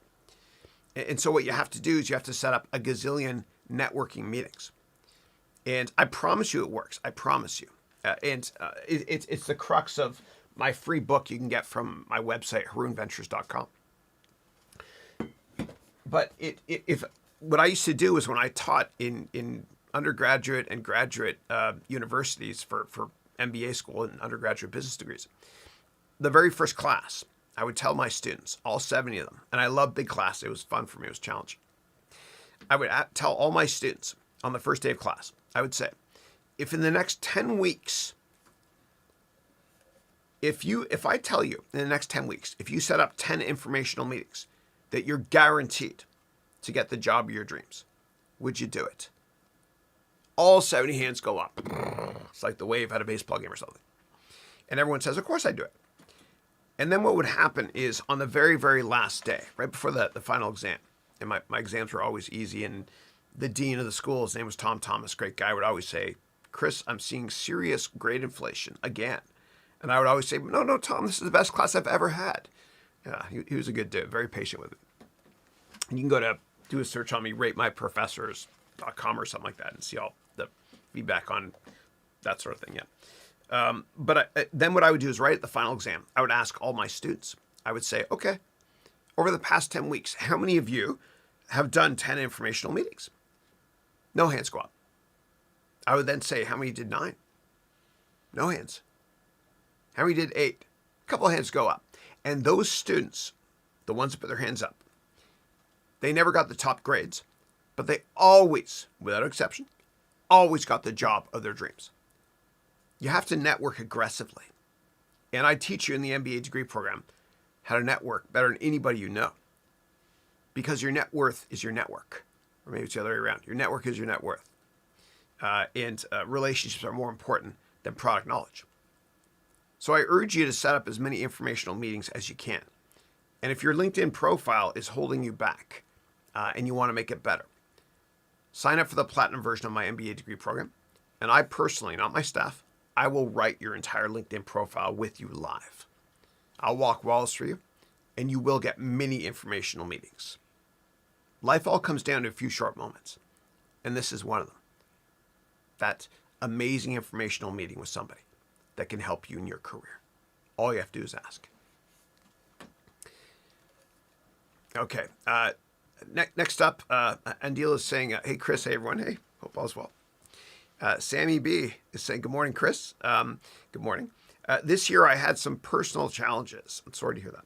And so what you have to do is you have to set up a gazillion networking meetings. And I promise you it works. I promise you. It's the crux of my free book you can get from my website, harounventures.com. But if what I used to do is when I taught in undergraduate and graduate universities for MBA school and undergraduate business degrees, the very first class, I would tell my students, all 70 of them, and I love big class. It was fun for me. It was challenging. I would tell all my students on the first day of class, I would say, if in the next 10 weeks, if I tell you in the next 10 weeks, if you set up 10 informational meetings, that you're guaranteed to get the job of your dreams, would you do it? All 70 hands go up. It's like the wave at a baseball game or something. And everyone says, of course I do it. And then what would happen is on the very, very last day, right before the final exam, and my exams were always easy, and the dean of the school, his name was Tom Thomas, great guy, would always say, Chris, I'm seeing serious grade inflation again. And I would always say, no, Tom, this is the best class I've ever had. Yeah, he was a good dude, very patient with it. And you can go to do a search on me, ratemyprofessors.com or something like that, and see all the feedback on that sort of thing, yeah. Then what I would do is right at the final exam, I would ask all my students. I would say, okay, over the past 10 weeks, how many of you have done 10 informational meetings? No hands go up. I would then say, how many did 9? No hands. How many did 8? A couple of hands go up. And those students, the ones that put their hands up, they never got the top grades, but they always, without exception, always got the job of their dreams. You have to network aggressively. And I teach you in the MBA degree program how to network better than anybody you know. Because your net worth is your network. Or maybe it's the other way around. Your network is your net worth. And relationships are more important than product knowledge. So I urge you to set up as many informational meetings as you can. And if your LinkedIn profile is holding you back and you want to make it better, sign up for the platinum version of my MBA degree program. And I personally, not my staff, I will write your entire LinkedIn profile with you live. I'll walk walls for you, and you will get many informational meetings. Life all comes down to a few short moments, and this is one of them. That amazing informational meeting with somebody that can help you in your career. All you have to do is ask. Okay, next up, Andila is saying, hey, Chris, hey, everyone, hey, hope all's well. Sammy B is saying, good morning, Chris. Good morning. This year I had some personal challenges. I'm sorry to hear that.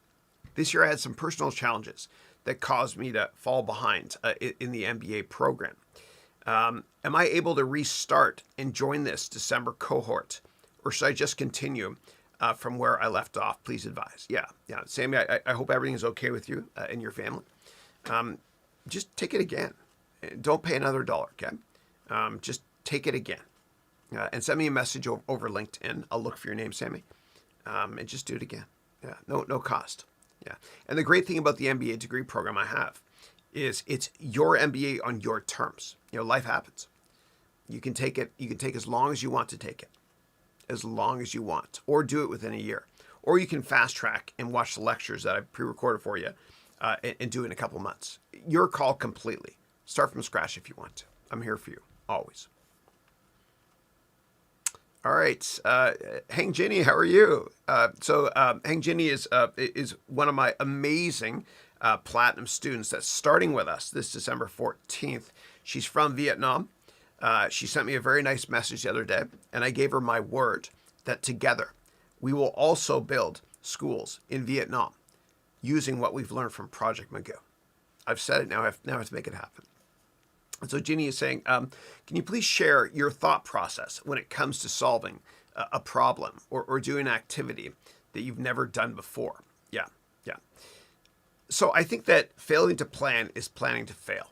This year I had some personal challenges that caused me to fall behind in the MBA program. Am I able to restart and join this December cohort? Or should I just continue from where I left off? Please advise. Yeah. Sammy, I hope everything is okay with you and your family. Just take it again. Don't pay another $1, okay? Just take it again. And send me a message over LinkedIn. I'll look for your name, Sammy. And just do it again. Yeah, no cost. Yeah. And the great thing about the MBA degree program I have is it's your MBA on your terms. Life happens. You can take it. You can take as long as you want to take it. As long as you want. Or do it within a year. Or you can fast track and watch the lectures that I've pre-recorded for you and do it in a couple months. Your call completely. Start from scratch if you want to. I'm here for you. Always. All right, Hang Ginny, how are you? Hang Ginny is one of my amazing platinum students that's starting with us this December 14th. She's from Vietnam. She sent me a very nice message the other day, and I gave her my word that together we will also build schools in Vietnam using what we've learned from Project Magoo. I've said it, now I have to make it happen. And so Ginny is saying, can you please share your thought process when it comes to solving a problem or doing an activity that you've never done before? Yeah. So I think that failing to plan is planning to fail.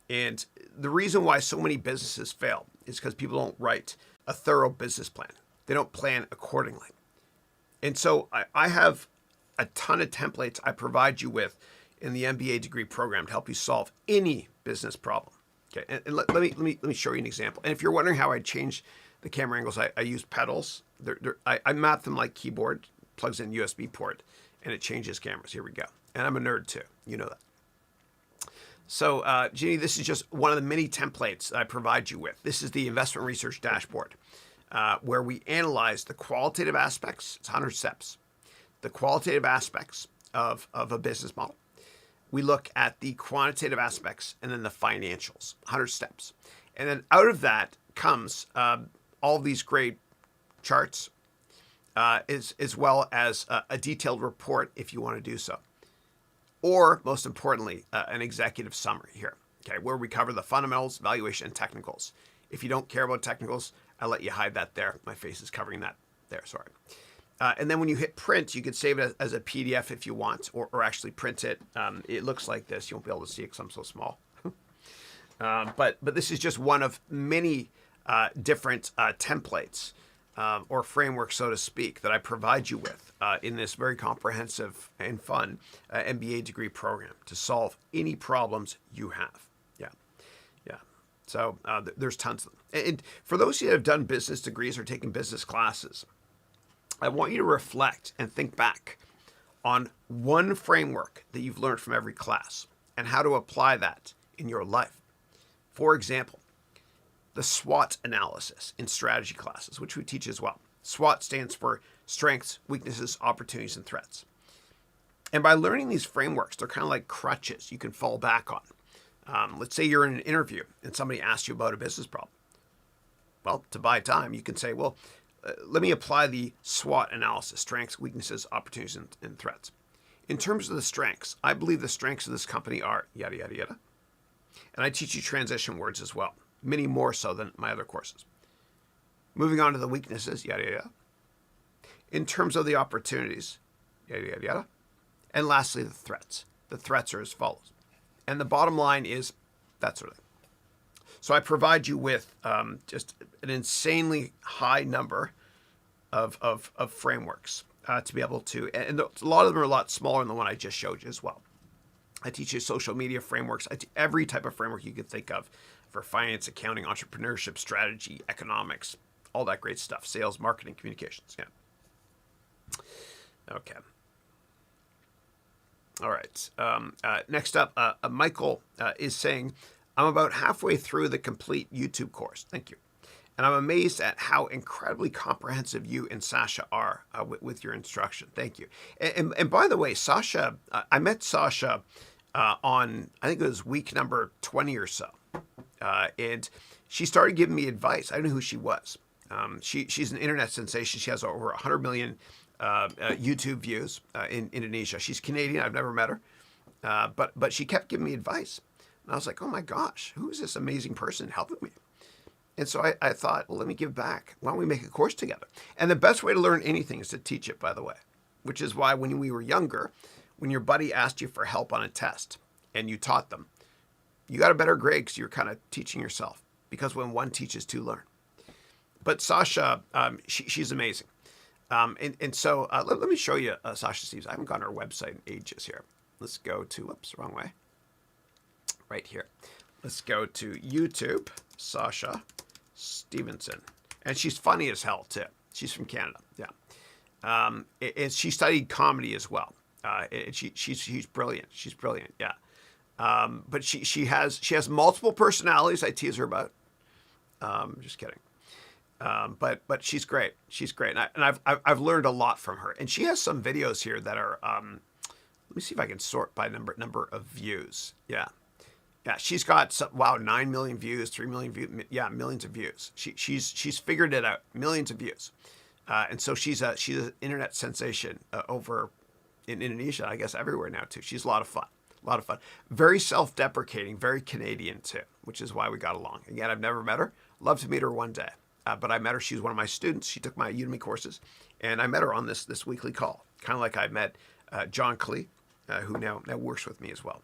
And the reason why so many businesses fail is because people don't write a thorough business plan. They don't plan accordingly. And so I have a ton of templates I provide you with in the MBA degree program to help you solve any business problem. Okay, and let me show you an example. And if you're wondering how I change the camera angles, I use pedals. I map them like keyboard, plugs in USB port, and it changes cameras. Here we go. And I'm a nerd too. You know that. So, Ginny, this is just one of the many templates that I provide you with. This is the investment research dashboard, where we analyze the qualitative aspects. It's 100 steps. The qualitative aspects of a business model. We look at the quantitative aspects and then the financials, 100 steps. And then out of that comes all these great charts, as well as a detailed report if you want to do so. Or, most importantly, an executive summary here, okay, where we cover the fundamentals, valuation, and technicals. If you don't care about technicals, I'll let you hide that there. My face is covering that there, sorry. And then when you hit print, you can save it as a PDF if you want, or actually print it. It looks like this. You won't be able to see it because I'm so small. But this is just one of many different templates or frameworks, so to speak, that I provide you with in this very comprehensive and fun MBA degree program to solve any problems you have. Yeah. So there's tons of them. And for those of you that have done business degrees or taken business classes, I want you to reflect and think back on one framework that you've learned from every class and how to apply that in your life. For example, the SWOT analysis in strategy classes, which we teach as well. SWOT stands for strengths, weaknesses, opportunities, and threats. And by learning these frameworks, they're kind of like crutches you can fall back on. Let's say you're in an interview and somebody asks you about a business problem. Well, to buy time, you can say, well, let me apply the SWOT analysis, strengths, weaknesses, opportunities, and threats. In terms of the strengths, I believe the strengths of this company are yada, yada, yada. And I teach you transition words as well, many more so than my other courses. Moving on to the weaknesses, yada, yada. In terms of the opportunities, yada, yada, yada. And lastly, the threats. The threats are as follows. And the bottom line is that sort of thing. So I provide you with just an insanely high number of frameworks to be able to, and a lot of them are a lot smaller than the one I just showed you as well. I teach you social media frameworks, every type of framework you could think of for finance, accounting, entrepreneurship, strategy, economics, all that great stuff, sales, marketing, communications. Yeah. Okay. All right. Next up, Michael is saying, I'm about halfway through the complete YouTube course. Thank you. And I'm amazed at how incredibly comprehensive you and Sasha are with your instruction. Thank you. And by the way, Sasha, I met Sasha on, I think it was week number 20 or so. And she started giving me advice. I didn't know who she was. She's an internet sensation. She has over 100 million YouTube views in Indonesia. She's Canadian. I've never met her. But she kept giving me advice. And I was like, oh my gosh, who is this amazing person helping me? And so I thought, well, let me give back. Why don't we make a course together? And the best way to learn anything is to teach it, by the way, which is why when we were younger, when your buddy asked you for help on a test and you taught them, you got a better grade because you're kind of teaching yourself, because when one teaches, two learn. But Sasha, she's amazing. So let me show you Sasha Steves. I haven't gone to her website in ages here. Let's go to, oops, wrong way. Right here. Let's go to YouTube, Sasha Stevenson. And she's funny as hell, too. She's from Canada, yeah. And she studied comedy as well. She's brilliant. She's brilliant, yeah. But she has multiple personalities I tease her about. Just kidding. But she's great. She's great, and I've learned a lot from her. And she has some videos here that are. Let me see if I can sort by number of views. Yeah. Yeah, she's got 9 million views, 3 million views. Yeah, millions of views. She's figured it out. Millions of views, and so she's an internet sensation over in Indonesia. I guess everywhere now too. She's a lot of fun. A lot of fun. Very self-deprecating. Very Canadian too, which is why we got along. Again, I've never met her. Love to meet her one day. But I met her. She's one of my students. She took my Udemy courses, and I met her on this weekly call. Kind of like I met John Clee, who now works with me as well.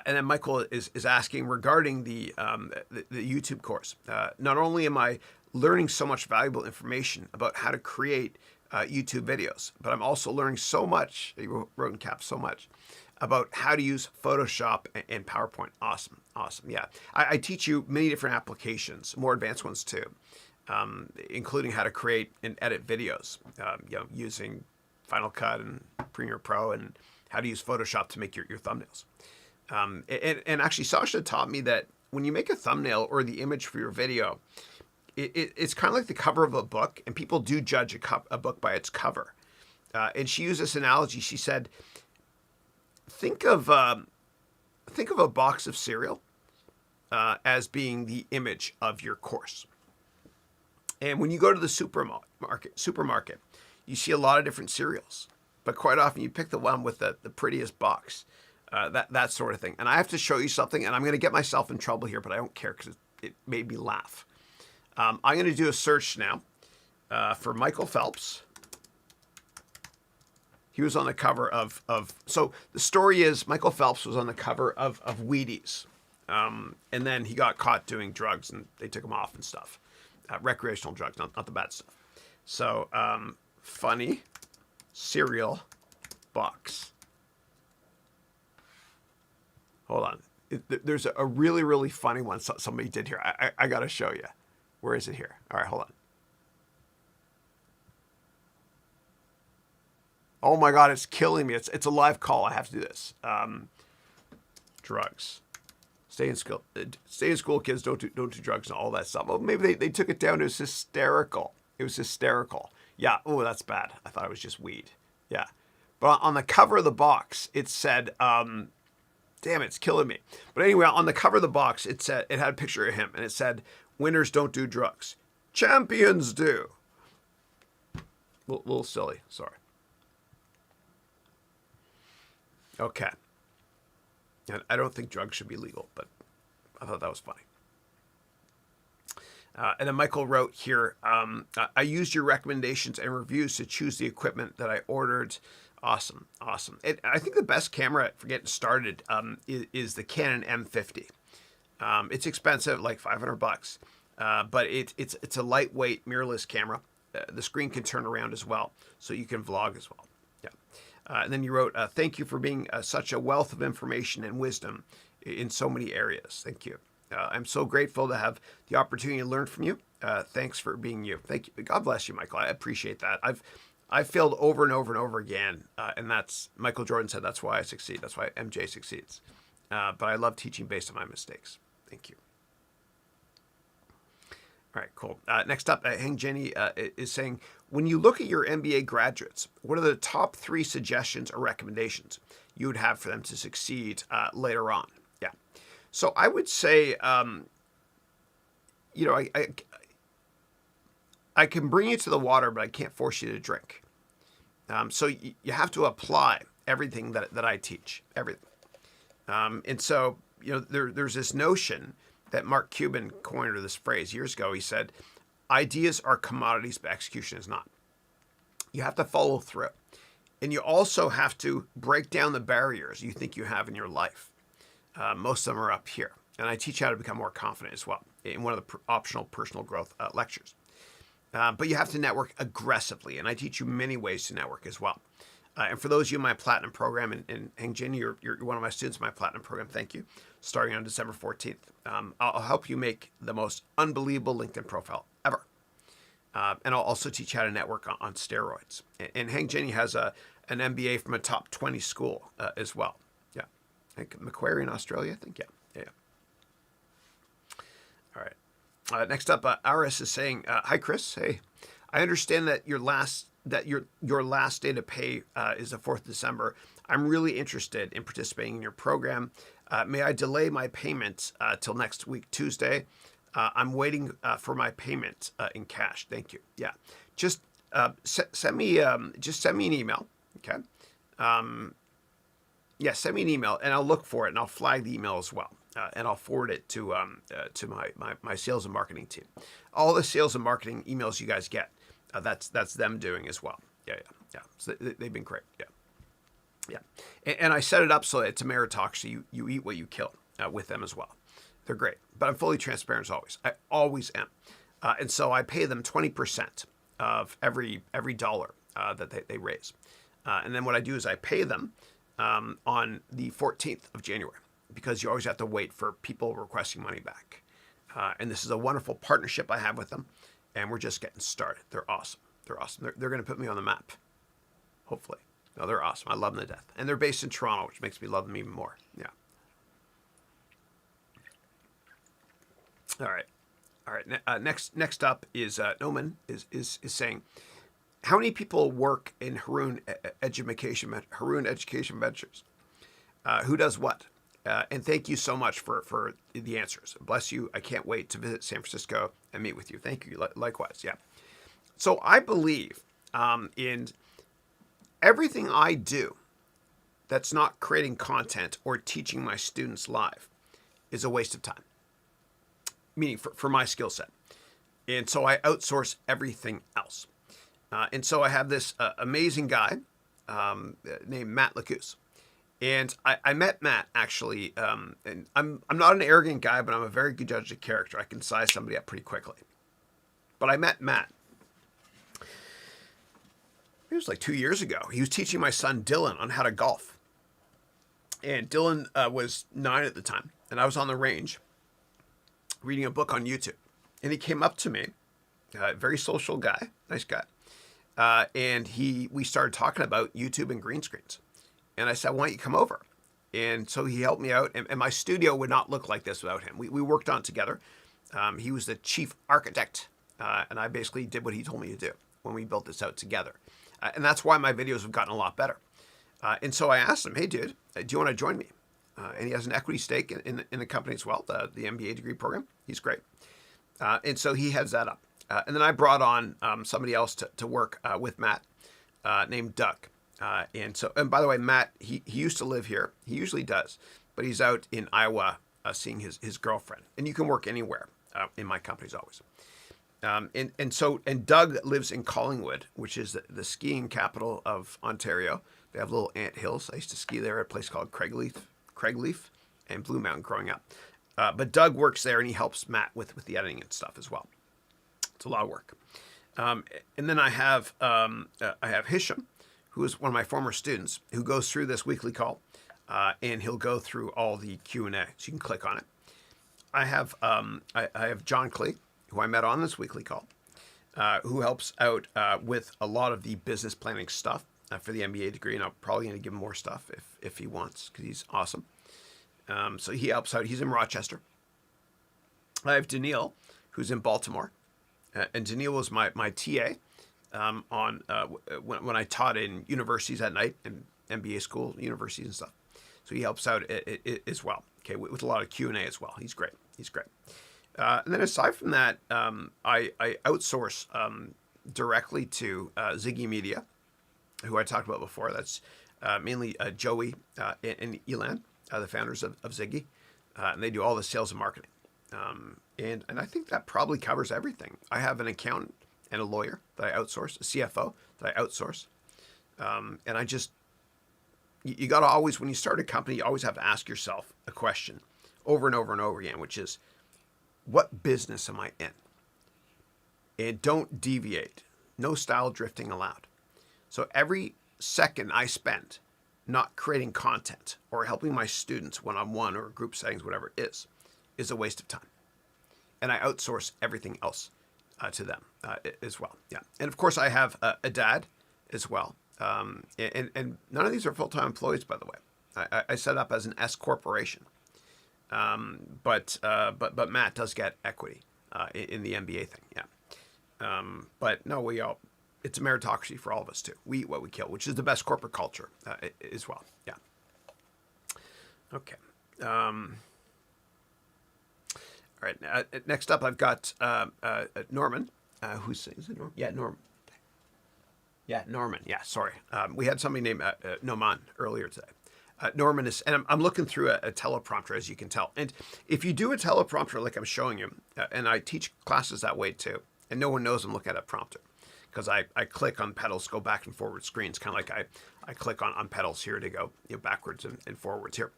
And then Michael is asking regarding the YouTube course. Not only am I learning so much valuable information about how to create YouTube videos, but I'm also learning so much, he wrote in caps, so much, about how to use Photoshop and PowerPoint. Awesome. Yeah. I teach you many different applications, more advanced ones too, including how to create and edit videos, using Final Cut and Premiere Pro, and how to use Photoshop to make your thumbnails. And actually, Sasha taught me that when you make a thumbnail or the image for your video, it's kind of like the cover of a book, and people do judge a book by its cover. And she used this analogy. She said, think of a box of cereal as being the image of your course. And when you go to the supermarket, you see a lot of different cereals, but quite often you pick the one with the prettiest box. That sort of thing. And I have to show you something, and I'm going to get myself in trouble here, but I don't care because it made me laugh. I'm going to do a search now for Michael Phelps. He was on the cover of so the story is Michael Phelps was on the cover of Wheaties. And then he got caught doing drugs, and they took him off and stuff. Recreational drugs, not the bad stuff. So, funny cereal box. Hold on. There's a really, really funny one somebody did here. I got to show you. Where is it here? All right, hold on. Oh my God, it's killing me. It's a live call. I have to do this. Drugs. Stay in school. Kids. Don't do drugs and all that stuff. Well, maybe they took it down. It was hysterical. Yeah. Oh, that's bad. I thought it was just weed. Yeah. But on the cover of the box, it said, damn, it's killing me. But anyway, on the cover of the box, it had a picture of him, and it said, "Winners don't do drugs. Champions do." A little silly. Sorry. Okay. And I don't think drugs should be legal, but I thought that was funny. And then Michael wrote here, I used your recommendations and reviews to choose the equipment that I ordered. Awesome. I think the best camera for getting started is the Canon M50. It's expensive, like $500, but it's a lightweight mirrorless camera. The screen can turn around as well, so you can vlog as well. Yeah. And then you wrote, thank you for being such a wealth of information and wisdom in so many areas. Thank you. I'm so grateful to have the opportunity to learn from you. Thanks for being you. Thank you. God bless you, Michael. I appreciate that. I've failed over and over and over again, and that's Michael Jordan said that's why I succeed. That's why MJ succeeds. But I love teaching based on my mistakes. Thank you. All right, cool. Next up, Hang Jenny is saying, when you look at your MBA graduates, what are the top 3 suggestions or recommendations you would have for them to succeed later on? Yeah. So I would say, I can bring you to the water, but I can't force you to drink. So you have to apply everything that I teach, everything. And so, there's this notion that Mark Cuban coined this phrase years ago. He said, ideas are commodities, but execution is not. You have to follow through. And you also have to break down the barriers you think you have in your life. Most of them are up here. And I teach how to become more confident as well in one of the optional personal growth lectures. But you have to network aggressively. And I teach you many ways to network as well. And for those of you in my Platinum program, and Hang Jin, you're one of my students in my Platinum program, thank you, starting on December 14th. I'll help you make the most unbelievable LinkedIn profile ever. And I'll also teach how to network on steroids. And Hang Jin has an MBA from a top 20 school as well. Yeah. I think Macquarie in Australia, I think. Yeah. All right. Next up, Aris is saying, "Hi, Chris. Hey, I understand that your last day to pay is the 4th of December. I'm really interested in participating in your program. May I delay my payment till next week, Tuesday? I'm waiting for my payment in cash. Thank you. Yeah, just send me an email. Okay. Yeah, send me an email and I'll look for it and I'll flag the email as well. And I'll forward it to my sales and marketing team. All the sales and marketing emails you guys get, that's them doing as well. Yeah. So they've been great. Yeah. And I set it up so it's a meritocracy. You eat what you kill with them as well. They're great, but I'm fully transparent as always. I always am. And so I pay them 20% of every dollar that they raise. And then what I do is I pay them on the 14th of January. Because you always have to wait for people requesting money back. And this is a wonderful partnership I have with them. And we're just getting started. They're awesome. They're going to put me on the map. Hopefully. No, they're awesome. I love them to death. And they're based in Toronto, which makes me love them even more. Yeah. All right. Next up is Noman is saying, how many people work in Haroun Education Ventures? Who does what? And thank you so much for the answers. Bless you. I can't wait to visit San Francisco and meet with you. Thank you. Likewise. Yeah. So I believe in everything I do that's not creating content or teaching my students live is a waste of time. Meaning for my skill set. And so I outsource everything else. And so I have this amazing guy named Matt Lacuse. And I met Matt actually, and I'm not an arrogant guy, but I'm a very good judge of character. I can size somebody up pretty quickly. But I met Matt. It was like 2 years ago. He was teaching my son Dylan on how to golf. And Dylan was 9 at the time, and I was on the range reading a book on YouTube. And he came up to me, very social guy, nice guy, and we started talking about YouTube and green screens. And I said, why don't you come over? And so he helped me out. And my studio would not look like this without him. We worked on it together. He was the chief architect. And I basically did what he told me to do when we built this out together. And that's why my videos have gotten a lot better. And so I asked him, hey, dude, do you want to join me? And he has an equity stake in the company as well, the MBA degree program. He's great. And so he heads that up. And then I brought on somebody else to work with Matt named Doug. And by the way, Matt, he used to live here. He usually does, but he's out in Iowa seeing his girlfriend. And you can work anywhere in my companies always. And Doug lives in Collingwood, which is the skiing capital of Ontario. They have little ant hills. I used to ski there at a place called Craigleaf and Blue Mountain growing up. But Doug works there and he helps Matt with the editing and stuff as well. It's a lot of work. And then I have Hisham, who is one of my former students, who goes through this weekly call, and he'll go through all the Q&A. So you can click on it. I have John Clee, who I met on this weekly call, who helps out with a lot of the business planning stuff for the MBA degree, and I'm probably going to give him more stuff if he wants, because he's awesome. So he helps out. He's in Rochester. I have Daniil, who's in Baltimore, and Daniil was my TA. When I taught in universities at night and MBA school, universities and stuff. So he helps out as well. Okay, with a lot of Q&A as well. He's great. And then aside from that, I outsource directly to Ziggy Media, who I talked about before. That's mainly Joey and Elan, the founders of Ziggy. And they do all the sales and marketing. And I think that probably covers everything. I have an accountant and a lawyer that I outsource, a CFO that I outsource. And I just, you got to always, when you start a company, you always have to ask yourself a question over and over and over again, which is, what business am I in? And don't deviate. No style drifting allowed. So every second I spend not creating content or helping my students one-on-one or group settings, whatever it is a waste of time. And I outsource everything else to them as well. Yeah. And of course I have a dad as well. And none of these are full-time employees, by the way. I set up as an S corporation. But Matt does get equity in the MBA thing. Yeah. But no, it's a meritocracy for all of us too. We eat what we kill, which is the best corporate culture as well. Yeah. Okay. All right. Next up, I've got Norman. Who's saying? Is it Norman? Yeah, Norman. Yeah, Norman. Yeah, sorry. We had somebody named Noman earlier today. Norman is, and I'm looking through a teleprompter, as you can tell. And if you do a teleprompter like I'm showing you, and I teach classes that way too, and no one knows I'm looking at a prompter, because I click on pedals, go back and forward screens, kind of like I click on pedals here to go backwards and forwards here.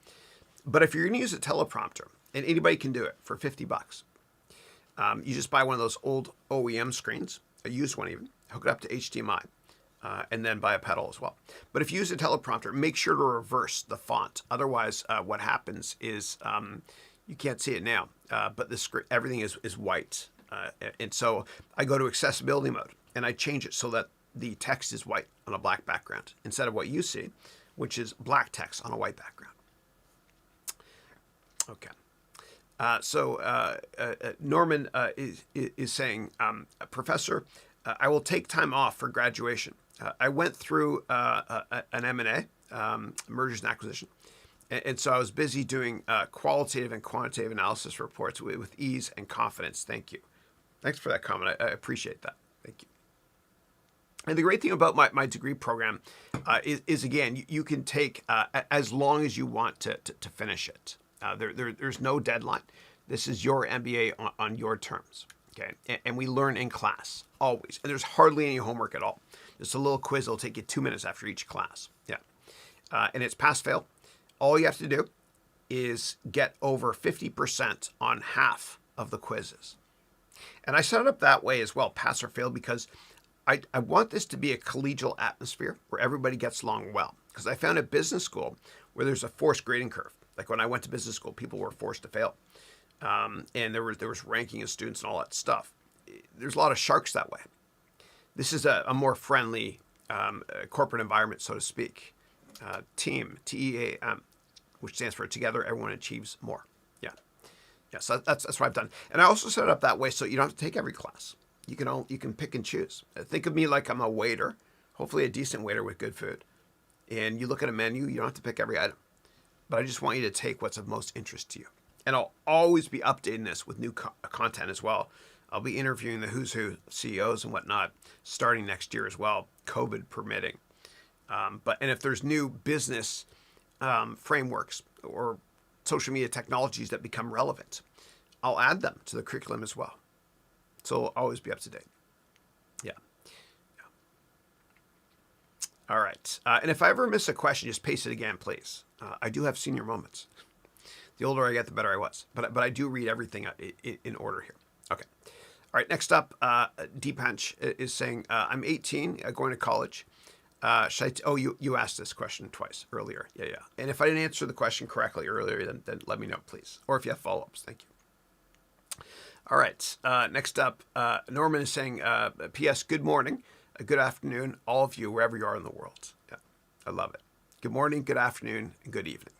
But if you're going to use a teleprompter, and anybody can do it for $50, you just buy one of those old OEM screens, a used one even, hook it up to HDMI, and then buy a pedal as well. But if you use a teleprompter, make sure to reverse the font. Otherwise, what happens is you can't see it now, but the screen, everything is white. And so I go to accessibility mode, and I change it so that the text is white on a black background instead of what you see, which is black text on a white background. Okay. Norman is saying, Professor, I will take time off for graduation. I went through an M&A, mergers and acquisition, and so I was busy doing qualitative and quantitative analysis reports with ease and confidence. Thank you. Thanks for that comment. I appreciate that. Thank you. And the great thing about my degree program is again, you can take as long as you want to finish it. There's no deadline. This is your MBA on your terms. Okay, and we learn in class always, and there's hardly any homework at all. Just a little quiz. It'll take you 2 minutes after each class. Yeah, and it's pass-fail. All you have to do is get over 50% on half of the quizzes. And I set it up that way as well, pass or fail, because I want this to be a collegial atmosphere where everybody gets along well. Because I found at business school where there's a forced grading curve. Like when I went to business school, people were forced to fail. And there was ranking of students and all that stuff. There's a lot of sharks that way. This is a more friendly corporate environment, so to speak. Team, TEAM, which stands for Together Everyone Achieves More. Yeah. Yeah, so that's what I've done. And I also set it up that way so you don't have to take every class. You can pick and choose. Think of me like I'm a waiter, hopefully a decent waiter with good food. And you look at a menu, you don't have to pick every item. But I just want you to take what's of most interest to you. And I'll always be updating this with new content as well. I'll be interviewing the who's who CEOs and whatnot starting next year as well, COVID permitting. And if there's new business frameworks or social media technologies that become relevant, I'll add them to the curriculum as well. So I'll always be up to date. Yeah. All right. And if I ever miss a question, just paste it again, please. I do have senior moments. The older I get, the better I was. But I do read everything in order here. Okay. All right. Next up, Deepanch is saying, I'm 18, going to college. You asked this question twice earlier. Yeah. And if I didn't answer the question correctly earlier, then let me know, please. Or if you have follow-ups, thank you. All right. Next up, Norman is saying, P.S. Good morning, good afternoon, all of you, wherever you are in the world. Yeah, I love it. Good morning, good afternoon, and good evening.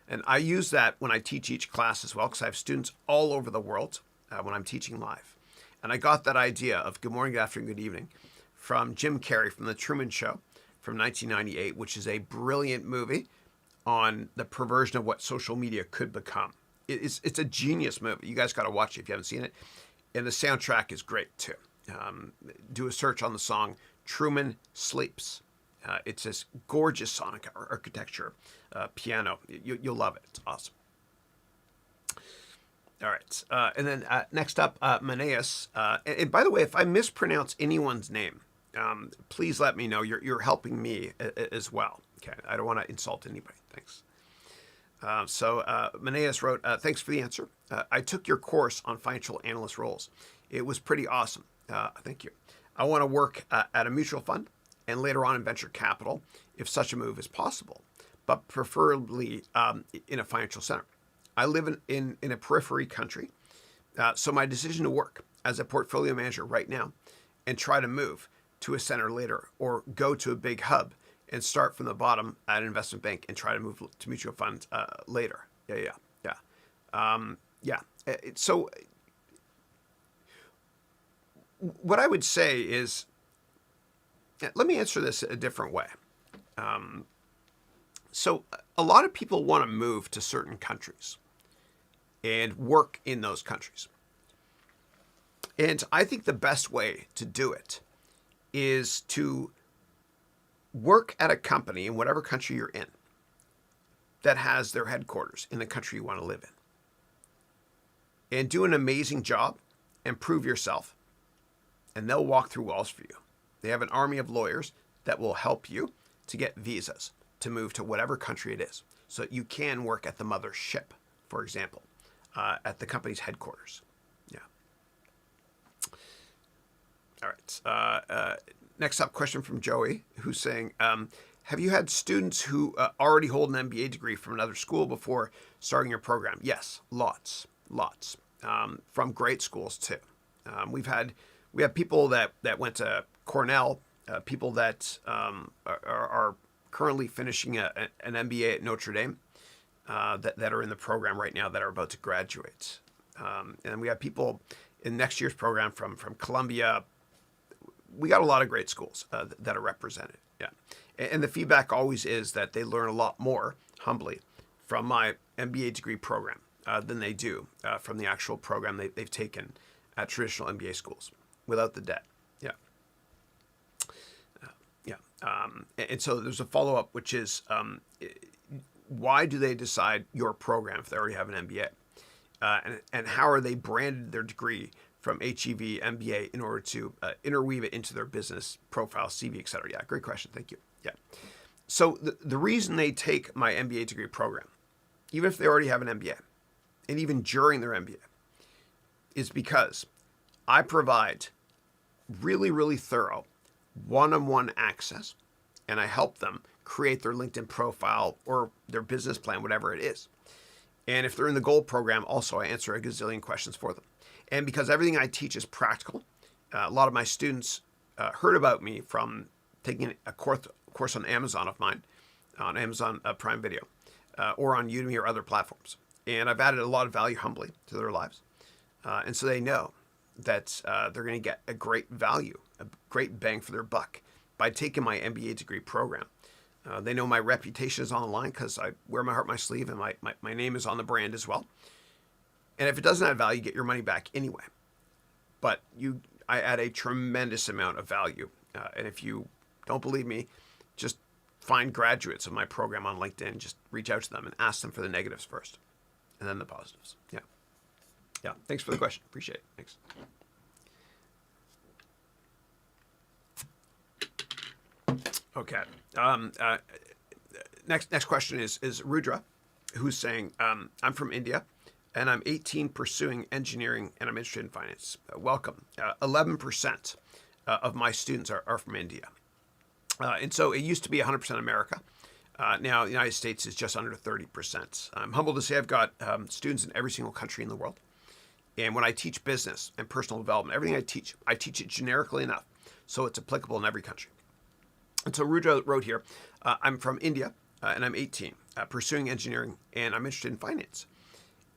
And I use that when I teach each class as well, because I have students all over the world when I'm teaching live. And I got that idea of good morning, good afternoon, good evening from Jim Carrey from The Truman Show from 1998, which is a brilliant movie on the perversion of what social media could become. It's a genius movie. You guys got to watch it if you haven't seen it. And the soundtrack is great too. Do a search on the song Truman Sleeps. It's this gorgeous sonic architecture, piano. You'll love it. It's awesome. All right. And then next up, Maneas. And by the way, if I mispronounce anyone's name, please let me know. You're helping me as well. Okay. I don't want to insult anybody. Thanks. Maneas wrote, thanks for the answer. I took your course on financial analyst roles. It was pretty awesome. Thank you. I want to work at a mutual fund and later on in venture capital, if such a move is possible, but preferably in a financial center. I live in a periphery country, so my decision to work as a portfolio manager right now and try to move to a center later or go to a big hub and start from the bottom at an investment bank and try to move to mutual funds later. So what I would say is, let me answer this a different way. So a lot of people want to move to certain countries and work in those countries. And I think the best way to do it is to work at a company in whatever country you're in that has their headquarters in the country you want to live in. And do an amazing job and prove yourself. And they'll walk through walls for you. They have an army of lawyers that will help you to get visas to move to whatever country it is. So that you can work at the mothership, for example, at the company's headquarters. Yeah. All right. Next up, question from Joey, who's saying, have you had students who already hold an MBA degree from another school before starting your program? Yes, lots. From great schools too. We have people that went to Cornell, people that are currently finishing an MBA at Notre Dame, that are in the program right now that are about to graduate. And we have people in next year's program from Columbia. We got a lot of great schools that are represented. Yeah. And the feedback always is that they learn a lot more, humbly, from my MBA degree program than they do from the actual program they've taken at traditional MBA schools without the debt. Yeah. And so there's a follow-up, which is, why do they decide your program if they already have an MBA? And how are they branded their degree from HEV, MBA in order to interweave it into their business profile, CV, et cetera? Yeah, great question. Thank you. Yeah. So the reason they take my MBA degree program, even if they already have an MBA, and even during their MBA, is because I provide really, really thorough one-on-one access, and I help them create their LinkedIn profile or their business plan, whatever it is. And if they're in the Gold program, also I answer a gazillion questions for them. And because everything I teach is practical, a lot of my students heard about me from taking a course on Amazon of mine, on Amazon Prime Video, or on Udemy or other platforms. And I've added a lot of value humbly to their lives. And so they know that they're going to get a great value, a great bang for their buck by taking my MBA degree program. They know my reputation is on the line because I wear my heart on my sleeve, and my name is on the brand as well. And if it doesn't add value, you get your money back anyway. But I add a tremendous amount of value. And if you don't believe me, just find graduates of my program on LinkedIn, just reach out to them and ask them for the negatives first, and then the positives. Yeah. Yeah. Thanks for the question. Appreciate it. Thanks. Okay. Next question is Rudra, who's saying, I'm from India, and I'm 18 pursuing engineering, and I'm interested in finance. Welcome. 11% of my students are from India. And so it used to be 100% America. Now the United States is just under 30%. I'm humbled to say I've got students in every single country in the world. And when I teach business and personal development, everything I teach it generically enough so it's applicable in every country. And so Rudra wrote here, I'm from India, and I'm 18, pursuing engineering, and I'm interested in finance.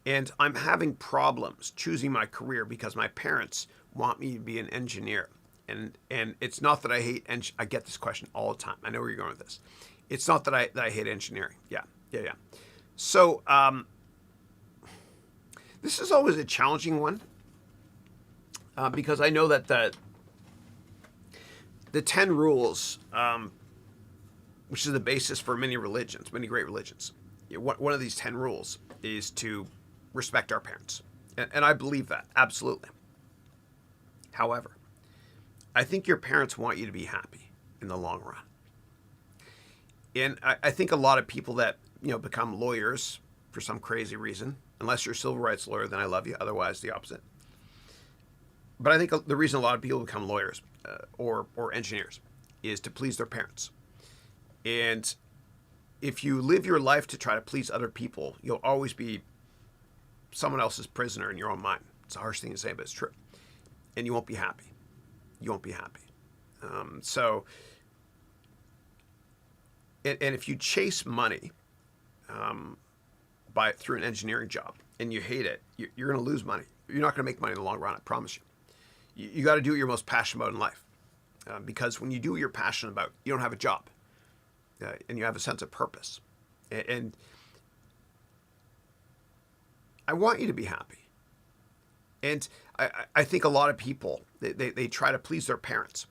And I'm having problems choosing my career because my parents want me to be an engineer. And it's not that I hate, I get this question all the time. I know where you're going with this. It's not that I hate engineering. Yeah. So this is always a challenging one because I know that the 10 rules, which is the basis for many religions, many great religions. One of these 10 rules is to respect our parents. And I believe that, absolutely. However, I think your parents want you to be happy in the long run. And I think a lot of people that, become lawyers for some crazy reason, unless you're a civil rights lawyer, then I love you. Otherwise, the opposite. But I think the reason a lot of people become lawyers or engineers is to please their parents. And if you live your life to try to please other people, you'll always be someone else's prisoner in your own mind. It's a harsh thing to say, but it's true. And you won't be happy. You won't be happy. And if you chase money through an engineering job and you hate it, you're going to lose money. You're not going to make money in the long run, I promise you. You got to do what you're most passionate about in life. Because when you do what you're passionate about, you don't have a job. And you have a sense of purpose. And I want you to be happy. And I think a lot of people, they try to please their parents.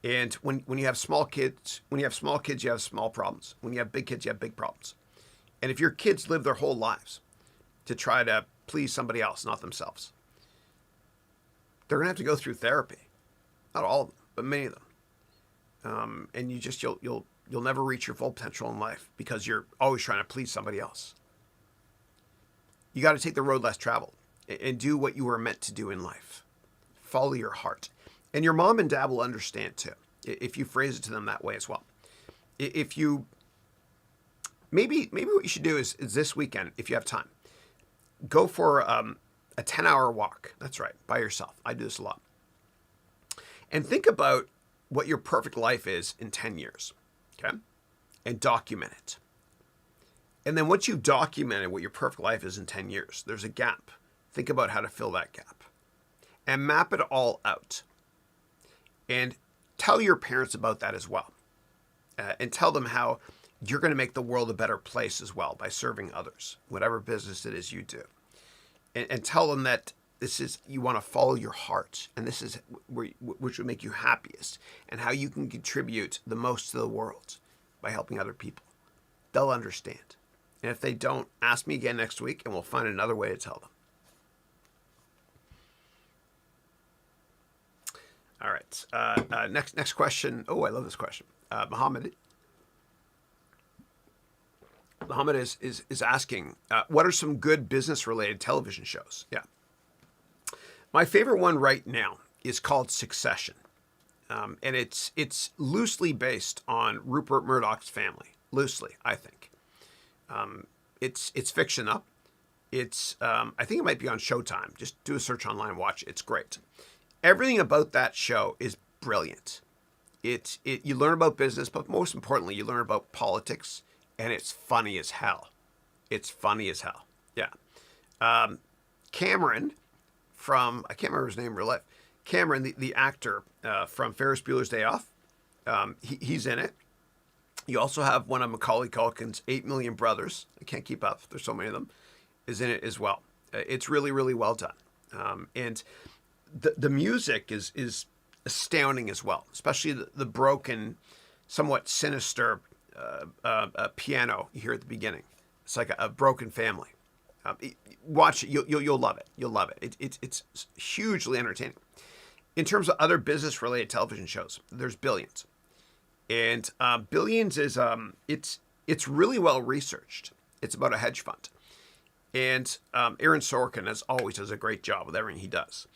And when you have small kids, you have small problems. When you have big kids, you have big problems. And if your kids live their whole lives to try to please somebody else, not themselves, they're going to have to go through therapy. Not all of them, but many of them. And you'll never reach your full potential in life because you're always trying to please somebody else. You got to take the road less traveled and do what you were meant to do in life. Follow your heart. And your mom and dad will understand too, if you phrase it to them that way as well. If you, maybe what you should do is this weekend, if you have time, go for a 10-hour walk. That's right, by yourself. I do this a lot. And think about what your perfect life is in 10 years, okay? And document it. And then once you've documented what your perfect life is in 10 years, there's a gap. Think about how to fill that gap. And map it all out. And tell your parents about that as well. And tell them how you're going to make the world a better place as well by serving others, whatever business it is you do. And tell them that you want to follow your heart, and this is which will make you happiest, and how you can contribute the most to the world by helping other people. They'll understand. And if they don't, ask me again next week, and we'll find another way to tell them. All right. Next question. Oh, I love this question. Mohammed is asking, what are some good business-related television shows? Yeah. My favorite one right now is called Succession. And it's loosely based on Rupert Murdoch's family. Loosely, I think. It's fiction up. I think it might be on Showtime. Just do a search online, watch it. It's great. Everything about that show is brilliant. You learn about business, but most importantly, you learn about politics, and it's funny as hell. It's funny as hell. Yeah. Cameron I can't remember his name in real life. Cameron, the actor from Ferris Bueller's Day Off, he's in it. You also have one of Macaulay Culkin's 8 Million Brothers. I can't keep up. There's so many of them. Is in it as well. It's really, really well done. And the music is astounding as well, especially the broken, somewhat sinister piano you hear at the beginning. It's like a broken family. Watch it. You'll love it. You'll love it. It's hugely entertaining. In terms of other business-related television shows, there's Billions. And Billions is it's really well researched. It's about a hedge fund. And Aaron Sorkin, as always, does a great job with everything he does.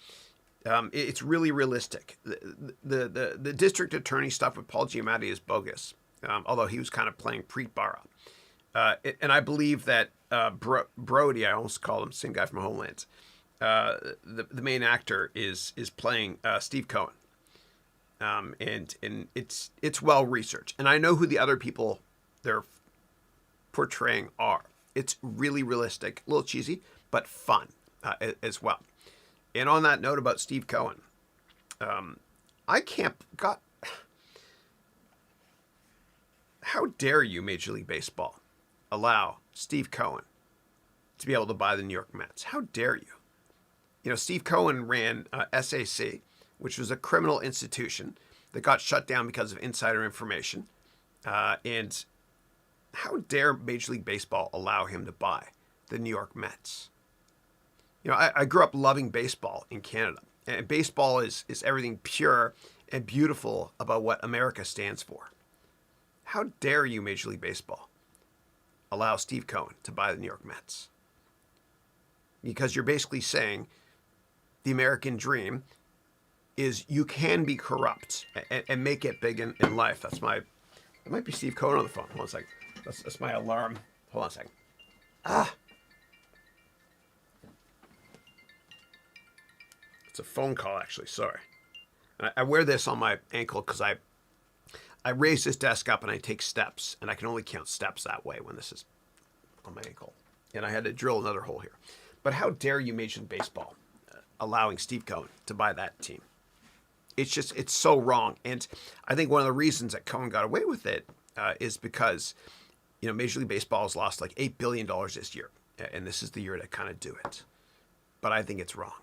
It's really realistic. The district attorney stuff with Paul Giamatti is bogus, although he was kind of playing Preet Bharara. And I believe that Brody, I almost call him, same guy from Homeland, the main actor is playing Steve Cohen. And it's well researched. And I know who the other people they're portraying are. It's really realistic, a little cheesy, but fun as well. And on that note about Steve Cohen, how dare you, Major League Baseball, allow Steve Cohen to be able to buy the New York Mets? How dare you? You know, Steve Cohen ran SAC, which was a criminal institution that got shut down because of insider information. And how dare Major League Baseball allow him to buy the New York Mets? You know, I grew up loving baseball in Canada. And baseball is everything pure and beautiful about what America stands for. How dare you, Major League Baseball, allow Steve Cohen to buy the New York Mets? Because you're basically saying the American dream is you can be corrupt and make it big in life. It might be Steve Cohen on the phone. Hold on a second. That's my alarm. Hold on a second. It's a phone call, actually. Sorry. I wear this on my ankle because I raise this desk up and I take steps, and I can only count steps that way when this is on my ankle. And I had to drill another hole here. But how dare you, Major League Baseball, allowing Steve Cohen to buy that team? it's so wrong. And I think one of the reasons that Cohen got away with it is because, Major League Baseball has lost like $8 billion this year. And this is the year to kind of do it. But I think it's wrong.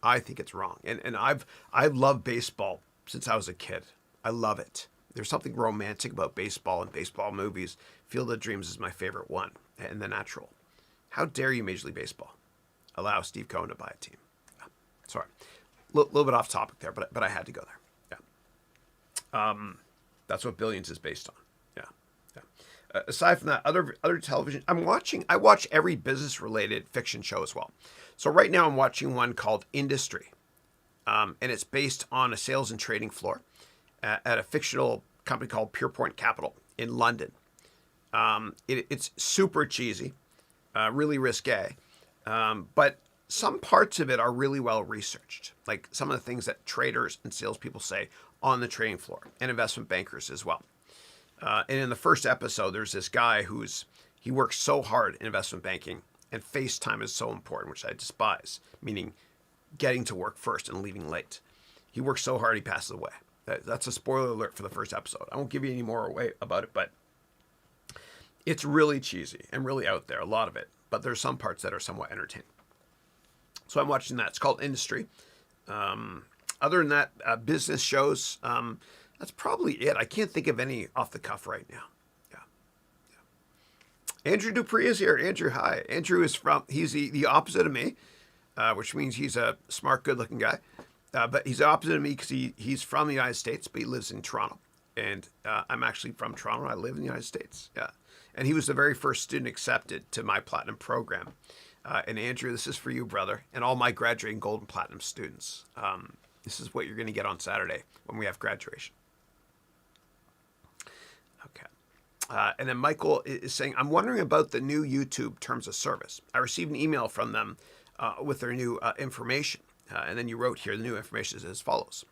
I think it's wrong. And I've loved baseball since I was a kid. I love it. There's something romantic about baseball and baseball movies. Field of Dreams is my favorite one, and The Natural. How dare you, Major League Baseball, allow Steve Cohen to buy a team? Sorry, a little bit off topic there, but I had to go there. Yeah, that's what Billions is based on. Yeah. Aside from that, other television, I watch every business-related fiction show as well. So right now I'm watching one called Industry, and it's based on a sales and trading floor at a fictional company called Purepoint Capital in London. It's super cheesy, really risque, but some parts of it are really well researched, like some of the things that traders and salespeople say on the trading floor, and investment bankers as well. And in the first episode, there's this guy he works so hard in investment banking, and face time is so important, which I despise, meaning getting to work first and leaving late. He works so hard he passes away. That's a spoiler alert for the first episode. I won't give you any more away about it, but it's really cheesy and really out there, a lot of it. But there's some parts that are somewhat entertaining. So I'm watching that. It's called Industry. Other than that, business shows, that's probably it. I can't think of any off the cuff right now. Yeah. Andrew Dupree is here. Andrew, hi. Andrew he's the opposite of me, which means he's a smart, good-looking guy. But he's the opposite of me because he's from the United States, but he lives in Toronto. And I'm actually from Toronto. I live in the United States. Yeah. And he was the very first student accepted to my platinum program. And Andrew, this is for you, brother, and all my graduating gold and platinum students. This is what you're going to get on Saturday when we have graduation. Okay. And then Michael is saying, I'm wondering about the new YouTube terms of service. I received an email from them with their new information. And then you wrote here, the new information is as follows.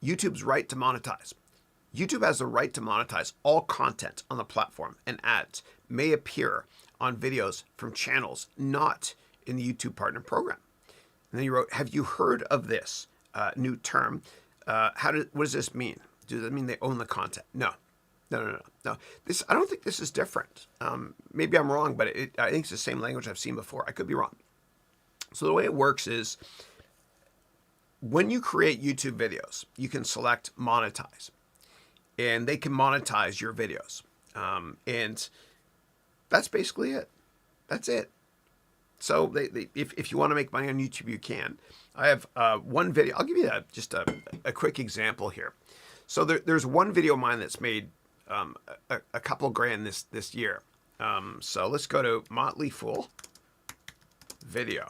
YouTube's right to monetize. YouTube has the right to monetize all content on the platform, and ads may appear on videos from channels not in the YouTube Partner Program. And then you wrote, have you heard of this new term? What does this mean? Does that mean they own the content? No. I don't think this is different. Maybe I'm wrong, but I think it's the same language I've seen before. I could be wrong. So the way it works is, when you create YouTube videos, you can select monetize, and they can monetize your videos. And that's basically it. That's it. So if you want to make money on YouTube, you can. I have one video. I'll give you just a quick example here. So there's one video of mine that's made a couple grand this year. So let's go to Motley Fool video.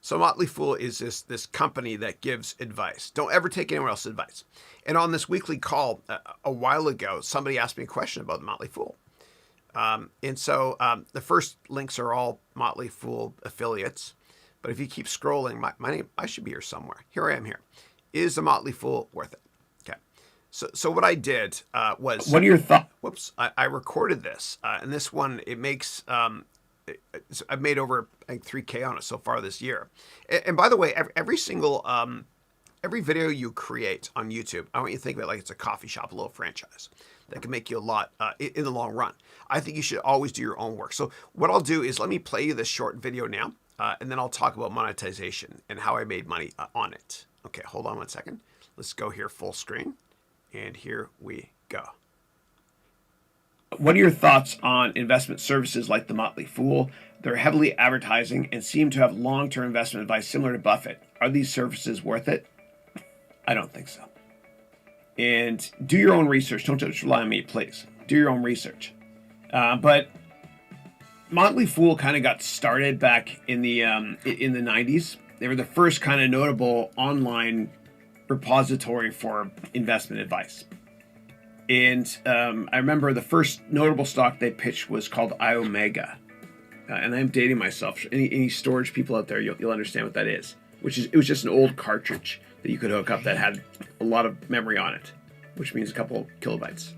So Motley Fool is this company that gives advice. Don't ever take anyone else's advice. And on this weekly call a while ago, somebody asked me a question about the Motley Fool. And so the first links are all Motley Fool affiliates. But if you keep scrolling, my name, I should be here somewhere. Here I am here. Is the Motley Fool worth it? Okay. So what I did was... What are your thoughts? Whoops. I recorded this. And this one, it makes... I've made over, I think, 3K on it so far this year. And by the way, every single, every video you create on YouTube, I want you to think of it like it's a coffee shop, a little franchise that can make you a lot in the long run. I think you should always do your own work. So what I'll do is let me play you this short video now, and then I'll talk about monetization and how I made money on it. Okay, hold on one second. Let's go here full screen, and here we go. What are your thoughts on investment services like the Motley Fool? They're heavily advertising and seem to have long-term investment advice similar to Buffett. Are these services worth it? I don't think so. And do your own research. Don't just rely on me, please. Do your own research. But Motley Fool kind of got started back in the 90s. They were the first kind of notable online repository for investment advice. And I remember the first notable stock they pitched was called iOmega. And I'm dating myself. Any storage people out there, you'll understand what that is. It was just an old cartridge that you could hook up that had a lot of memory on it, which means a couple kilobytes.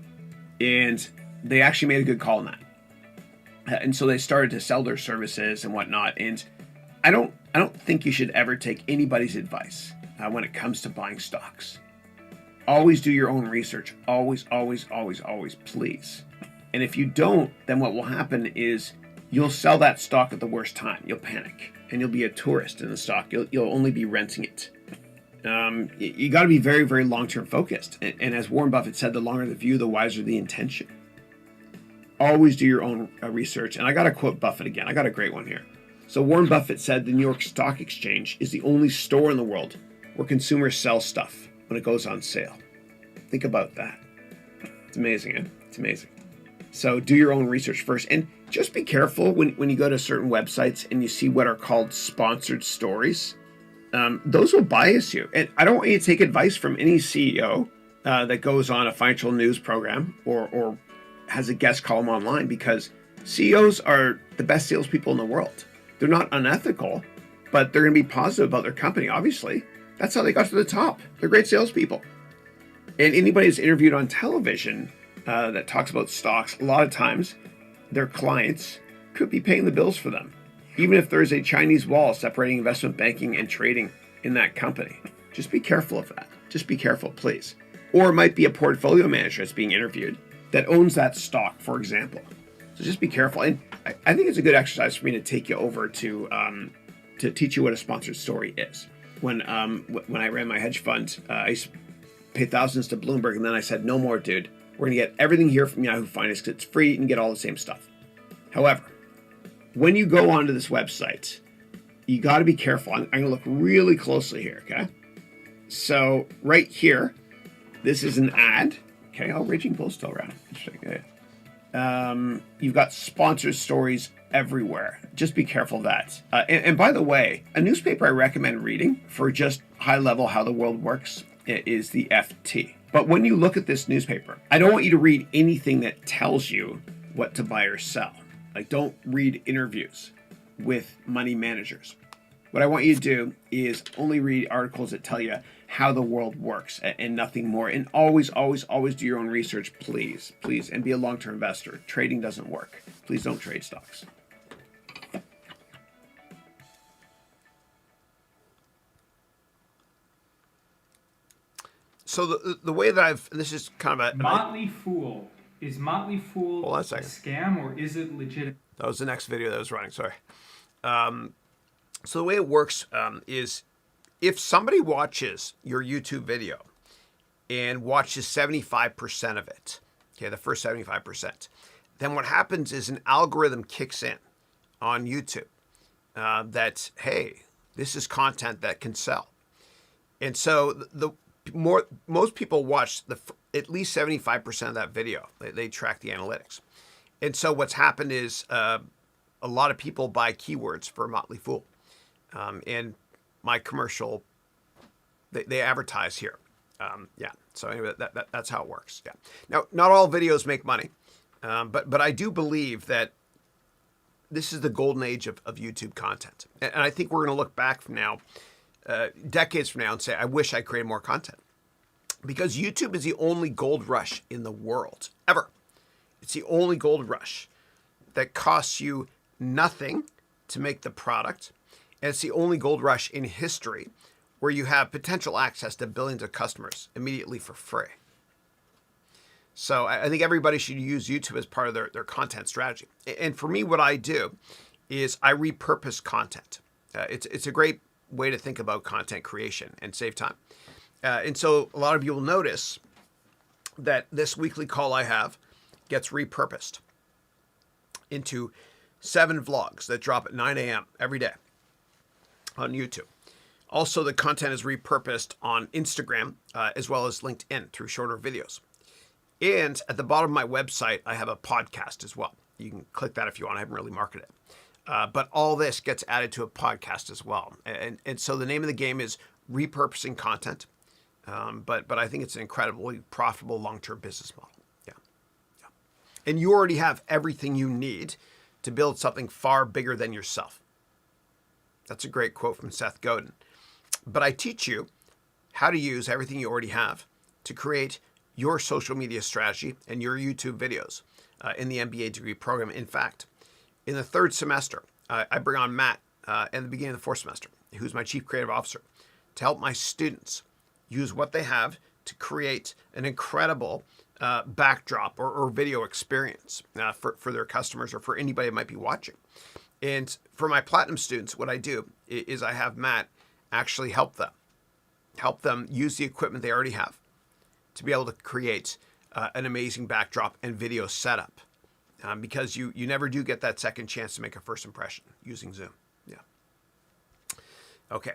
And they actually made a good call on that. And so they started to sell their services and whatnot. And I don't think you should ever take anybody's advice. when it comes to buying stocks. Always do your own research. Always, always, always, always, please. And if you don't, then what will happen is you'll sell that stock at the worst time. You'll panic, and you'll be a tourist in the stock. You'll only be renting it. You got to be very, very long-term focused. And as Warren Buffett said, the longer the view, the wiser the intention. Always do your own research. And I got to quote Buffett again. I got a great one here. So Warren Buffett said the New York Stock Exchange is the only store in the world where consumers sell stuff when it goes on sale. Think about that. It's amazing, eh? It's amazing. So do your own research first. And just be careful when you go to certain websites and you see what are called sponsored stories. Those will bias you. And I don't want you to take advice from any CEO that goes on a financial news program or has a guest column online, because CEOs are the best salespeople in the world. They're not unethical, but they're going to be positive about their company, obviously. That's how they got to the top. They're great salespeople. And anybody that's interviewed on television that talks about stocks, a lot of times their clients could be paying the bills for them, even if there's a Chinese wall separating investment banking and trading in that company. Just be careful of that. Just be careful, please. Or it might be a portfolio manager that's being interviewed that owns that stock, for example. So just be careful. And I think it's a good exercise for me to take you over to teach you what a sponsored story is. When I ran my hedge fund, I used to pay thousands to Bloomberg, and then I said, no more, dude. We're going to get everything here from Yahoo Finance because it's free and get all the same stuff. However, when you go onto this website, you got to be careful. I'm going to look really closely here, okay? So right here, this is an ad. Okay, Raging Bull's still around. Interesting. You've got sponsored stories everywhere. Just be careful of that. And by the way, a newspaper I recommend reading for just high level how the world works is the FT. But when you look at this newspaper, I don't want you to read anything that tells you what to buy or sell. Like, don't read interviews with money managers. What I want you to do is only read articles that tell you how the world works and nothing more. And always, always, always do your own research, please, please, and be a long-term investor. Trading doesn't work. Please don't trade stocks. So the way that this is kind of a... Motley Fool. Is Motley Fool Hold on a a second. scam, or is it legit? That was the next video that was running, sorry. So the way it works is if somebody watches your YouTube video and watches 75% of it, okay, the first 75%, then what happens is an algorithm kicks in on YouTube that, hey, this is content that can sell. And so most people watch at least 75% of that video. They track the analytics. And so what's happened is a lot of people buy keywords for Motley Fool. And my commercial, they advertise here. Yeah. So anyway, that's how it works. Yeah. Now, not all videos make money, but I do believe that this is the golden age of YouTube content. And I think we're going to look back from now, decades from now, and say, I wish I created more content. Because YouTube is the only gold rush in the world, ever. It's the only gold rush that costs you nothing to make the product. And it's the only gold rush in history where you have potential access to billions of customers immediately for free. So I think everybody should use YouTube as part of their content strategy. And for me, what I do is I repurpose content. It's a great way to think about content creation and save time. And so a lot of you will notice that this weekly call I have gets repurposed into 7 vlogs that drop at 9 a.m. every day on YouTube. Also, the content is repurposed on Instagram as well as LinkedIn through shorter videos. And at the bottom of my website, I have a podcast as well. You can click that if you want. I haven't really marketed it. But all this gets added to a podcast as well. And so the name of the game is repurposing content. But I think it's an incredibly profitable long-term business model. Yeah. And you already have everything you need to build something far bigger than yourself. That's a great quote from Seth Godin. But I teach you how to use everything you already have to create your social media strategy and your YouTube videos in the MBA degree program. In fact, in the 3rd semester, I bring on Matt in the beginning of the 4th semester, who's my chief creative officer, to help my students use what they have to create an incredible backdrop or video experience for their customers or for anybody that might be watching. And for my platinum students, what I do is I have Matt actually help them use the equipment they already have to be able to create an amazing backdrop and video setup. Because you never do get that second chance to make a first impression using Zoom. Yeah. Okay.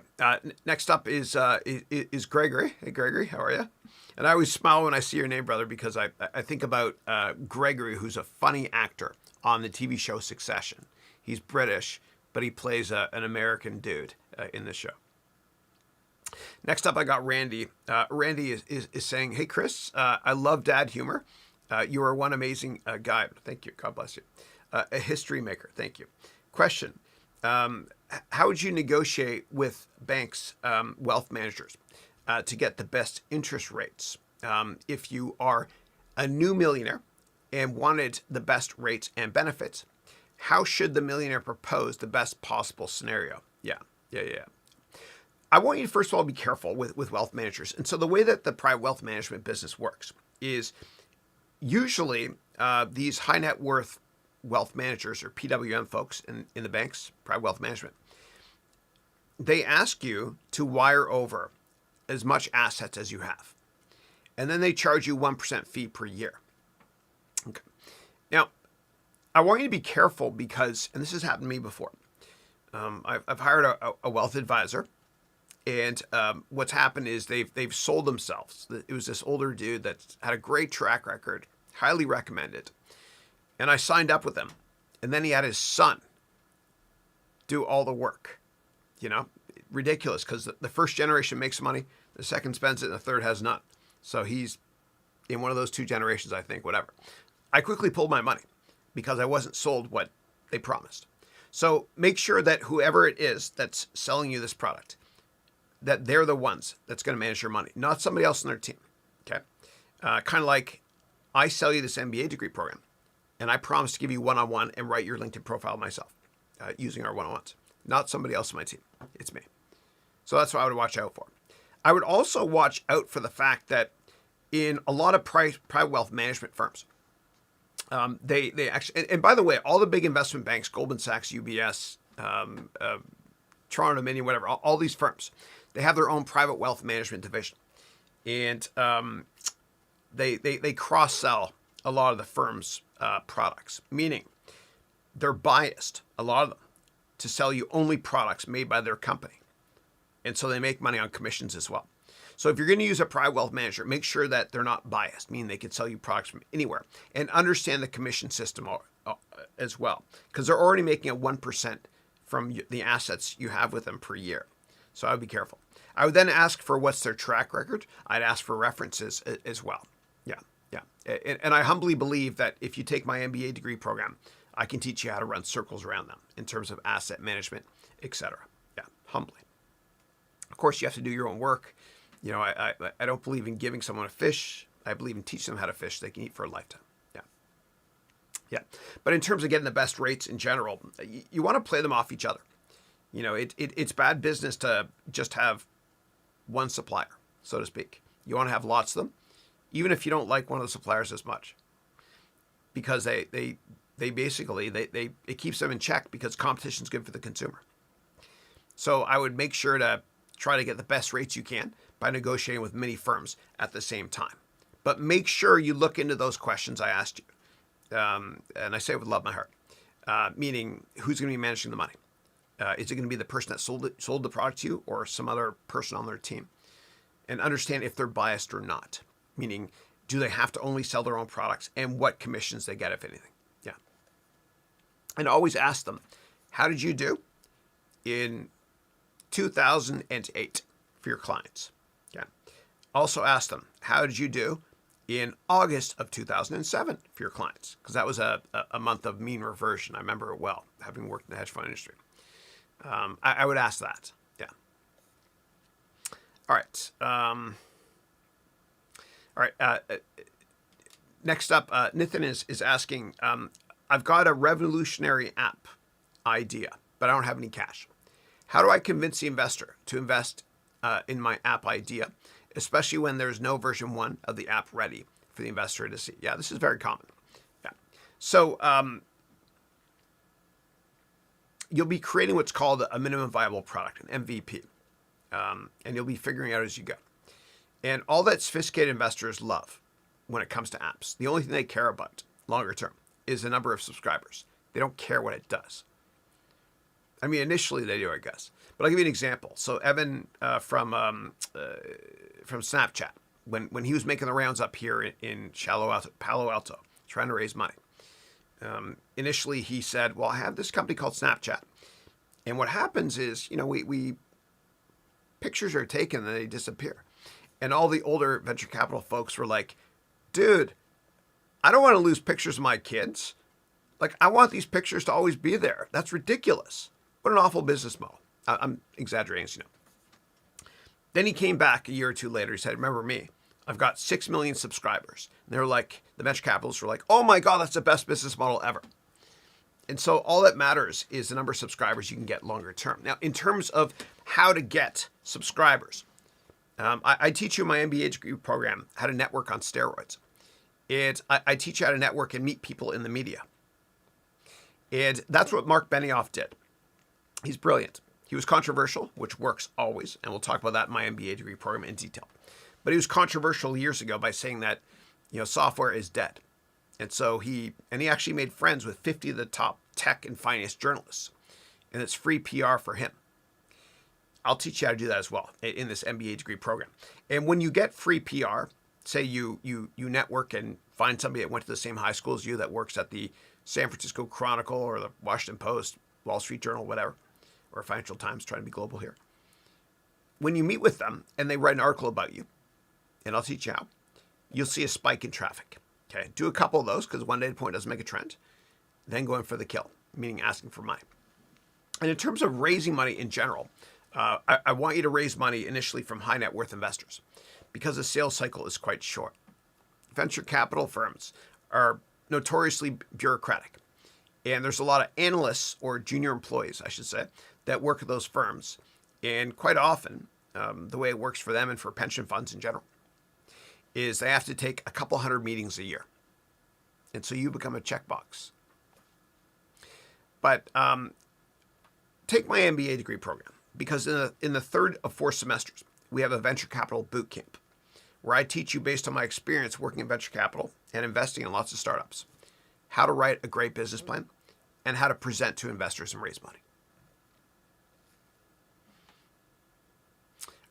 Next up is Gregory. Hey, Gregory, how are you? And I always smile when I see your name, brother, because I think about Gregory, who's a funny actor on the TV show Succession. He's British, but he plays an American dude in the show. Next up, I got Randy. Randy is saying, "Hey, Chris, I love dad humor. You are one amazing guy." Thank you. God bless you. A history maker. Thank you. Question. How would you negotiate with banks, wealth managers, to get the best interest rates? If you are a new millionaire and wanted the best rates and benefits, how should the millionaire propose the best possible scenario? Yeah. I want you to, first of all, be careful with wealth managers. And so the way that the private wealth management business works is usually these high net worth wealth managers or PWM folks in the banks, private wealth management, they ask you to wire over as much assets as you have. And then they charge you 1% fee per year. Okay. Now, I want you to be careful because, and this has happened to me before, I've hired a wealth advisor. And what's happened is they've sold themselves. It was this older dude that had a great track record, highly recommended. And I signed up with him. And then he had his son do all the work. You know, ridiculous, because the first generation makes money, the second spends it, and the third has none. So he's in one of those two generations, I think, whatever. I quickly pulled my money because I wasn't sold what they promised. So make sure that whoever it is that's selling you this product, that they're the ones that's going to manage your money, not somebody else on their team. Okay. Kind of like I sell you this MBA degree program and I promise to give you one-on-one and write your LinkedIn profile myself using our one-on-ones, not somebody else on my team. It's me. So that's what I would watch out for. I would also watch out for the fact that in a lot of private wealth management firms, they actually, and by the way, all the big investment banks, Goldman Sachs, UBS, Toronto Dominion, whatever, all these firms, they have their own private wealth management division. And they cross-sell a lot of the firm's products, meaning they're biased, a lot of them, to sell you only products made by their company. And so they make money on commissions as well. So if you're going to use a private wealth manager, make sure that they're not biased, meaning they can sell you products from anywhere, and understand the commission system as well, because they're already making a 1% from the assets you have with them per year. So I would be careful. I would then ask for what's their track record. I'd ask for references as well. Yeah. And I humbly believe that if you take my MBA degree program, I can teach you how to run circles around them in terms of asset management, etc. Yeah, humbly. Of course, you have to do your own work. You know, I don't believe in giving someone a fish. I believe in teaching them how to fish they can eat for a lifetime. Yeah. But in terms of getting the best rates in general, you want to play them off each other. You know, it's bad business to just have one supplier, so to speak. You want to have lots of them, even if you don't like one of the suppliers as much, because they basically it keeps them in check, because competition is good for the consumer. So I would make sure to try to get the best rates you can by negotiating with many firms at the same time. But make sure you look into those questions I asked you. And I say it with love in my heart, meaning who's going to be managing the money? Is it going to be the person that sold the product to you, or some other person on their team? And understand if they're biased or not, meaning do they have to only sell their own products, and what commissions they get, if anything. Yeah. And always ask them, how did you do in 2008 for your clients? Yeah. Also ask them, how did you do in August of 2007 for your clients? Because that was a month of mean reversion. I remember it well, having worked in the hedge fund industry. I would ask that. Yeah. All right. Next up, Nathan is asking, I've got a revolutionary app idea, but I don't have any cash. How do I convince the investor to invest in my app idea, especially when there's no version 1 of the app ready for the investor to see. Yeah, this is very common. Yeah. So you'll be creating what's called a minimum viable product, an MVP, and you'll be figuring out as you go. And all that sophisticated investors love when it comes to apps, the only thing they care about longer term is the number of subscribers. They don't care what it does. I mean, initially they do, I guess. But I'll give you an example. So Evan from Snapchat, when he was making the rounds up here in Palo Alto, trying to raise money, initially he said, well, I have this company called Snapchat. And what happens is, we pictures are taken and they disappear. And all the older venture capital folks were like, dude, I don't want to lose pictures of my kids. Like, I want these pictures to always be there. That's ridiculous. What an awful business model. I'm exaggerating, Then he came back a year or two later. He said, remember me? I've got 6 million subscribers. And they're like, the venture capitalists were like, oh my God, that's the best business model ever. And so all that matters is the number of subscribers you can get longer term. Now, in terms of how to get subscribers, I teach you in my MBA degree program how to network on steroids. I teach you how to network and meet people in the media. And that's what Mark Benioff did. He's brilliant. He was controversial, which works always, and we'll talk about that in my MBA degree program in detail. But he was controversial years ago by saying that, software is dead. And so he actually made friends with 50 of the top tech and finance journalists. And it's free PR for him. I'll teach you how to do that as well in this MBA degree program. And when you get free PR, say you network and find somebody that went to the same high school as you that works at the San Francisco Chronicle or the Washington Post, Wall Street Journal, whatever, or Financial Times, trying to be global here. When you meet with them and they write an article about you, and I'll teach you how, you'll see a spike in traffic. Okay, do a couple of those because one data point doesn't make a trend. Then go in for the kill, meaning asking for money. And in terms of raising money in general, I want you to raise money initially from high net worth investors because the sales cycle is quite short. Venture capital firms are notoriously bureaucratic. And there's a lot of analysts or junior employees, I should say, that work at those firms. And quite often, the way it works for them and for pension funds in general is they have to take a couple hundred meetings a year. And so you become a checkbox. But take my MBA degree program, because in the third of 4 semesters, we have a venture capital boot camp where I teach you based on my experience working in venture capital and investing in lots of startups, how to write a great business plan and how to present to investors and raise money.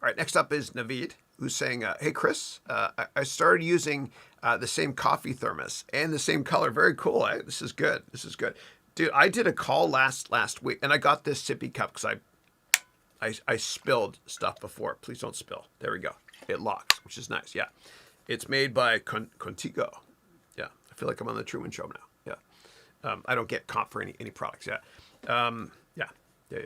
All right, next up is Naveed, who's saying, hey, Chris, I started using the same coffee thermos and the same color. Very cool. This is good. This is good. Dude, I did a call last week, and I got this sippy cup because I spilled stuff before. Please don't spill. There we go. It locks, which is nice. Yeah. It's made by Contigo. Yeah. I feel like I'm on the Truman Show now. Yeah. I don't get comp for any products. Yeah. Yeah.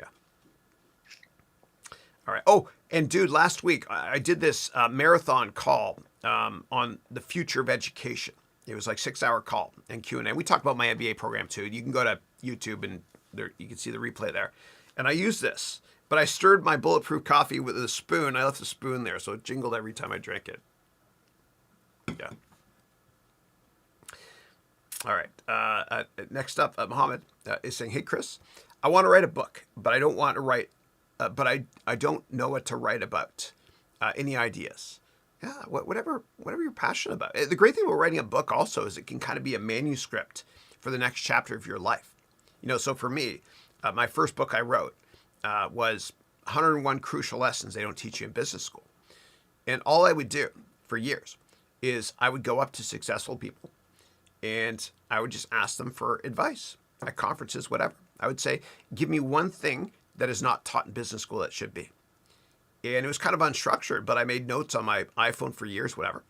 All right. Oh, and dude, last week I did this marathon call on the future of education. It was like 6-hour call and Q&A. We talked about my MBA program too. You can go to YouTube and there you can see the replay there. And I used this, but I stirred my bulletproof coffee with a spoon. I left the spoon there, so it jingled every time I drank it. Yeah. All right. Next up, Mohammed is saying, "Hey Chris, I want to write a book, but I don't want to write. But I don't know what to write about. Any ideas?" Yeah, whatever you're passionate about. The great thing about writing a book also is it can kind of be a manuscript for the next chapter of your life. So for me, my first book I wrote was 101 Crucial Lessons They Don't Teach You in Business School. And all I would do for years is I would go up to successful people and I would just ask them for advice at conferences, whatever. I would say, give me one thing that is not taught in business school that should be. And it was kind of unstructured, but I made notes on my iPhone for years, whatever.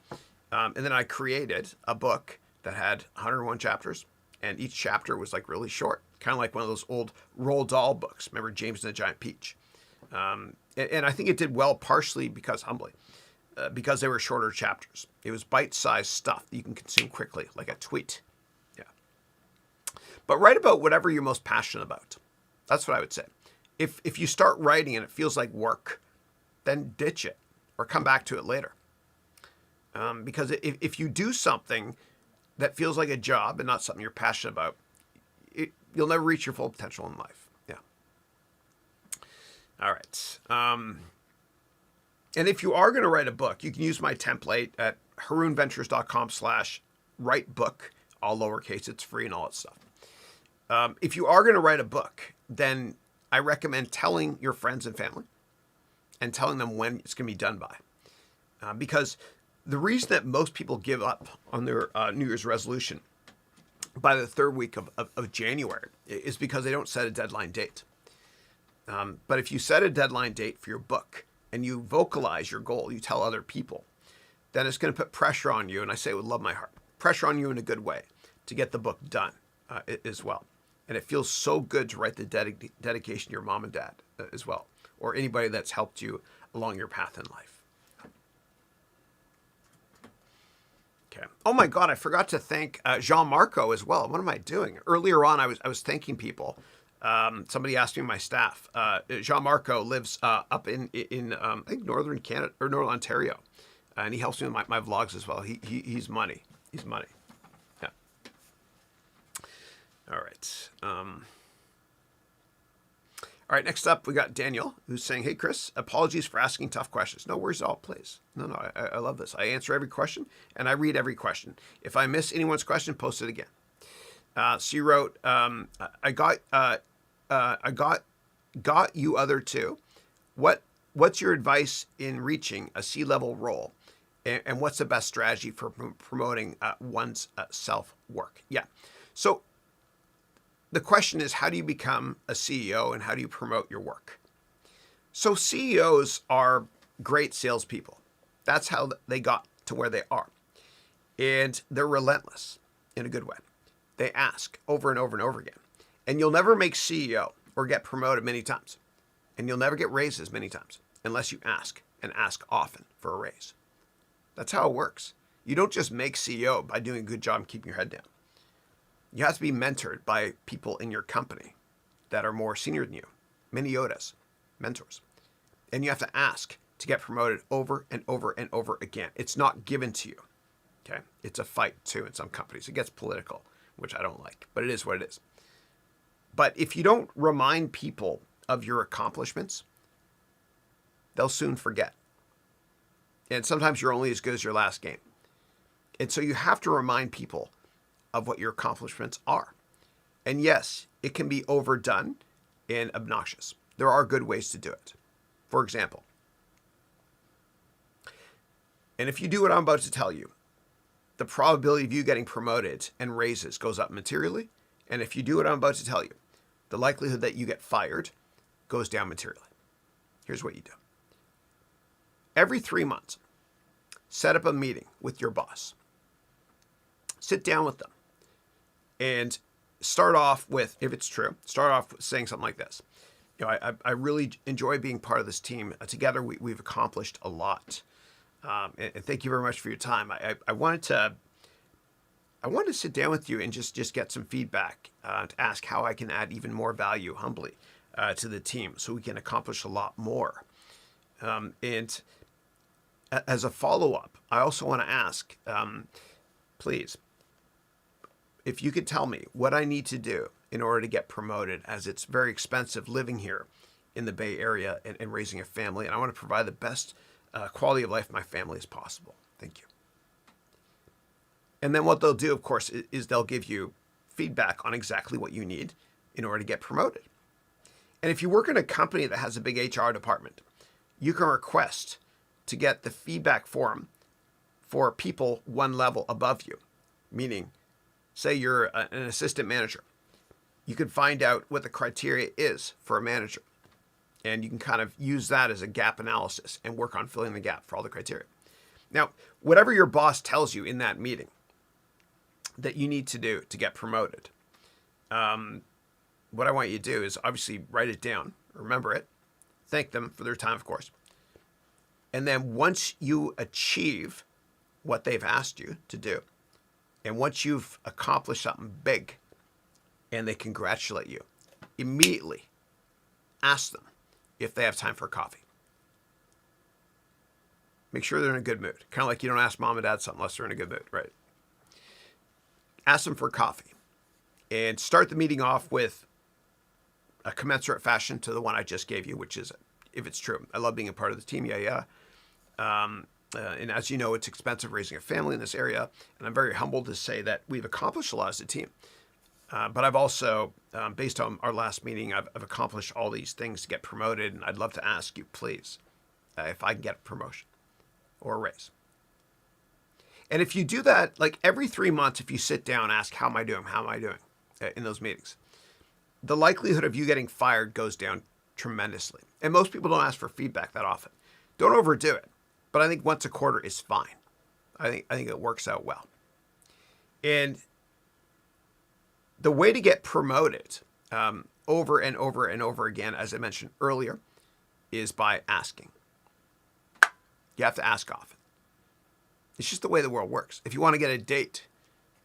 And then I created a book that had 101 chapters, and each chapter was like really short, kind of like one of those old Roald Dahl books. Remember James and the Giant Peach? And I think it did well partially because they were shorter chapters. It was bite-sized stuff that you can consume quickly, like a tweet. Yeah. But write about whatever you're most passionate about. That's what I would say. If you start writing and it feels like work, then ditch it or come back to it later. Because if you do something that feels like a job and not something you're passionate about, you'll never reach your full potential in life. Yeah. All right. And if you are going to write a book, you can use my template at harounventures.com/writebook, all lowercase. It's free and all that stuff. If you are going to write a book, then I recommend telling your friends and family and telling them when it's going to be done by. Because the reason that most people give up on their New Year's resolution by the third week of January is because they don't set a deadline date. But if you set a deadline date for your book and you vocalize your goal, you tell other people, then it's going to put pressure on you, and I say it with love in my heart, pressure on you in a good way to get the book done as well. And it feels so good to write the dedication to your mom and dad as well, or anybody that's helped you along your path in life. Okay. Oh my God, I forgot to thank Jean-Marco as well. What am I doing? Earlier on, I was thanking people. Somebody asked me my staff. Jean-Marco lives up in I think northern Canada or northern Ontario, and he helps me with my vlogs as well. He's money. He's money. Yeah. All right. All right, next up, we got Daniel, who's saying, hey, Chris, apologies for asking tough questions. No worries at all, please. No, I love this. I answer every question, and I read every question. If I miss anyone's question, post it again. So you wrote, I got you other two. What's your advice in reaching a C-level role? And what's the best strategy for promoting one's self-work? Yeah. So the question is, how do you become a CEO and how do you promote your work? So CEOs are great salespeople. That's how they got to where they are. And they're relentless in a good way. They ask over and over and over again. And you'll never make CEO or get promoted many times. And you'll never get raises many times unless you ask, and ask often for a raise. That's how it works. You don't just make CEO by doing a good job and keeping your head down. You have to be mentored by people in your company that are more senior than you, mini Yodas, mentors. And you have to ask to get promoted over and over and over again. It's not given to you, okay? It's a fight too in some companies. It gets political, which I don't like, but it is what it is. But if you don't remind people of your accomplishments, they'll soon forget. And sometimes you're only as good as your last game. And so you have to remind people of what your accomplishments are. And yes, it can be overdone and obnoxious. There are good ways to do it. For example, and if you do what I'm about to tell you, the probability of you getting promoted and raises goes up materially. And if you do what I'm about to tell you, the likelihood that you get fired goes down materially. Here's what you do. Every 3 months, set up a meeting with your boss. Sit down with them. And start off with, if it's true, start off with saying something like this. You know, I really enjoy being part of this team. Together, we've accomplished a lot. And thank you very much for your time. I wanted to sit down with you and just get some feedback to ask how I can add even more value humbly to the team so we can accomplish a lot more. And as a follow-up, I also want to ask, please, if you could tell me what I need to do in order to get promoted, as it's very expensive living here in the Bay Area and raising a family, and I want to provide the best quality of life for my family as possible. Thank you. And then what they'll do, of course, is they'll give you feedback on exactly what you need in order to get promoted. And if you work in a company that has a big HR department, you can request to get the feedback form for people one level above you, meaning, say you're an assistant manager. You can find out what the criteria is for a manager. And you can kind of use that as a gap analysis and work on filling the gap for all the criteria. Now, whatever your boss tells you in that meeting that you need to do to get promoted, what I want you to do is obviously write it down, remember it, thank them for their time, of course. And then once you achieve what they've asked you to do, and once you've accomplished something big and they congratulate you, immediately ask them if they have time for coffee. Make sure they're in a good mood. Kind of like you don't ask mom and dad something unless they're in a good mood, right? Ask them for coffee. And start the meeting off with a commensurate fashion to the one I just gave you, which is, if it's true, I love being a part of the team, yeah. And as you know, it's expensive raising a family in this area. And I'm very humbled to say that we've accomplished a lot as a team. But I've also, based on our last meeting, I've accomplished all these things to get promoted. And I'd love to ask you, please, if I can get a promotion or a raise. And if you do that, like every 3 months, if you sit down, ask, how am I doing? How am I doing in those meetings? The likelihood of you getting fired goes down tremendously. And most people don't ask for feedback that often. Don't overdo it. But I think once a quarter is fine. I think it works out well. And the way to get promoted over and over and over again, as I mentioned earlier, is by asking. You have to ask often. It's just the way the world works. If you want to get a date,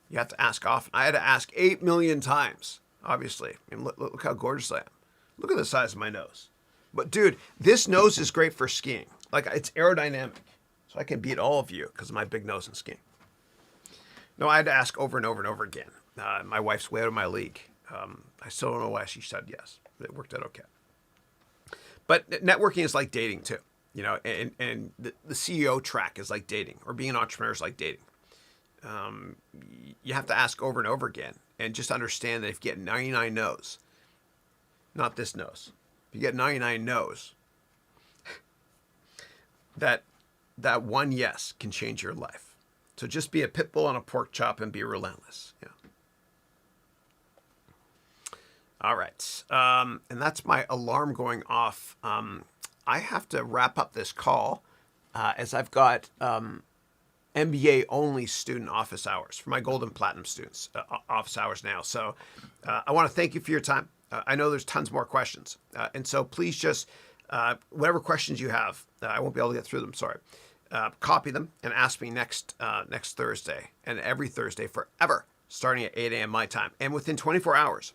you have to ask often. I had to ask 8 million times, obviously. I mean, look how gorgeous I am. Look at the size of my nose. But dude, this nose is great for skiing. Like, it's aerodynamic. So I can beat all of you because of my big nose in skiing. No, I had to ask over and over and over again. My wife's way out of my league. I still don't know why she said yes. But it worked out okay. But networking is like dating too. You know, and the CEO track is like dating, or being an entrepreneur is like dating. You have to ask over and over again, and just understand that if you get 99 no's, not this nose, if you get 99 no's, that one yes can change your life. So just be a pit bull on a pork chop and be relentless. Yeah. All right. And that's my alarm going off. I have to wrap up this call as I've got MBA only student office hours for my gold and platinum students, office hours now. So I want to thank you for your time. I know there's tons more questions. And so please just, whatever questions you have, I won't be able to get through them, sorry. Copy them and ask me next Thursday and every Thursday forever, starting at 8 a.m. my time. And within 24 hours,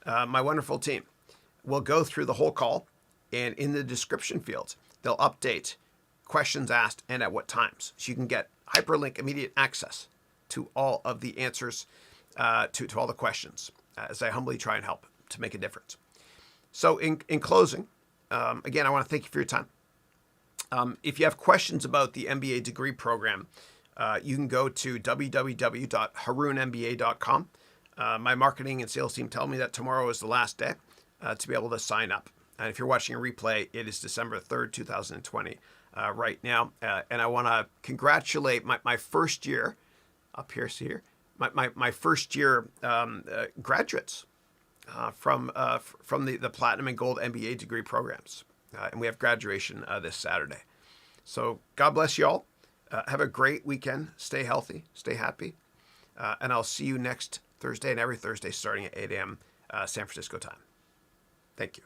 my wonderful team will go through the whole call. And in the description fields, they'll update questions asked and at what times. So you can get hyperlink immediate access to all of the answers to all the questions as I humbly try and help to make a difference. So in closing, again, I want to thank you for your time. If you have questions about the MBA degree program, you can go to www.harounmba.com. My marketing and sales team tell me that tomorrow is the last day to be able to sign up. And if you're watching a replay, it is December 3rd, 2020 right now. And I want to congratulate my first year, up here, see here, my first year graduates from the Platinum and Gold MBA degree programs. And we have graduation this Saturday. So God bless you all. Have a great weekend. Stay healthy. Stay happy. And I'll see you next Thursday and every Thursday starting at 8 a.m. San Francisco time. Thank you.